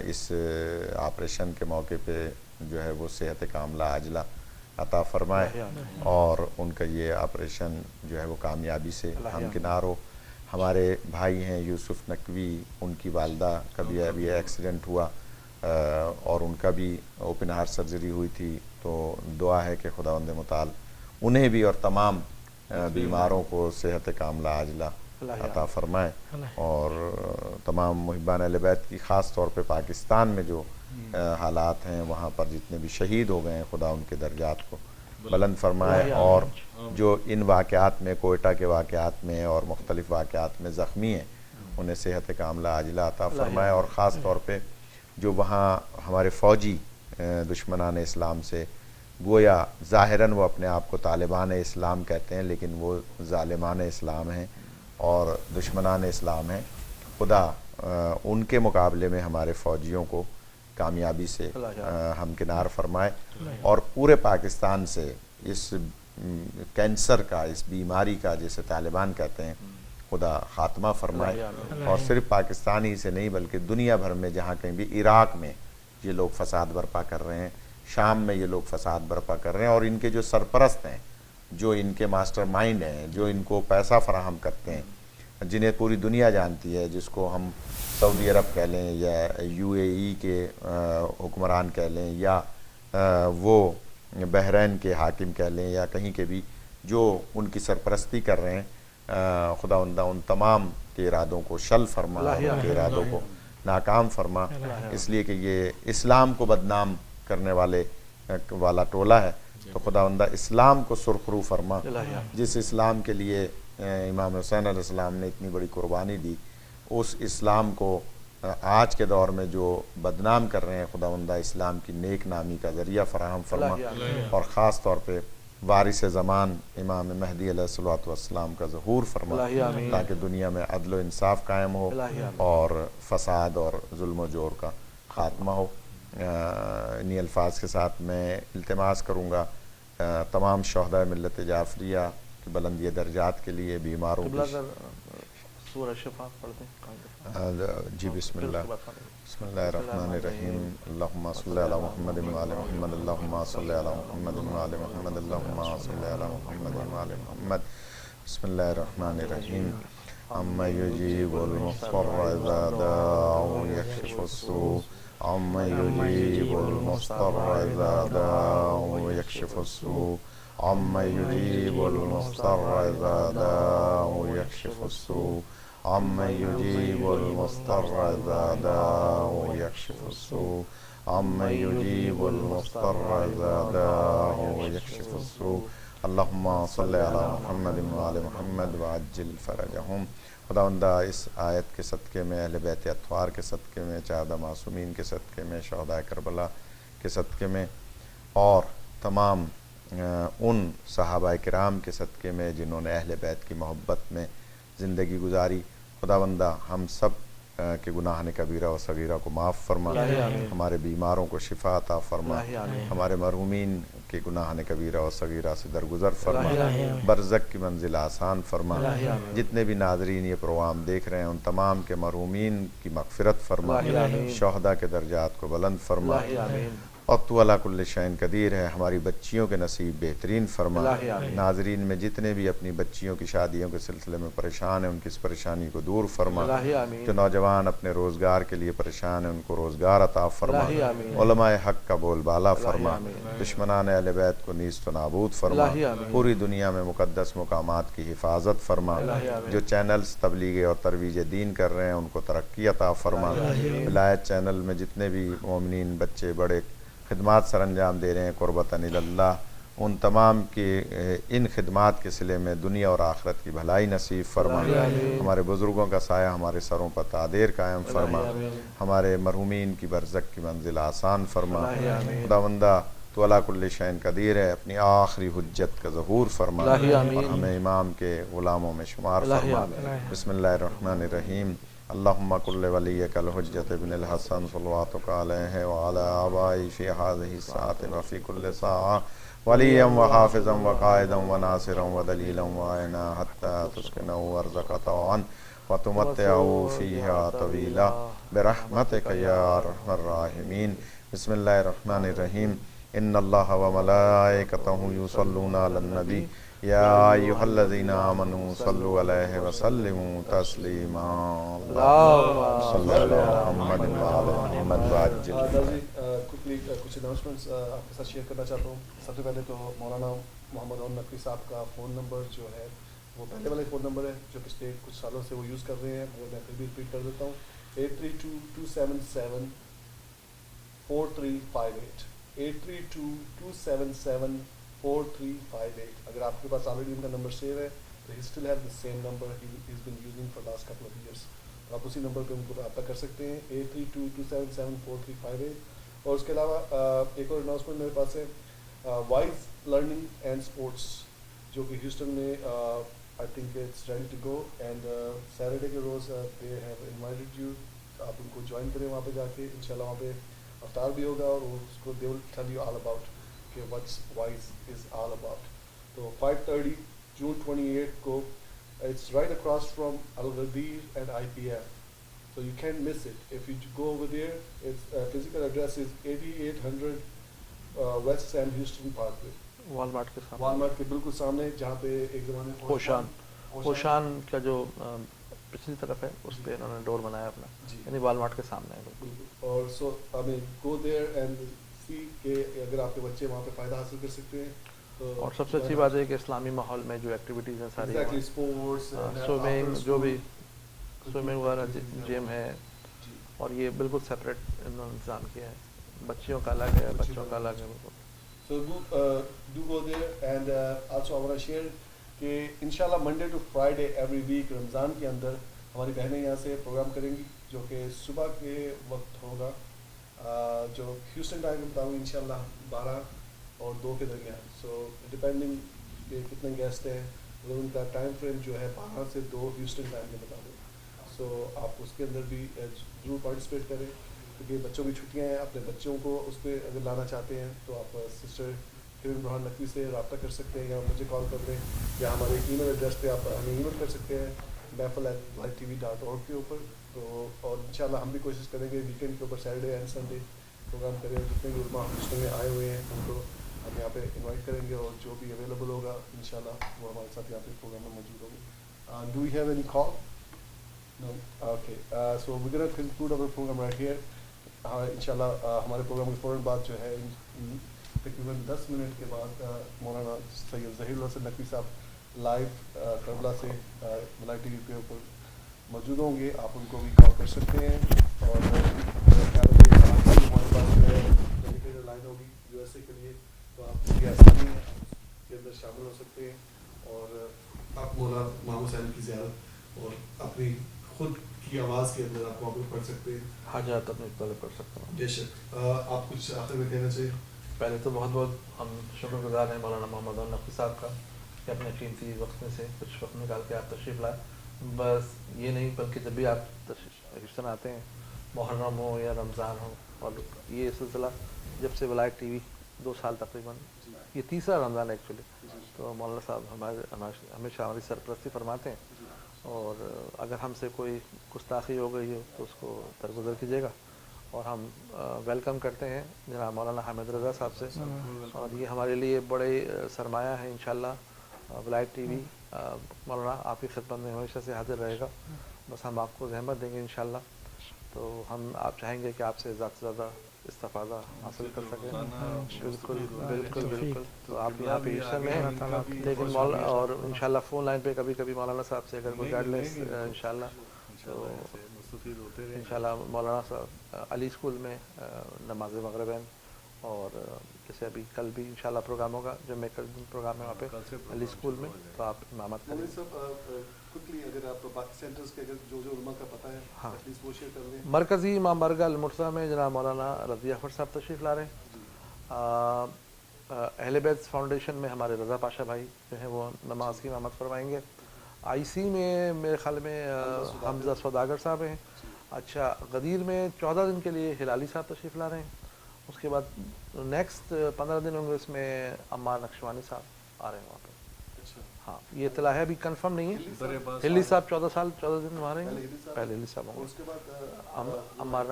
اس آپریشن کے موقع پہ جو ہے وہ صحت کاملہ عاجلہ عطا فرمائے, اور ان کا یہ آپریشن جو ہے وہ کامیابی سے ہمکنار ہو. ہمارے بھائی ہیں یوسف نقوی, ان کی والدہ کا بھی ابھی ایکسیڈنٹ ہوا اور ان کا بھی اوپن ہارٹ سرجری ہوئی تھی. تو دعا ہے کہ خداوند متعال انہیں بھی اور تمام بیماروں کو صحت کاملہ عاجلہ عطا فرمائے, اور تمام محبان اہل بیت کی, خاص طور پہ پاکستان میں جو حالات ہیں وہاں پر جتنے بھی شہید ہو گئے ہیں, خدا ان کے درجات کو بلند فرمائے, اور جو ان واقعات میں, کوئٹہ کے واقعات میں اور مختلف واقعات میں زخمی ہیں انہیں صحت کاملہ عاجلہ عطا فرمائے. اور خاص طور پہ جو وہاں ہمارے فوجی دشمنان اسلام سے, گویا ظاہراً وہ اپنے آپ کو طالبان اسلام کہتے ہیں لیکن وہ ظالمان اسلام ہیں اور دشمنان اسلام ہیں, خدا ان کے مقابلے میں ہمارے فوجیوں کو کامیابی سے ہمکنار فرمائے اور پورے پاکستان سے اس کینسر کا، اس بیماری کا جسے طالبان کہتے ہیں، خدا خاتمہ فرمائے. اور صرف پاکستان ہی سے نہیں بلکہ دنیا بھر میں جہاں کہیں بھی، عراق میں یہ لوگ فساد برپا کر رہے ہیں، شام میں یہ لوگ فساد برپا کر رہے ہیں، اور ان کے جو سرپرست ہیں، جو ان کے ماسٹر مائنڈ ہیں، جو ان کو پیسہ فراہم کرتے ہیں، جنہیں پوری دنیا جانتی ہے، جس کو ہم سعودی عرب کہہ لیں یا UAE کے حکمران کہہ لیں یا وہ بحرین کے حاکم کہہ لیں یا کہیں کے بھی جو ان کی سرپرستی کر رہے ہیں، خداوندہ ان تمام کے ارادوں کو شل فرما، ان کے ارادوں کو ناکام فرما، اس لیے کہ یہ اسلام کو بدنام کرنے والا ٹولہ ہے. تو خداوندہ اسلام کو سرخرو فرما، جس اسلام کے لیے امام حسین علیہ السلام نے اتنی بڑی قربانی دی، اس اسلام کو آج کے دور میں جو بدنام کر رہے ہیں، خداوندہ اسلام کی نیک نامی کا ذریعہ فراہم فرما، اور خاص طور پہ وارث زمان امام مہدی علیہ الصلوۃ والسلام کا ظہور فرما، تاکہ دنیا میں عدل و انصاف قائم ہو اور فساد اور ظلم و جور کا خاتمہ ہو. انہی الفاظ کے ساتھ میں التماس کروں گا تمام شہداء ملت جعفریہ کی بلندی درجات کے لیے، بیماروں کی. سورہ شفا پڑھ دیں. جی بسم اللہ الرحمن الرحیم. اللہم صلی علی محمد وعلی محمد، اللہم صلی علی محمد وعلی محمد، اللہم صلی علی محمد وعلی محمد. بسم اللہ الرحمن الرحیم. اما یجیب المضطر اذا دعوا یکشف السوء، اما یجیب المضطر اذا دعوا یکشف السوء، اما یجیب المضطر اذا دعوا یکشف السوء، اما یجیب المضطر اذا دعوا یکشف السوء، اما یجیب المضطر اذا دعوا یکشف السوء. اللہم صلی علی محمد وعلی محمد وعجل فرجہم. خداوندہ اس آیت کے صدقے میں، اہل بیت اطہار کے صدقے میں، چہدہ معصومین کے صدقے میں، شہداء کربلا کے صدقے میں، اور تمام ان صحابہ کرام کے صدقے میں جنہوں نے اہل بیت کی محبت میں زندگی گزاری، خداوندہ ہم سب کے گناہ کبیرہ و صغیرہ کو معاف فرما، ہمارے بیماروں کو شفا عطا فرما، ہمارے مرحومین کے گناہ کبیرہ و صغیرہ سے درگزر فرما، برزخ کی منزل آسان فرما. جتنے بھی ناظرین یہ پروگرام دیکھ رہے ہیں ان تمام کے مرحومین کی مغفرت فرما، شہداء کے درجات کو بلند فرما. اور تو علی کل شیء قدیر ہے. ہماری بچیوں کے نصیب بہترین فرما. ناظرین میں جتنے بھی اپنی بچیوں کی شادیوں کے سلسلے میں پریشان ہیں ان کی اس پریشانی کو دور فرما. جو نوجوان اپنے روزگار کے لیے پریشان ہیں ان کو روزگار عطا فرما. علماء حق کا بول بالا فرما. دشمنان اہل بیت کو نیست و نابود فرما. پوری دنیا میں مقدس مقامات کی حفاظت فرما. جو چینلز تبلیغ اور ترویج دین کر رہے ہیں ان کو ترقی عطا فرما. ولایت چینل میں جتنے بھی مومنین بچے بڑے خدمات سر انجام دے رہے ہیں قربتاً اللہ، ان تمام کی ان خدمات کے صلے میں دنیا اور آخرت کی بھلائی نصیب فرما. ہمارے بزرگوں کا سایہ ہمارے سروں پر تعدیر قائم فرما. ہمارے مرحومین کی برزخ کی منزل آسان فرما. خداوندہ تو علی کل شیء قدیر ہے. اپنی آخری حجت کا ظہور فرما اور ہمیں امام کے غلاموں میں شمار فرما. بسم اللہ الرحمن الرحیم. اللہم کل ولیک الحجت ابن الحسن صلواتک علیہ وعلی آبائی فی هذه الساعة وفی کل ساعة ولیا وحافظا وقائدا وناصرا ودلیلا وعینا حتی تسکنوا ارضک طوعا وتمتعوا فیہا طویلا برحمتک یا ارحم الراحمین. بسم اللہ الرحمن الرحیم. ان اللہ وملائکتہ یصلون علی النبی یا ایہا الذین آمنوا صلوا علیہ وسلموا تسلیما. صلی اللہ محمد وعلی محمد وعجل. کچھ اناؤنسمنٹس آپ کے ساتھ شیئر کرنا چاہتا ہوں. سب سے پہلے تو مولانا محمد عون نقوی صاحب کا فون نمبر جو ہے وہ پہلے والے فون نمبر ہے جو پچھلے کچھ سالوں سے وہ یوز کر رہے ہیں، مگر میں پھر بھی ریپیٹ کر دیتا ہوں. 832-277-4358 832-277-4358. اگر آپ کے پاس آلریڈی ان کا نمبر سیو ہے تو he still have the same number he is been using for last couple of years. آپ اسی نمبر پہ ان کو رابطہ کر سکتے ہیں 832-277-4358. اور اس کے علاوہ ایک اور اناؤنسمنٹ میرے پاس ہے. وائز لرننگ اینڈ اسپورٹس جو کہ ہیوسٹن میں I think it's ready to go and Saturday کے روز دے ہیو انوائٹڈ یو. آپ ان کو جوائن کریں وہاں پہ جا کے. انشاءاللہ وہاں پہ افطار بھی ہوگا اور اس کو they will tell you all about کہ what's wise is all about. تو 5:30 June 28 کو it's right across from Al Ghadir and IPF, so you can't miss it. If you go over there, its physical address is 8800 West Sam Houston Parkway, Walmart کے سامنے, Walmart کے بالکل سامنے, جہاں پہ ایک زمانے ہوشان کا جو پچھلی طرف ہے اس پہ انہوں نے ڈور بنایا اپنا, یعنی والمارٹ کے سامنے ہے بالکل. اور سو I mean go there and see کہ اگر آپ کے بچے وہاں پہ فائدہ حاصل کر سکتے ہیں. اور سب سے اچھی بات ہے کہ اسلامی ماحول میں جو ایکٹیویٹیز ہیں ساری, سوئمنگ, جو بھی سوئمنگ وغیرہ, جم ہے, اور یہ بالکل سیپریٹ انہوں نے انتظام کیا ہے, بچیوں کا الگ ہے, بچوں کا الگ ہے بالکل. So do go there, and also I want to share کہ انشاءاللہ Monday to Friday every week رمضان کے اندر ہماری بہنیں یہاں سے پروگرام کریں گی, جو کہ صبح کے وقت ہوگا, جو ہیوسٹن ٹائم میں بتاؤں گی انشاءاللہ 12 اور 2 کے درمیان. سو ڈپینڈنگ کہ کتنے گیسٹ ہیں, ان کا ٹائم فریم جو ہے 12 سے 2 ہیوسٹن ٹائم میں بتا دوں. سو آپ اس کے اندر بھی ضرور پارٹیسپیٹ کریں, کیونکہ بچوں کی چھٹیاں ہیں. اپنے بچوں کو اس پہ اگر لانا چاہتے ہیں تو آپ سسٹر کرن برہان نقوی سے رابطہ کر سکتے ہیں, یا مجھے کال کر دیں, یا ہمارے ای میل ایڈریس پہ آپ ہمیں ای میل کر سکتے ہیں mahfil@livetv.org کے اوپر. تو اور انشاءاللہ ہم بھی کوشش کریں گے ویکینڈ کے اوپر سیٹرڈے اینڈ سنڈے پروگرام کریں. جتنے بھی علماء ہسٹن میں آئے ہوئے ہیں ان کو ہم یہاں پہ انوائٹ کریں گے, اور جو بھی اویلیبل ہوگا انشاءاللہ وہ ہمارے ساتھ یہاں پہ پروگرام میں موجود ہوگی. Do you have any call? No. Okay, so we gonna conclude our programme right here. انشاءاللہ ہمارے پروگرام کے فوراً بعد جو ہے تقریباً 10 منٹ کے بعد مولانا سید ظہیر الحسن نقوی صاحب لائیو کربلا سے لائیو ٹی وی کے اوپر موجود ہوں گے. آپ ان کو بھی کال کر سکتے ہیں, اور ہمارے پاس جو ہے ڈیڈیکیٹڈ لائن ہوگی USA کے لیے, تو آپ کی آسانی ہے کے اندر شامل ہو سکتے ہیں, اور آپ مولانا محمد حسین کی زیارت اور اپنی خود کی آواز کے اندر آپ واقع پڑھ سکتے ہیں, حاجات اپنے طلب کر سکتا ہوں. بے شک. آپ کچھ آخر میں کہنا چاہیے؟ پہلے تو بہت بہت ہم شکر گزار ہیں مولانا محمد نقوی صاحب کا کہ اپنے قیمتی وقت میں سے کچھ وقت نکال کے آپ تشریف لائے. بس یہ نہیں بلکہ جب بھی آپ ہیوسٹن آتے ہیں, محرم ہو یا رمضان ہو, اور یہ سلسلہ جب سے ولایت ٹی وی 2 سال تقریباً, یہ 3را رمضان ہے ایکچولی, تو مولانا صاحب ہمیشہ ہماری سرپرستی فرماتے ہیں, اور اگر ہم سے کوئی گستاخی ہو گئی ہو تو اس کو درگزر کیجیے گا, اور ہم ویلکم کرتے ہیں جناب مولانا حامد رضا صاحب سے, اور یہ ہمارے لیے بڑے سرمایہ ہے انشاءاللہ. ولایت ٹی وی مولانا آپ کی خدمت میں ہمیشہ سے حاضر رہے گا, بس ہم آپ کو زحمت دیں گے انشاءاللہ. تو ہم آپ چاہیں گے کہ آپ سے زیادہ سے زیادہ استفادہ حاصل کر سکیں. بالکل بالکل بالکل. تو آپ یہاں پہ ہیوسٹن میں ہیں, لیکن مولانا اور انشاءاللہ فون لائن پہ کبھی کبھی مولانا صاحب سے اگر کوئی گائیڈ انشاءاللہ تو انشاءاللہ مولانا صاحب علی اسکول میں نماز مغربین, اور جیسے ابھی کل بھی انشاءاللہ پروگرام ہوگا, جو میں کل پروگرام ہے وہاں پہ علی اسکول میں, تو آپ امامت کریں. ہاں, مرکزی امام بارگاہ المرتضیٰ میں جناب مولانا رضی اکبر صاحب تشریف لا رہے ہیں. اہل بیت فاؤنڈیشن میں ہمارے رضا پاشا بھائی جو ہیں وہ نماز کی امامت فرمائیں گے. IC میں میرے خیال میں حمزہ سوداگر صاحب ہیں. اچھا, غدیر میں 14 دن کے لیے ہلالی صاحب تشریف لا رہے ہیں. اس کے بعد نیکسٹ 15 دن ہوں گے, اس میں عمار نقشوانی صاحب آ رہے ہیں وہاں پہ. ہاں, یہ اطلاع ہے, ابھی کنفرم نہیں ہے. ہلی صاحب 14 دن وہاں رہیں گے, پہلے ہلی صاحب ہوں گے. عمار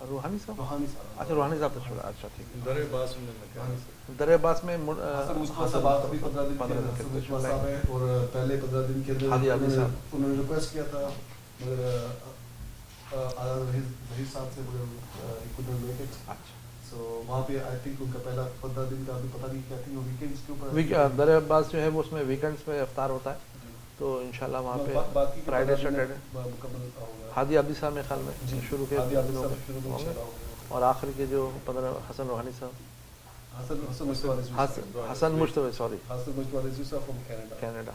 روحانی صاحب, اچھا روحانی صاحب تو چھوڑا. اچھا ٹھیک ہے. درے باس میں اور پہلے 15 دن کے اندر انہوں نے ریکویسٹ کیا تھا, مگر ظہیر صاحب سے سو وہاں پہ آئی تھنک ان کا پہلا 15 دن کا ابھی پتہ نہیں کیا تھی, وہ ویکینڈس کے اوپر درے باس جو ہے وہ اس میں ویکینڈس میں افطار ہوتا ہے, تو انشاءاللہ وہاں پہ فرائیڈے سیٹرڈے ہادی عبدی صاحب میں خیال میں شروع کے ہوں گے, اور آخر کے جو 15 حسن روحانی صاحب, حسن مشتبہ سوری کینیڈا.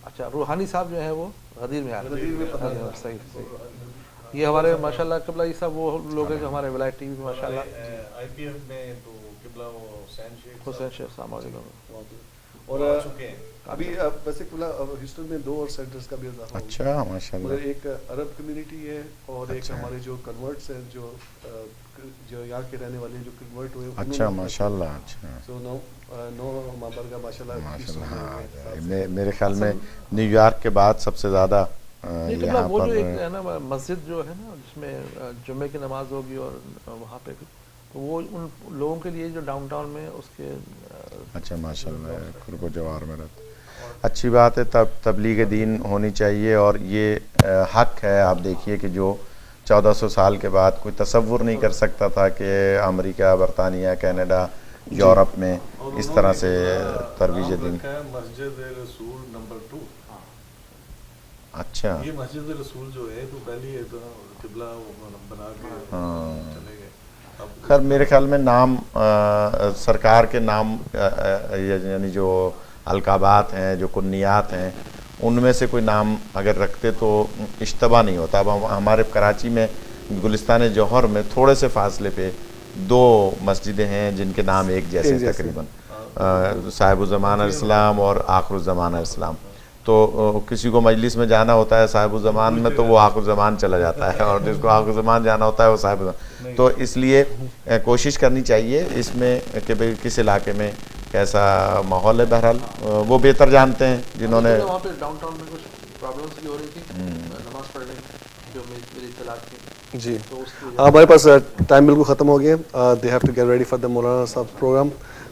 اچھا, روحانی صاحب جو ہیں وہ غدیر میں آ رہے ہیں. صحیح. یہ ہمارے ماشاءاللہ قبلہ یہ سب وہ لوگ ہیں جو ہمارے ولایت ٹی وی میں ماشاءاللہ IPF میں تو قبلہ وہ حسین شیخ صاحب موجود ہوں گے. اور ابھی ویسے کھلا ہیوسٹن میں 2 اور سینٹرز کا بھی اضافہ ہوا. اچھا ماشاء اللہ. ایک عرب کمیونٹی ہے اور ایک ہمارے جو کنورٹس ہیں جو یہاں کے رہنے والے جو کنورٹ ہوئے. اچھا ماشاء اللہ. اچھا سو 9 ممبر کا ماشاء اللہ. میرے خیال میں نیو یارک کے بعد سب سے زیادہ یہاں وہ جو پر ایک ہے نا مسجد جو ہے نا جس میں جمعے کی نماز ہوگی اور وہاں پہ بھی تو وہ ان لوگوں کے لیے جو ڈاؤن ٹاؤن میں اس کے. اچھا ماشاء اللہ. قرب و جوار میں رہتے. اچھی بات ہے. تبلیغ دین ہونی چاہیے اور یہ حق ہے. آپ دیکھیے کہ جو 1400 سال کے بعد کوئی تصور نہیں کر سکتا تھا کہ امریکہ، برطانیہ، کینیڈا، یورپ میں اس طرح سے ترویج دین. مسجد رسول نمبر 2. اچھا یہ مسجد رسول جو ہے تو پہلی قبلہ بنا کے چلے گئے. خیر میرے خیال میں نام سرکار کے نام یعنی جو القابات ہیں، جو کنیات ہیں، ان میں سے کوئی نام اگر رکھتے تو اشتباہ نہیں ہوتا. اب ہمارے کراچی میں گلستان جوہر میں تھوڑے سے فاصلے پہ 2 مسجدیں ہیں جن کے نام ایک جیسے تقریباً، صاحب الزمان علیہ السلام اور آخر الزمان علیہ السلام. تو کسی کو مجلس میں جانا ہوتا ہے صاحب الزمان میں تو وہ آخر الزمان چلا جاتا ہے، اور جس کو آخر الزمان جانا ہوتا ہے وہ صاحب الزمان. تو اس لیے کوشش کرنی چاہیے اس میں کہ بھئی کس علاقے میں کیسا ماحول ہے. بہرحال وہ بہتر جانتے ہیں جنہوں نے. وہاں پہ ڈاؤن ٹاؤن میں کچھ پرابلمس بھی ہو رہی تھی نماز پڑھنے جو میری اطلاع تھی. جی ہمارے پاس ٹائم بالکل ختم ہو گیا. They have to get ready for the مولانا صاحب پروگرام.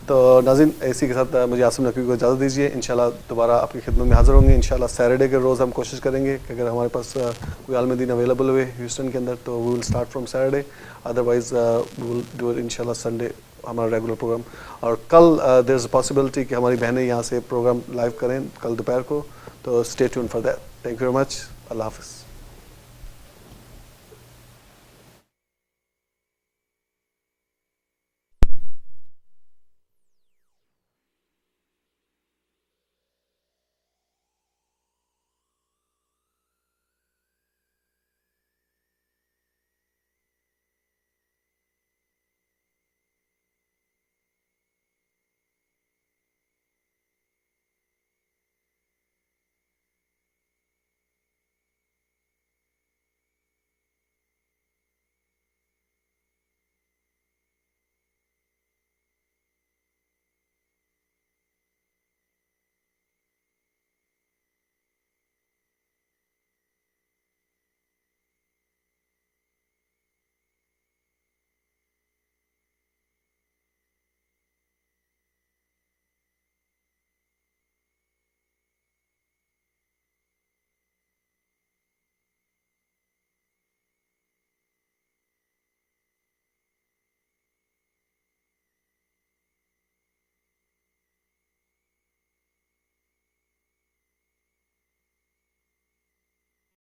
تو ناظرین اسی کے ساتھ مجھے عاصم نقوی کو اجازت دیجیے. انشاءاللہ دوبارہ آپ کی خدمت میں حاضر ہوں گے. انشاءاللہ سیٹرڈے کے روز ہم کوشش کریں گے کہ اگر ہمارے پاس کوئی عالم دین اویلیبل ہوئے ہیوسٹن کے اندر تو we will start from Saturday. Otherwise we will do it انشاءاللہ سنڈے ہمارا ریگولر پروگرام. اور کل دیر از اے پاسبلٹی کہ ہماری بہنیں یہاں سے پروگرام لائیو کریں کل دوپہر کو. تو stay tune for that. Thank you very much. اللہ حافظ.